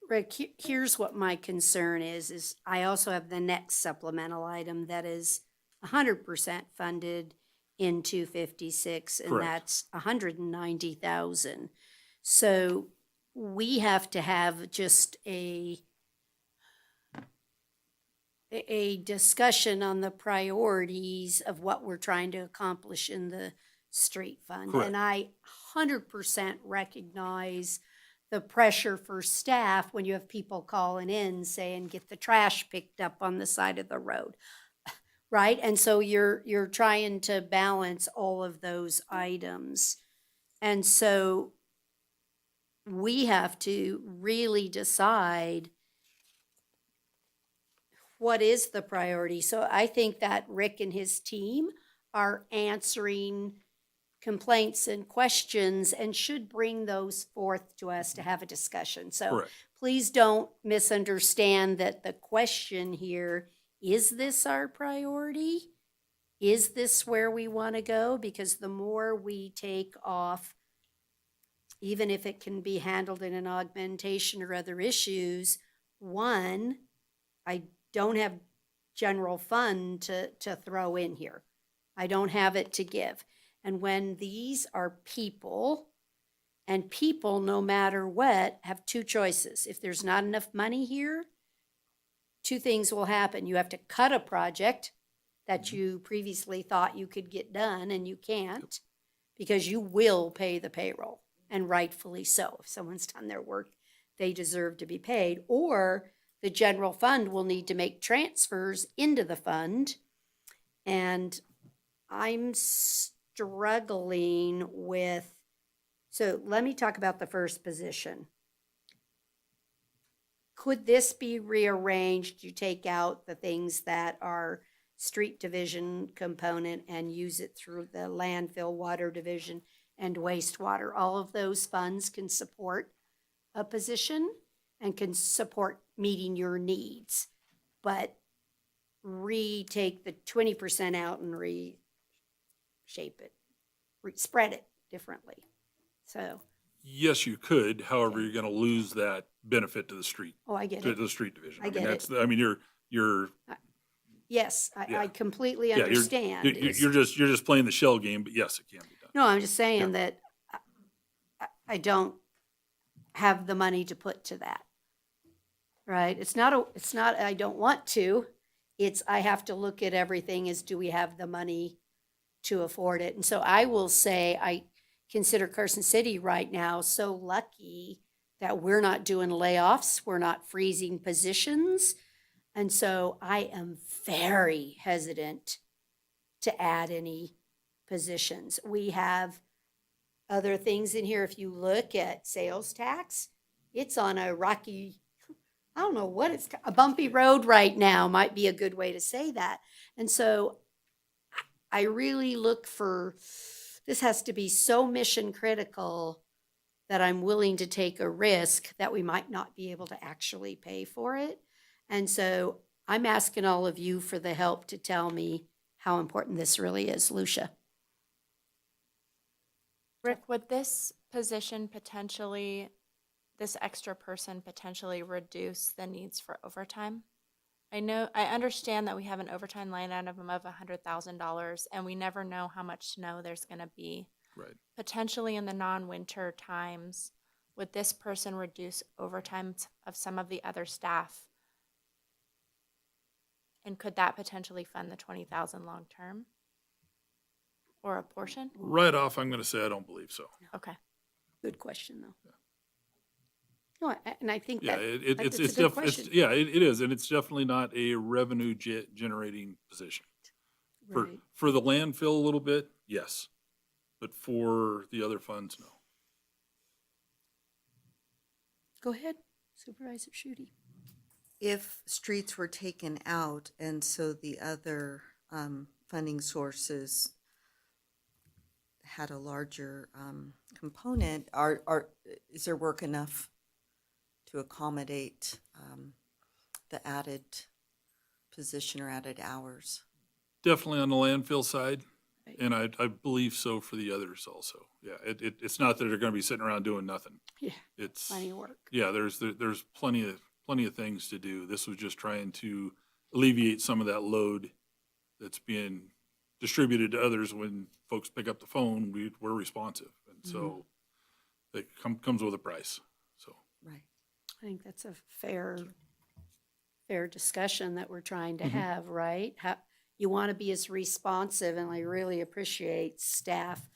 Rick, here's what my concern is I also have the next supplemental item that is 100% funded in 256, and Correct. that's 190,000. So we have to have just a discussion on the priorities of what we're trying to accomplish in the street fund. Correct. And I 100% recognize the pressure for staff when you have people calling in saying, get the trash picked up on the side of the road. Right? And so you're trying to balance all of those items. And so we have to really decide what is the priority. So I think that Rick and his team are answering complaints and questions and should bring those forth to us to have a discussion. So Correct. please don't misunderstand that the question here, is this our priority? Is this where we want to go? Because the more we take off, even if it can be handled in an augmentation or other issues, one, I don't have general fund to throw in here. I don't have it to give. And when these are people, and people, no matter what, have two choices. If there's not enough money here, two things will happen. You have to cut a project that you previously thought you could get done, and you can't, because you will pay the payroll, and rightfully so. If someone's done their work, they deserve to be paid. Or the general fund will need to make transfers into the fund. And I'm struggling with, so let me talk about the first position. Could this be rearranged to take out the things that are street division component and use it through the landfill, water division, and wastewater? All of those funds can support a position and can support meeting your needs, but retake the 20% out and reshape it, spread it differently. So, Yes, you could. However, you're going to lose that benefit to the street, oh, I get to it. the street division. I get that's, it. I mean, you're Yes, Yeah. I completely yeah, understand. you're just playing the shell game, but yes, it can be done. No, I'm just saying Yeah. that I don't have the money to put to that. Right? It's not I don't want to. It's I have to look at everything as, do we have the money to afford it? And so I will say I consider Carson City right now so lucky that we're not doing layoffs, we're not freezing positions. And so I am very hesitant to add any positions. We have other things in here. If you look at sales tax, it's on a rocky, I don't know what it's, a bumpy road right now might be a good way to say that. And so I really look for, this has to be so mission critical that I'm willing to take a risk that we might not be able to actually pay for it. And so I'm asking all of you for the help to tell me how important this really is. Lucia. Rick, would this position potentially, this extra person potentially reduce the needs for overtime? I understand that we have an overtime line item of $100,000, and we never know how much snow there's going to be. Right. Potentially in the non-winter times, would this person reduce overtime of some of the other staff? And could that potentially fund the 20,000 long-term? Or a portion? Right off, I'm gonna say I don't believe so. Okay. Good question, though. No, and I think Yeah, that, it's that's a good question. yeah, it is, and it's definitely not a revenue generating position. Right. For the landfill a little bit, yes, but for the other funds, no. Go ahead, Supervisor Shooty. If streets were taken out and so the other funding sources had a larger component, is there work enough to accommodate the added position or added hours? Definitely on the landfill side, Right. and I believe so for the others also. Yeah, it's not that they're gonna be sitting around doing nothing. Yeah, It's, plenty of work. yeah, there's plenty of things to do. This was just trying to alleviate some of that load that's being distributed to others. When folks pick up the phone, we're responsive, and so it comes with a price, so. Right. I think that's a fair discussion that we're trying to have, right? You want to be as responsive, and I really appreciate staff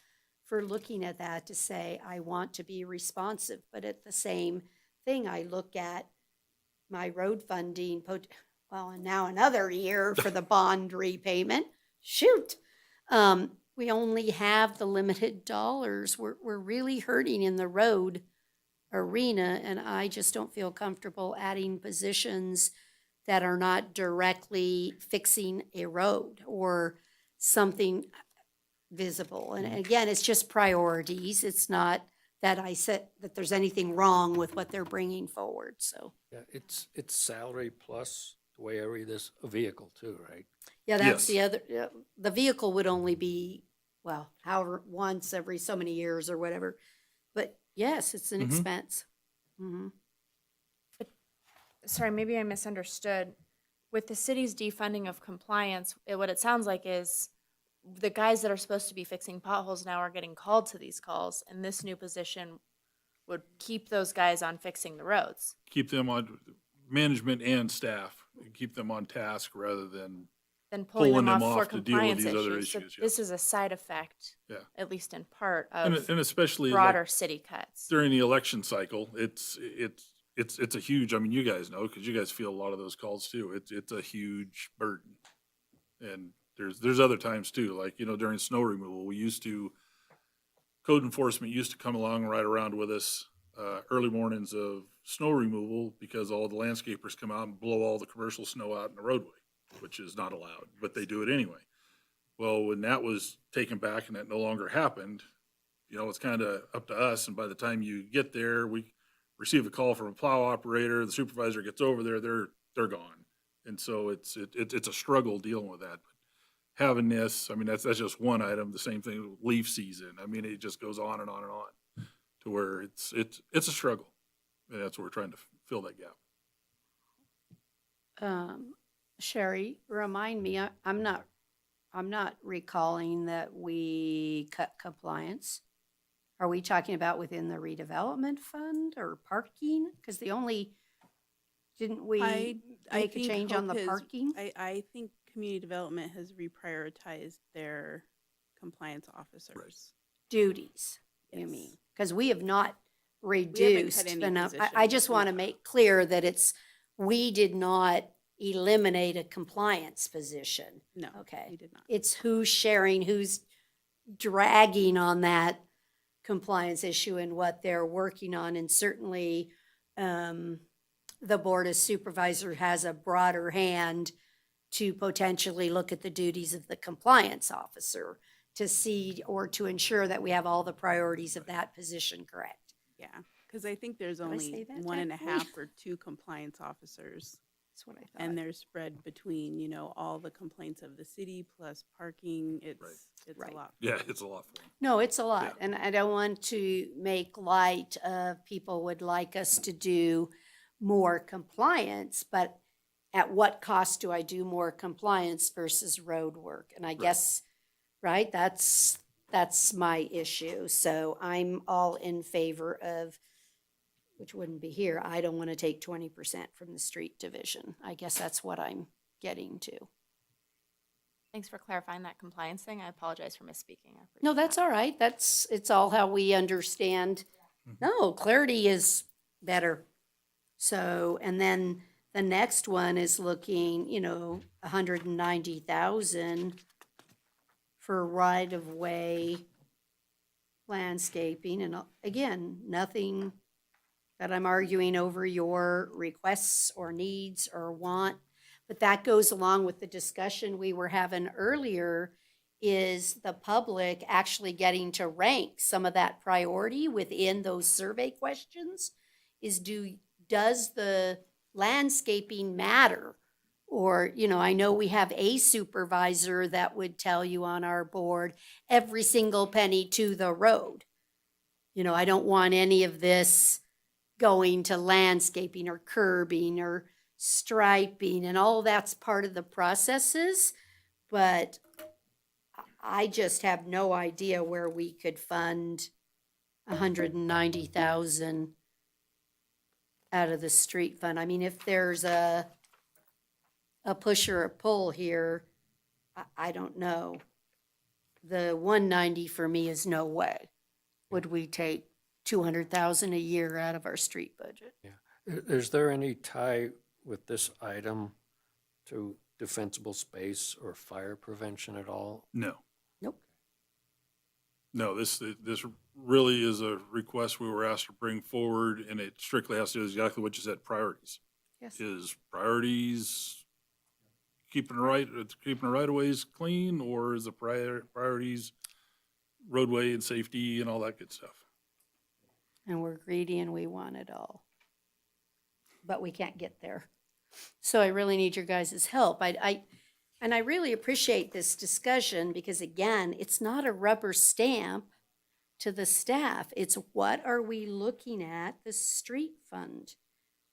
for looking at that to say, I want to be responsive, but at the same thing, I look at my road funding, well, and now another year for the bond repayment. Shoot. We only have the limited dollars. We're really hurting in the road arena, and I just don't feel comfortable adding positions that are not directly fixing a road or something visible. And again, it's just priorities. It's not that I said that there's anything wrong with what they're bringing forward, so. Yeah, it's salary plus, the way I read this, a vehicle too, right? Yeah, that's Yes. the other, the vehicle would only be, well, however, once every so many years or whatever. But yes, it's an expense. Mhm. Sorry, maybe I misunderstood. With the city's defunding of compliance, what it sounds like is the guys that are supposed to be fixing potholes now are getting called to these calls, and this new position would keep those guys on fixing the roads. Keep them on, management and staff, keep them on task rather than, Then pulling them them off for off to deal with compliance these other issues. So issues, this is a side effect, yeah. at least in part, And of especially like broader city cuts. during the election cycle, it's a huge, I mean, you guys know, because you guys feel a lot of those calls too. It's a huge burden. And there's other times too, like, during snow removal, code enforcement used to come along right around with us, early mornings of snow removal, because all the landscapers come out and blow all the commercial snow out in the roadway, which is not allowed, but they do it anyway. Well, when that was taken back and that no longer happened, it's kind of up to us. And by the time you get there, we receive a call from a plow operator, the supervisor gets over there, they're gone. And so it's a struggle dealing with that. But having this, I mean, that's just one item. The same thing with leaf season. I mean, it just goes on and on and on to where it's a struggle. And that's what we're trying to fill that gap. Sherry, remind me, I'm not recalling that we cut compliance. Are we talking about within the redevelopment fund or parking? Because didn't we I make a think change on the Hope has- parking? I think community development has reprioritized their compliance officers. Duties, you Yes. mean? Because we have not cut reduced any enough. I positions. just want to make clear that we did not eliminate a compliance position. No, Okay. we did not. It's who's sharing, who's dragging on that compliance issue and what they're working on. And certainly, the Board of Supervisor has a broader hand to potentially look at the duties of the compliance officer to see or to ensure that we have all the priorities of that position correct. Yeah, because I think there's Did I say only that one and a tactfully? half or two compliance officers. That's what I thought. And they're spread between, all the complaints of the city plus parking. It's Right. a lot. Yeah, it's a lot for them. No, it's a lot. And I don't want to make light of people would like us to do more compliance, but at what cost do I do more compliance versus road work? And I guess, right, that's my issue. So I'm all in favor of, which wouldn't be here, I don't want to take 20% from the street division. I guess that's what I'm getting to. Thanks for clarifying that compliance thing. I apologize for misspeaking. I No, appreciate that's that. all right. It's all how we understand. No, clarity is better. So, and then the next one is looking, 190,000 for right-of-way landscaping. And again, nothing that I'm arguing over your requests or needs or want. But that goes along with the discussion we were having earlier, is the public actually getting to rank some of that priority within those survey questions? Does the landscaping matter? Or, I know we have a supervisor that would tell you on our board, every single penny to the road. I don't want any of this going to landscaping or curbing or striping, and all that's part of the processes. But I just have no idea where we could fund 190,000 out of the street fund. I mean, if there's a push or a pull here, I don't know. The 190 for me is no way. Would we take 200,000 a year out of our street budget? Is there any tie with this item to defensible space or fire prevention at all? No. Nope. No, this really is a request we were asked to bring forward, and it strictly has to do with exactly what you said, priorities. Yes. Is priorities keeping the right of ways clean, or is the priorities roadway and safety and all that good stuff? And we're greedy and we want it all. But we can't get there. So I really need your guys' help. And I really appreciate this discussion because, again, it's not a rubber stamp to the staff. It's what are we looking at the street fund?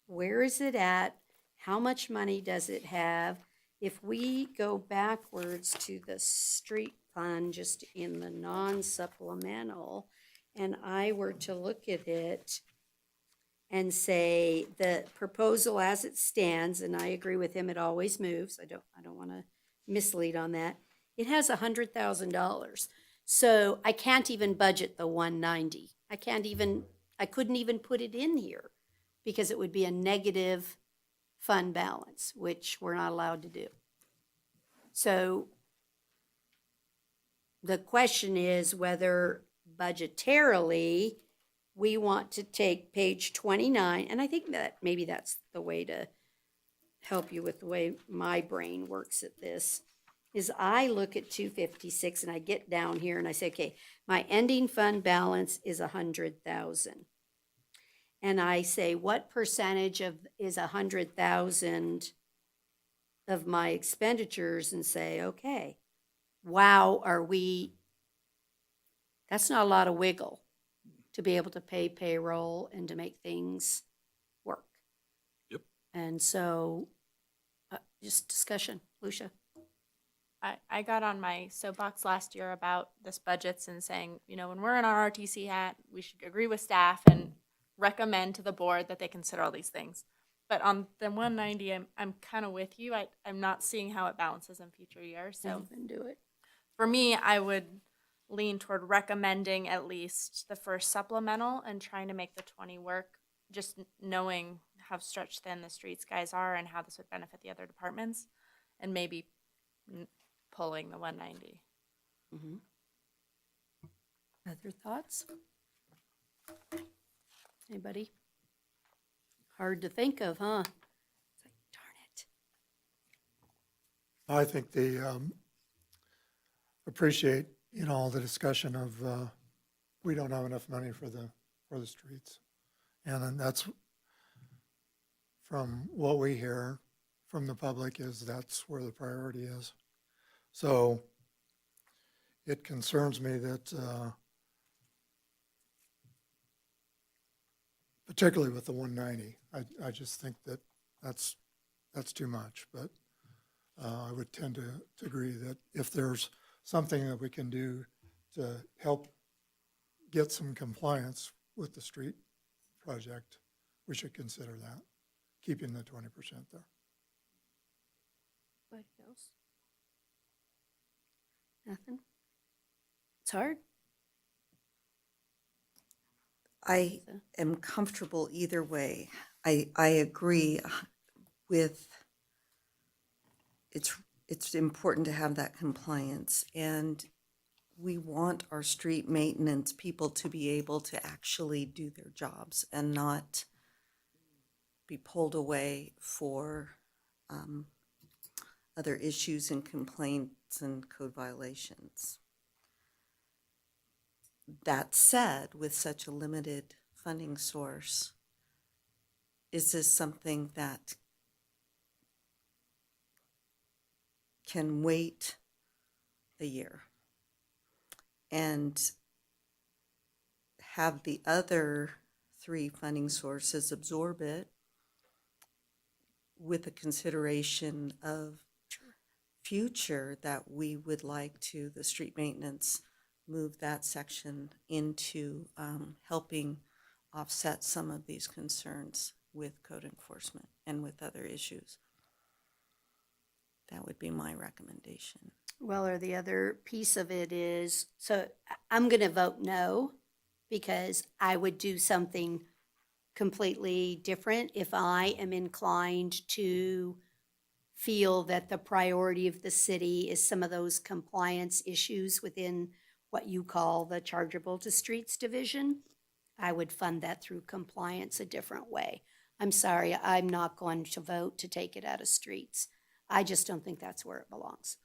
Where is it at? How much money does it have? If we go backwards to the street fund, just in the non-supplemental, and I were to look at it and say the proposal as it stands, and I agree with him, it always moves. I don't want to mislead on that. It has $100,000. So I can't even budget the 190. I couldn't even put it in here because it would be a negative fund balance, which we're not allowed to do. So the question is whether budgetarily we want to take page 29, and I think that maybe that's the way to help you with the way my brain works at this, is I look at 256 and I get down here and I say, okay, my ending fund balance is 100,000. And I say, what percentage is 100,000 of my expenditures, and say, okay, wow, that's not a lot of wiggle to be able to pay payroll and to make things work. Yep. And so, just discussion. Lucia? I got on my soapbox last year about this budgets and saying, when we're in our RTC hat, we should agree with staff and recommend to the board that they consider all these things. But on the 190, I'm kind of with you. I'm not seeing how it balances in future years. So Even do it. for me, I would lean toward recommending at least the first supplemental and trying to make the 20 work, just knowing how stretched thin the streets guys are and how this would benefit the other departments, and maybe pulling the 190. Mm-hmm. Other thoughts? Anybody? Hard to think of, huh? It's like, darn it. I think they appreciate, all the discussion of, we don't have enough money for the streets. And then that's, from what we hear from the public, is that's where the priority is. So it concerns me that, particularly with the 190, I just think that that's too much. But I would tend to agree that if there's something that we can do to help get some compliance with the street project, we should consider that, keeping the 20% there. Anybody else? Nothing? It's hard. I am comfortable either way. I agree with, it's important to have that compliance, and we want our street maintenance people to be able to actually do their jobs and not be pulled away for other issues and complaints and code violations. That said, with such a limited funding source, is this something that can wait a year and have the other 3 funding sources absorb it with a consideration of future that we would like to, the street maintenance, move that section into helping offset some of these concerns with code enforcement and with other issues? That would be my recommendation. Well, or the other piece of it is, so I'm going to vote no, because I would do something completely different if I am inclined to feel that the priority of the city is some of those compliance issues within what you call the chargeable to streets division. I would fund that through compliance a different way. I'm sorry, I'm not going to vote to take it out of streets. I just don't think that's where it belongs.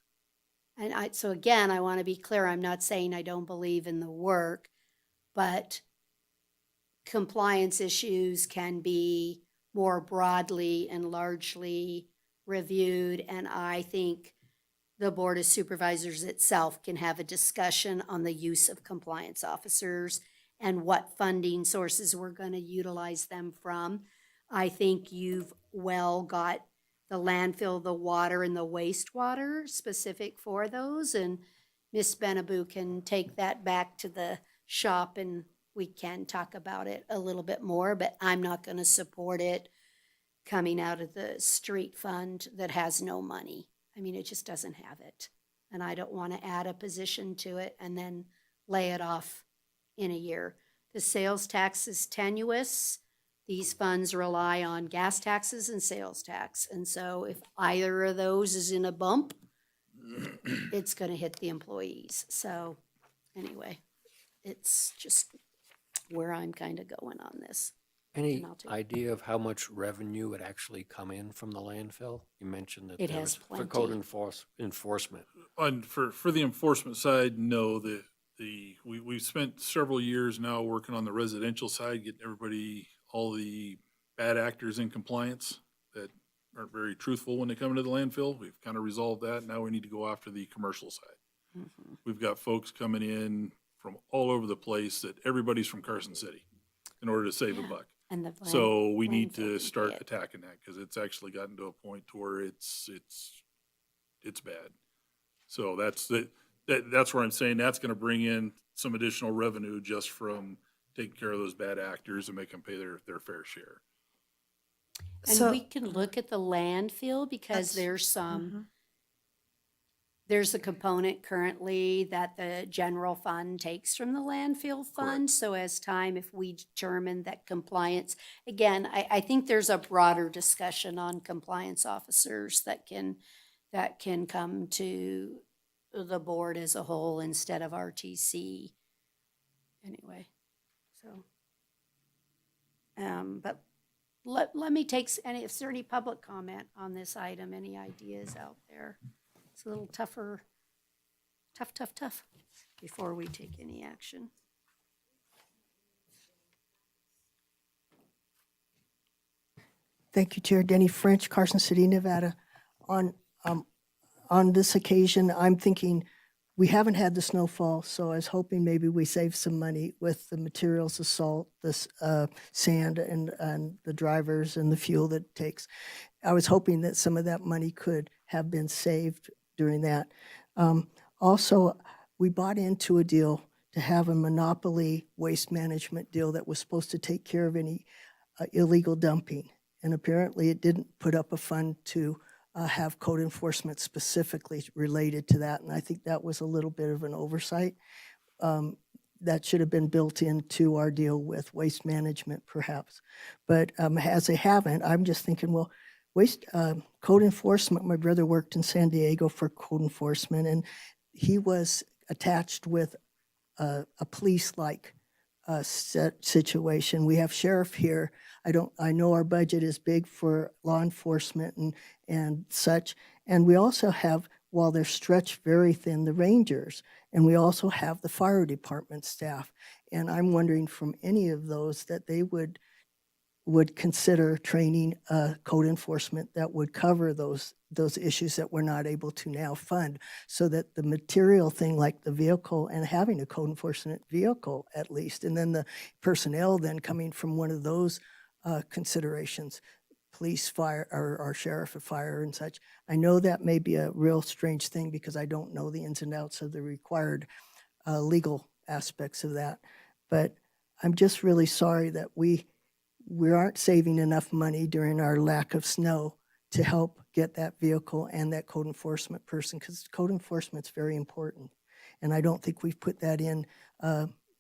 And so again, I want to be clear, I'm not saying I don't believe in the work, but compliance issues can be more broadly and largely reviewed, and I think the Board of Supervisors itself can have a discussion on the use of compliance officers and what funding sources we're going to utilize them from. I think you've well got the landfill, the water, and the wastewater specific for those, and Ms. Benaboo can take that back to the shop and we can talk about it a little bit more, but I'm not going to support it coming out of the street fund that has no money. I mean, it just doesn't have it. And I don't want to add a position to it and then lay it off in a year. The sales tax is tenuous. These funds rely on gas taxes and sales tax. And so if either of those is in a bump, it's going to hit the employees. So anyway, it's just where I'm kind of going on this. Any And I'll take- idea of how much revenue would actually come in from the landfill? You mentioned that It there has was for code plenty. enforcement. And for the enforcement side, no, we've spent several years now working on the residential side, getting everybody, all the bad actors in compliance that aren't very truthful when they come into the landfill. We've kind of resolved that. Now we need to go after the commercial side. Mm-hmm. We've got folks coming in from all over the place that everybody's from Carson City in order to save a buck. And the So we need landfill to can start be it. attacking that because it's actually gotten to a point to where it's bad. So that's where I'm saying that's going to bring in some additional revenue just from taking care of those bad actors and make them pay their fair share. And we can look at the landfill because there's some, there's a component currently that the general fund takes from the landfill fund. So as time, if we determine that compliance, again, I think there's a broader discussion on compliance officers that can come to the board as a whole instead of RTC. Anyway, so. But let me take, if there any public comment on this item, any ideas out there? It's a little tougher, tough, before we take any action. Thank you, Chair. Denny French, Carson City, Nevada. On this occasion, I'm thinking, we haven't had the snowfall, so I was hoping maybe we save some money with the materials, the salt, the sand, and the drivers and the fuel that it takes. I was hoping that some of that money could have been saved during that. Also, we bought into a deal to have a monopoly waste management deal that was supposed to take care of any illegal dumping. And apparently it didn't put up a fund to have code enforcement specifically related to that. And I think that was a little bit of an oversight. That should have been built into our deal with waste management perhaps. But as they haven't, I'm just thinking, well, code enforcement, my brother worked in San Diego for code enforcement, and he was attached with a police-like situation. We have sheriff here. I know our budget is big for law enforcement and such. And we also have, while they're stretched very thin, the rangers, and we also have the fire department staff. And I'm wondering from any of those that they would consider training code enforcement that would cover those issues that we're not able to now fund, so that the material thing like the vehicle and having a code enforcement vehicle at least, and then the personnel then coming from one of those considerations, police, fire, or sheriff of fire and such. I know that may be a real strange thing because I don't know the ins and outs of the required legal aspects of that, but I'm just really sorry that we aren't saving enough money during our lack of snow to help get that vehicle and that code enforcement person, because code enforcement's very important. And I don't think we've put that in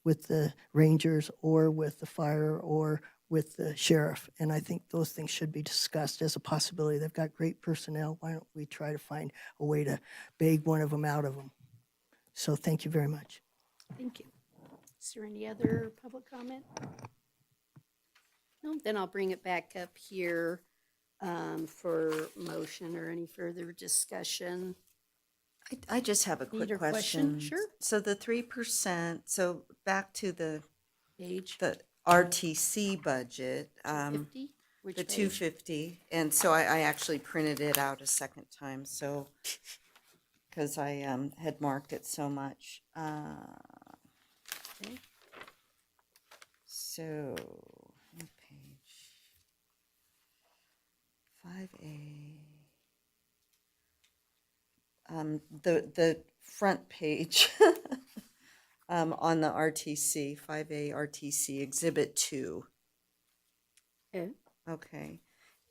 with the rangers or with the fire or with the sheriff. And I think those things should be discussed as a possibility. They've got great personnel. Why don't we try to find a way to beg one of them out of them? So thank you very much. Thank you. Is there any other public comment? No, then I'll bring it back up here for motion or any further discussion. I just have a quick Need a question? question. Sure. So the 3%, so back to the Page RTC budget, 50? Which the page? 250. And so I actually printed it out a second time, so, because I had marked it so much. Okay. So, page 5A. The front page on the RTC, 5A RTC Exhibit 2. Okay. Okay.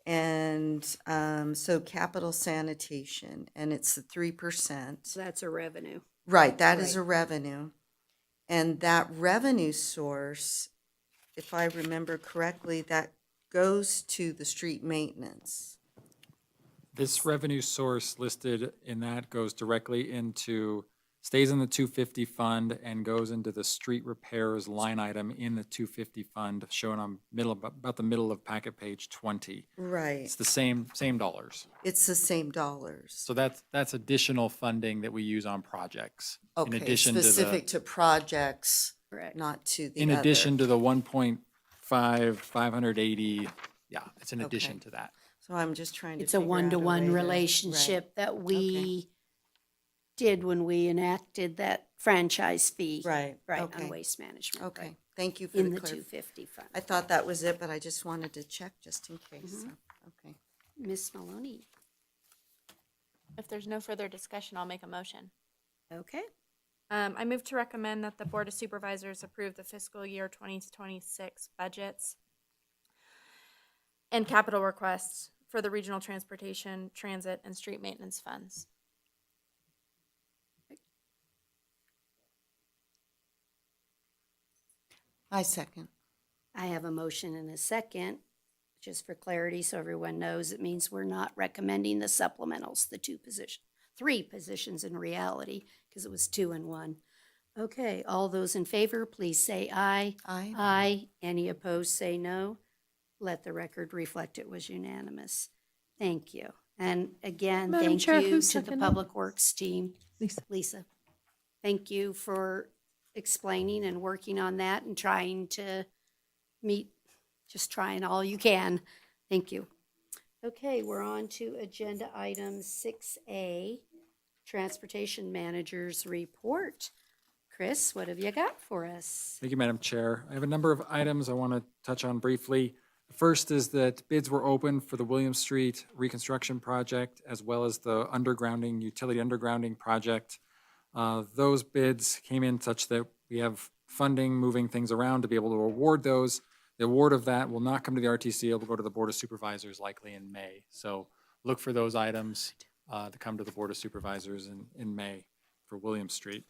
And so capital sanitation, and it's the 3%. So that's a revenue. Right, that is Right. a revenue. And that revenue source, if I remember correctly, that goes to the street maintenance. This revenue source listed in that goes directly into, stays in the 250 fund and goes into the street repairs line item in the 250 fund, shown on about the middle of packet page 20. Right. It's the same dollars. It's the same dollars. So that's additional funding that we use on projects. In Okay, addition to the, specific to projects, Correct. not to the in other. addition to the 580, yeah, it's in addition Okay. to that. So I'm just trying to It's a figure out one-to-one way to- relationship that we did when we enacted that franchise fee. Right, Right, okay. on waste management. Okay, right, thank you for in the the clarif- 250 fund. I thought that was it, but I just wanted to check just in case. Mm-hmm. So, okay. Ms. Maloney, If there's no further discussion, I'll make a motion. okay. I move to recommend that the Board of Supervisors approve the fiscal year 2026 budgets and capital requests for the regional transportation, transit, and street maintenance funds. I second. I have a motion and a second. Just for clarity, so everyone knows, it means we're not recommending the supplementals, the three positions in reality, because it was 2 and 1. Okay, all those in favor, please say aye. Aye. Aye. Any opposed, say no. Let the record reflect it was unanimous. Thank you. And again, Madam thank Chair, you who to the seconded? Public Works team. Lisa. Lisa, thank you for explaining and working on that and trying to meet, just trying all you can. Thank you. Okay, we're on to agenda item 6A, Transportation Manager's Report. Chris, what have you got for us? Thank you, Madam Chair. I have a number of items I want to touch on briefly. The first is that bids were open for the William Street reconstruction project, as well as the undergrounding, utility undergrounding project. Those bids came in such that we have funding, moving things around to be able to award those. The award of that will not come to the RTC, it will go to the Board of Supervisors likely in May. So look for those items to come to the Board of Supervisors in May for William Street.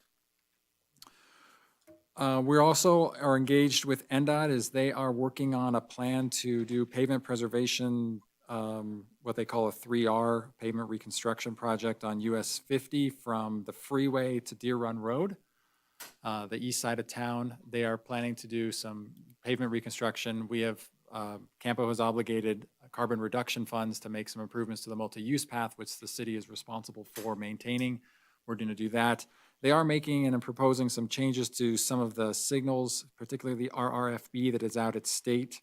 We also are engaged with NDOT as they are working on a plan to do pavement preservation, what they call a 3R pavement reconstruction project on US 50 from the freeway to Deer Run Road, the east side of town. They are planning to do some pavement reconstruction. We have, CAMPO has obligated carbon reduction funds to make some improvements to the multi-use path, which the city is responsible for maintaining. We're going to do that. They are making and proposing some changes to some of the signals, particularly the RRFB that is out at State,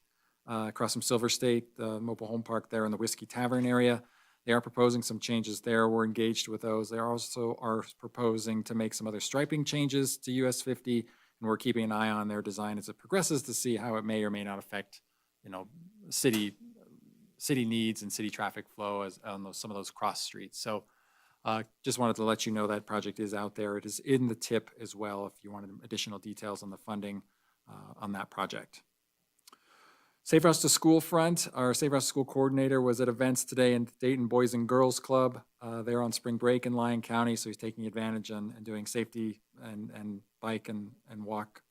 across from Silver State, the mobile home park there in the Whiskey Tavern area. They are proposing some changes there. We're engaged with those. They also are proposing to make some other striping changes to US 50, and we're keeping an eye on their design as it progresses to see how it may or may not affect, city needs and city traffic flow as on some of those cross streets. So just wanted to let you know that project is out there. It is in the tip as well if you wanted additional details on the funding on that project. Safe Routes to School front, our Safe Routes to School coordinator was at events today in Dayton Boys and Girls Club. They're on spring break in Lyon County, so he's taking advantage and doing safety and bike and walk,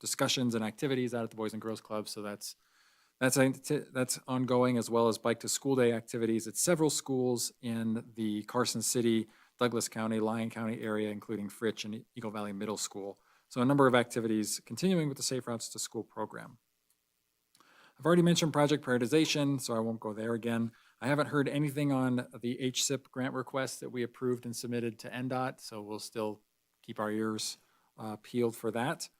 discussions and activities out at the Boys and Girls Club. So that's ongoing, as well as bike to school day activities at several schools in the Carson City, Douglas County, Lyon County area, including Fritch and Eagle Valley Middle School. So a number of activities continuing with the Safe Routes to School program. I've already mentioned project prioritization, so I won't go there again. I haven't heard anything on the HSIP grant request that we approved and submitted to NDOT, so we'll still keep our ears peeled for that.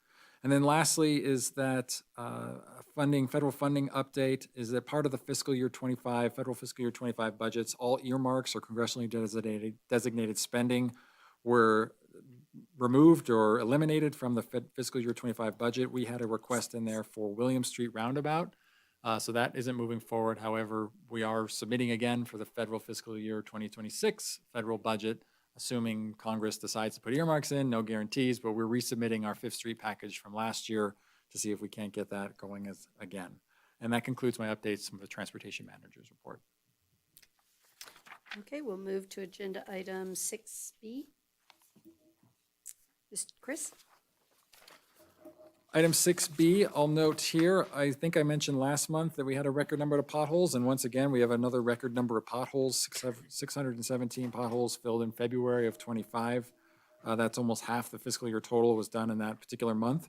And then lastly is that federal funding update is that part of the fiscal year 25, federal fiscal year 25 budgets, all earmarks or congressionally designated spending were removed or eliminated from the fiscal year 25 budget. We had a request in there for William Street Roundabout. So that isn't moving forward. However, we are submitting again for the federal fiscal year 2026 federal budget, assuming Congress decides to put earmarks in, no guarantees, but we're resubmitting our Fifth Street package from last year to see if we can't get that going again. And that concludes my updates from the Transportation Manager's report. Okay, we'll move to agenda item 6B. Mr. Chris? Item 6B, I'll note here, I think I mentioned last month that we had a record number of potholes, and once again, we have another record number of potholes, 617 potholes filled in February of 25. That's almost half the fiscal year total was done in that particular month.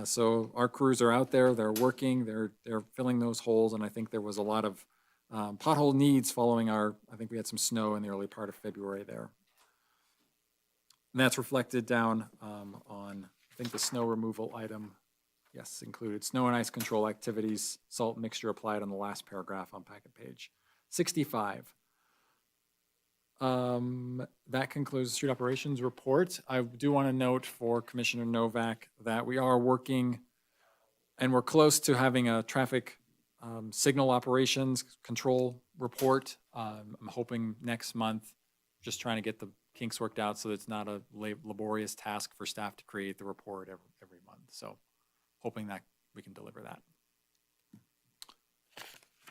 So our crews are out there, they're working, they're filling those holes, and I think there was a lot of pothole needs following I think we had some snow in the early part of February there. And that's reflected down on, I think, the snow removal item, yes, included snow and ice control activities, salt mixture applied on the last paragraph on packet page 65. That concludes the street operations report. I do want to note for Commissioner Novak that we are working and we're close to having a traffic signal operations control report. I'm hoping next month, just trying to get the kinks worked out so that it's not a laborious task for staff to create the report every month. So hoping that we can deliver that.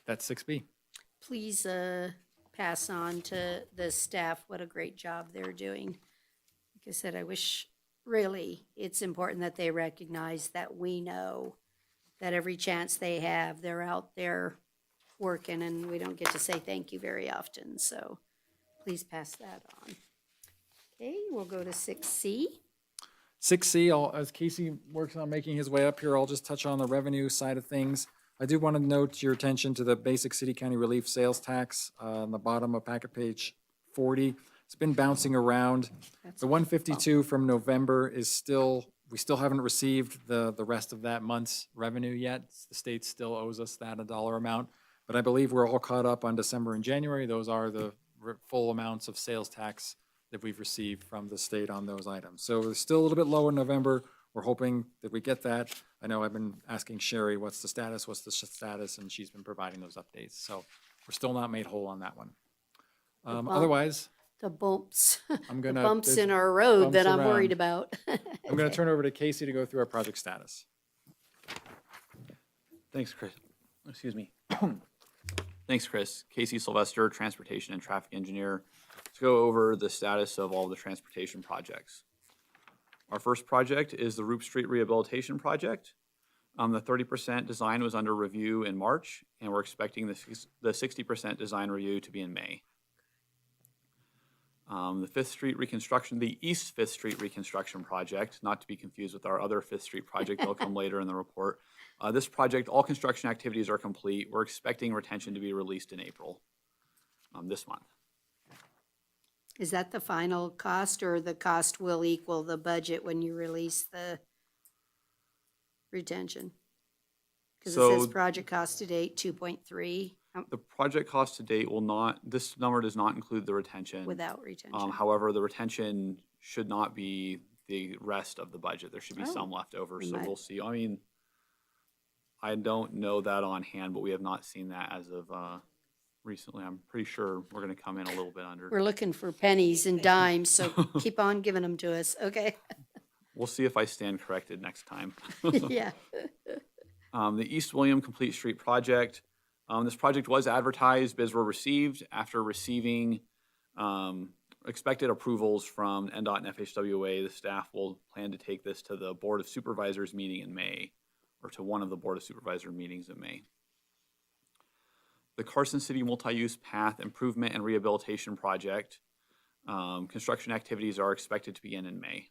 That's 6B. Please pass on to the staff what a great job they're doing. Like I said, I wish really it's important that they recognize that we know that every chance they have, they're out there working, and we don't get to say thank you very often. So please pass that on. Okay, we'll go to 6C. 6C, as Casey works on making his way up here, I'll just touch on the revenue side of things. I do want to note your attention to the basic city county relief sales tax on the bottom of packet page 40. It's been bouncing around. The 152 from November is still, we still haven't received the rest of that month's revenue yet. The state still owes us that a dollar amount, but I believe we're all caught up on December and January. Those are the full amounts of sales tax that we've received from the state on those items. So it's still a little bit low in November. We're hoping that we get that. I know I've been asking Sherry, what's the status, and she's been providing those updates. So we're still not made whole on that one. Otherwise, The bumps, I'm the gonna, bumps there's in our road that bumps I'm worried around. about. I'm gonna turn over to Casey to go through our project status. Thanks, Chris. Excuse me. Thanks, Chris. Casey Sylvester, Transportation and Traffic Engineer, to go over the status of all the transportation projects. Our first project is the Roop Street Rehabilitation Project. The 30% design was under review in March, and we're expecting the 60% design review to be in May. The East Fifth Street Reconstruction Project, not to be confused with our other Fifth Street project, that'll come later in the report. This project, all construction activities are complete. We're expecting retention to be released in April, this month. Is that the final cost, or the cost will equal the budget when you release the retention? Because it says So- project cost to date 2.3 The project cost to date will not, this number does not include the retention. without retention. However, the retention should not be the rest of the budget. There should be some left over, we so might- we'll see. I mean, I don't know that on hand, but we have not seen that as of recently. I'm pretty sure we're gonna come in a little bit under. We're looking for pennies and dimes, so keep on giving them to us, okay? We'll see if I stand corrected next time. Yeah. The East William Complete Street Project. This project was advertised, bids were received. After receiving expected approvals from NDOT and FHWA, the staff will plan to take this to the Board of Supervisors meeting in May, or to one of the Board of Supervisor meetings in May. The Carson City Multi-Use Path Improvement and Rehabilitation Project. Construction activities are expected to begin in May.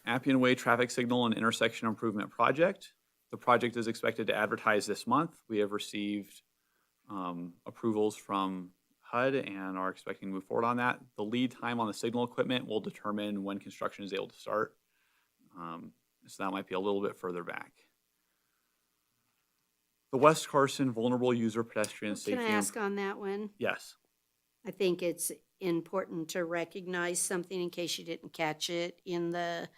Appian Way Traffic Signal and Intersection Improvement Project. The project is expected to advertise this month. We have received approvals from HUD and are expecting to move forward on that. The lead time on the signal equipment will determine when construction is able to start. So that might be a little bit further back. The West Carson Vulnerable User Pedestrian Safety. Can I ask on that one? Yes. I think it's important to recognize something in case you didn't catch it in the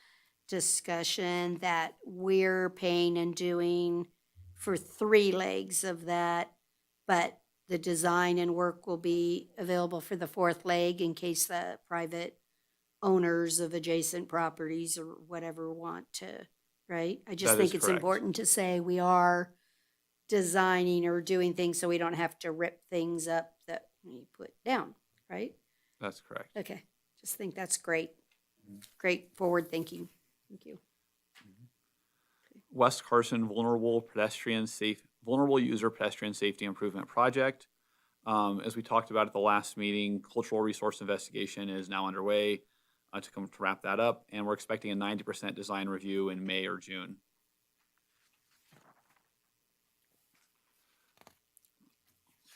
discussion, that we're paying and doing for 3 legs of that, but the design and work will be available for the 4th leg in case the private owners of adjacent properties or whatever want to, right? I just That is think it's correct. important to say we are designing or doing things so we don't have to rip things up that we put down, right? That's correct. Okay, just think that's great. Great forward thinking. Thank you. West Carson Vulnerable User Pedestrian Safety Improvement Project. As we talked about at the last meeting, cultural resource investigation is now underway to wrap that up, and we're expecting a 90% design review in May or June.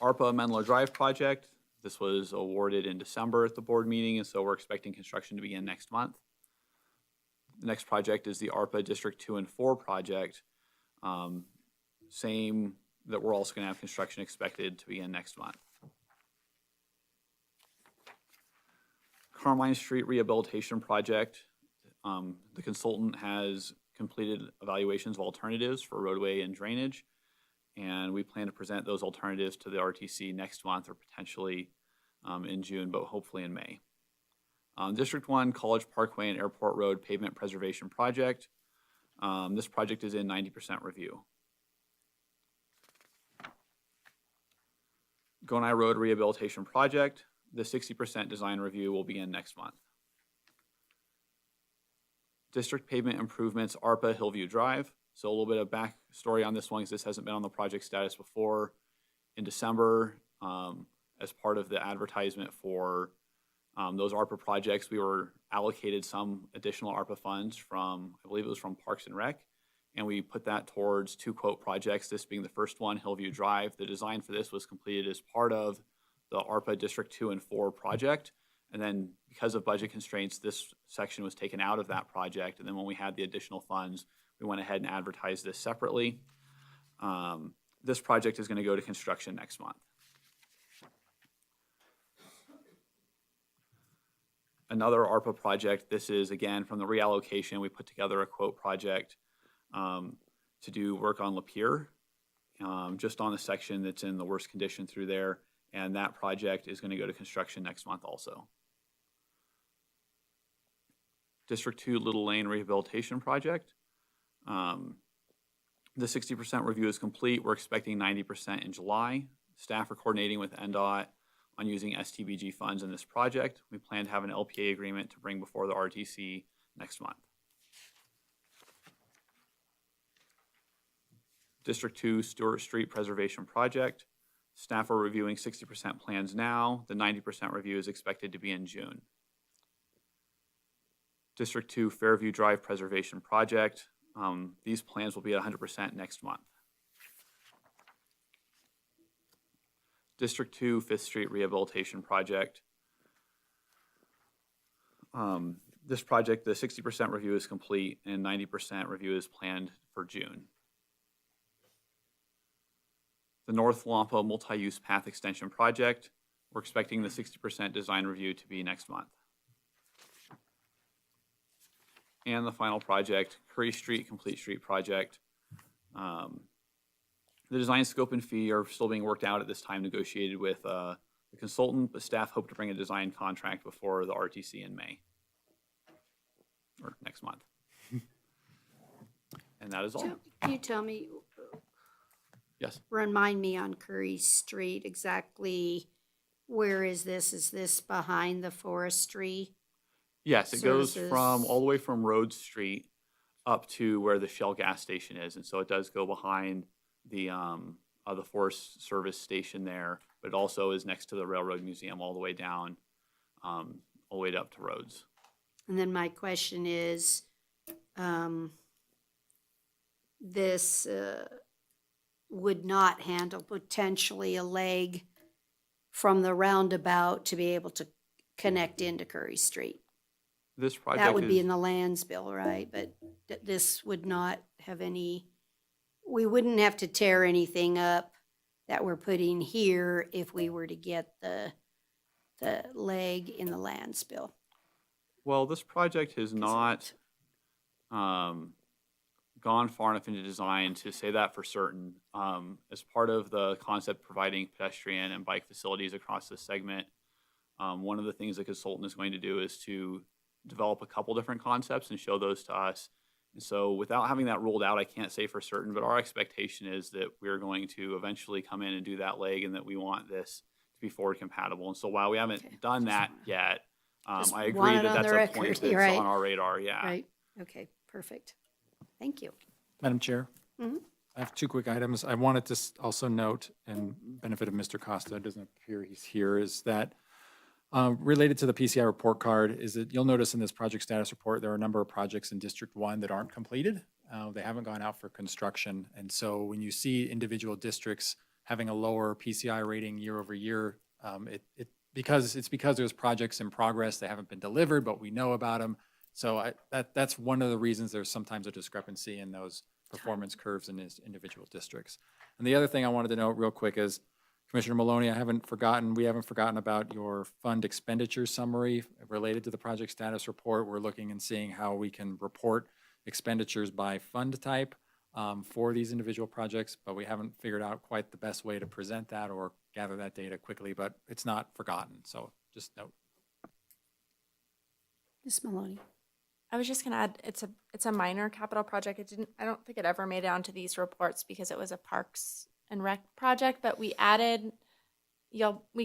ARPA Menlo Drive Project. This was awarded in December at the board meeting, and so we're expecting construction to begin next month. The next project is the ARPA District 2 and 4 project. Same, that we're also going to have construction expected to begin next month. Carmine Street Rehabilitation Project. The consultant has completed evaluations of alternatives for roadway and drainage, and we plan to present those alternatives to the RTC next month, or potentially in June, but hopefully in May. District 1 College Parkway and Airport Road Pavement Preservation Project. This project is in 90% review. Gonai Road Rehabilitation Project. The 60% design review will begin next month. District Pavement Improvements, ARPA Hillview Drive. So a little bit of backstory on this one, because this hasn't been on the project status before. In December, as part of the advertisement for those ARPA projects, we were allocated some additional ARPA funds from, I believe it was from Parks and Rec, and we put that towards 2 quote projects, this being the first one, Hillview Drive. The design for this was completed as part of the ARPA District 2 and 4 project, and then because of budget constraints, this section was taken out of that project, and then when we had the additional funds, we went ahead and advertised this separately. This project is going to go to construction next month. Another ARPA project, this is again from the reallocation. We put together a quote project to do work on Lapeer, just on the section that's in the worst condition through there, and that project is going to go to construction next month also. District 2 Little Lane Rehabilitation Project. The 60% review is complete. We're expecting 90% in July. Staff are coordinating with NDOT on using STBG funds in this project. We plan to have an LPA agreement to bring before the RTC next month. District 2 Stewart Street Preservation Project. Staff are reviewing 60% plans now. The 90% review is expected to be in June. District 2 Fairview Drive Preservation Project. These plans will be at 100% next month. District 2 5th Street Rehabilitation Project. This project, the 60% review is complete and 90% review is planned for June. The North Lampa Multi-Use Path Extension Project. We're expecting the 60% design review to be next month. And the final project, Curry Street Complete Street Project. The design scope and fee are still being worked out at this time, negotiated with the consultant, but staff hope to bring a design contract before the RTC in May, or next month. And that is all. Can you tell me, Yes. remind me on Curry Street exactly where is this? Is this behind the forestry? Yes, it goes Services. from all the way from Rhodes Street up to where the Shell gas station is, and so it does go behind the Forest Service station there, but it also is next to the Railroad Museum all the way down, all the way up to Rhodes. And then my question is, this would not handle potentially a leg from the roundabout to be able to connect into Curry Street. This project That would be is- in the lands bill, right? But this would not have any, we wouldn't have to tear anything up that we're putting here if we were to get the leg in the lands bill. Well, this project has not gone far enough into design to say that for certain. As part of the concept providing pedestrian and bike facilities across this segment, one of the things the consultant is going to do is to develop a couple different concepts and show those to us. And so without having that ruled out, I can't say for certain, but our expectation is that we're going to eventually come in and do that leg and that we want this to be forward compatible. And so while we haven't done that yet, Just I agree want it that on that's the a record, point that's right. on our radar, yeah. Right, okay, perfect. Thank you. Madam Chair, Mhm. I have two quick items. I wanted to also note, and benefit of Mr. Costa, it doesn't appear he's here, is that related to the PCI report card, is that you'll notice in this project status report, there are a number of projects in District 1 that aren't completed. They haven't gone out for construction. And so when you see individual districts having a lower PCI rating year over year, because there's projects in progress, they haven't been delivered, but we know about them. So that's one of the reasons there's sometimes a discrepancy in those performance curves in these individual districts. And the other thing I wanted to note real quick is, Commissioner Maloney, we haven't forgotten about your fund expenditure summary related to the project status report. We're looking and seeing how we can report expenditures by fund type for these individual projects, but we haven't figured out quite the best way to present that or gather that data quickly, but it's not forgotten, so just note. Ms. Maloney. I was just gonna add, it's a minor capital project. I don't think it ever made it onto these reports because it was a Parks and Rec project, but we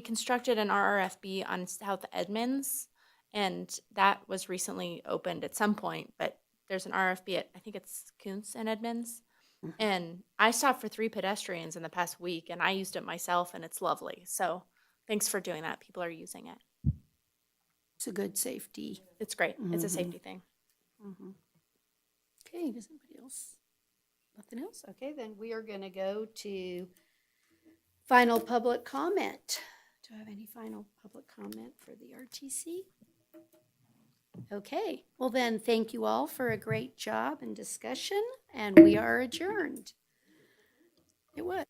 constructed an RRFB on South Edmonds, and that was recently opened at some point, but there's an RFB at, I think it's Kuntz and Edmonds. And I stopped for 3 pedestrians in the past week, and I used it myself, and it's lovely. So thanks for doing that. People are using it. It's a good safety. It's great. It's a Mhm. safety thing. Okay, does anybody else? Nothing else? Okay, then we are gonna go to final public comment. Do I have any final public comment for the RTC? Okay, well then, thank you all for a great job and discussion, and we are adjourned. It was.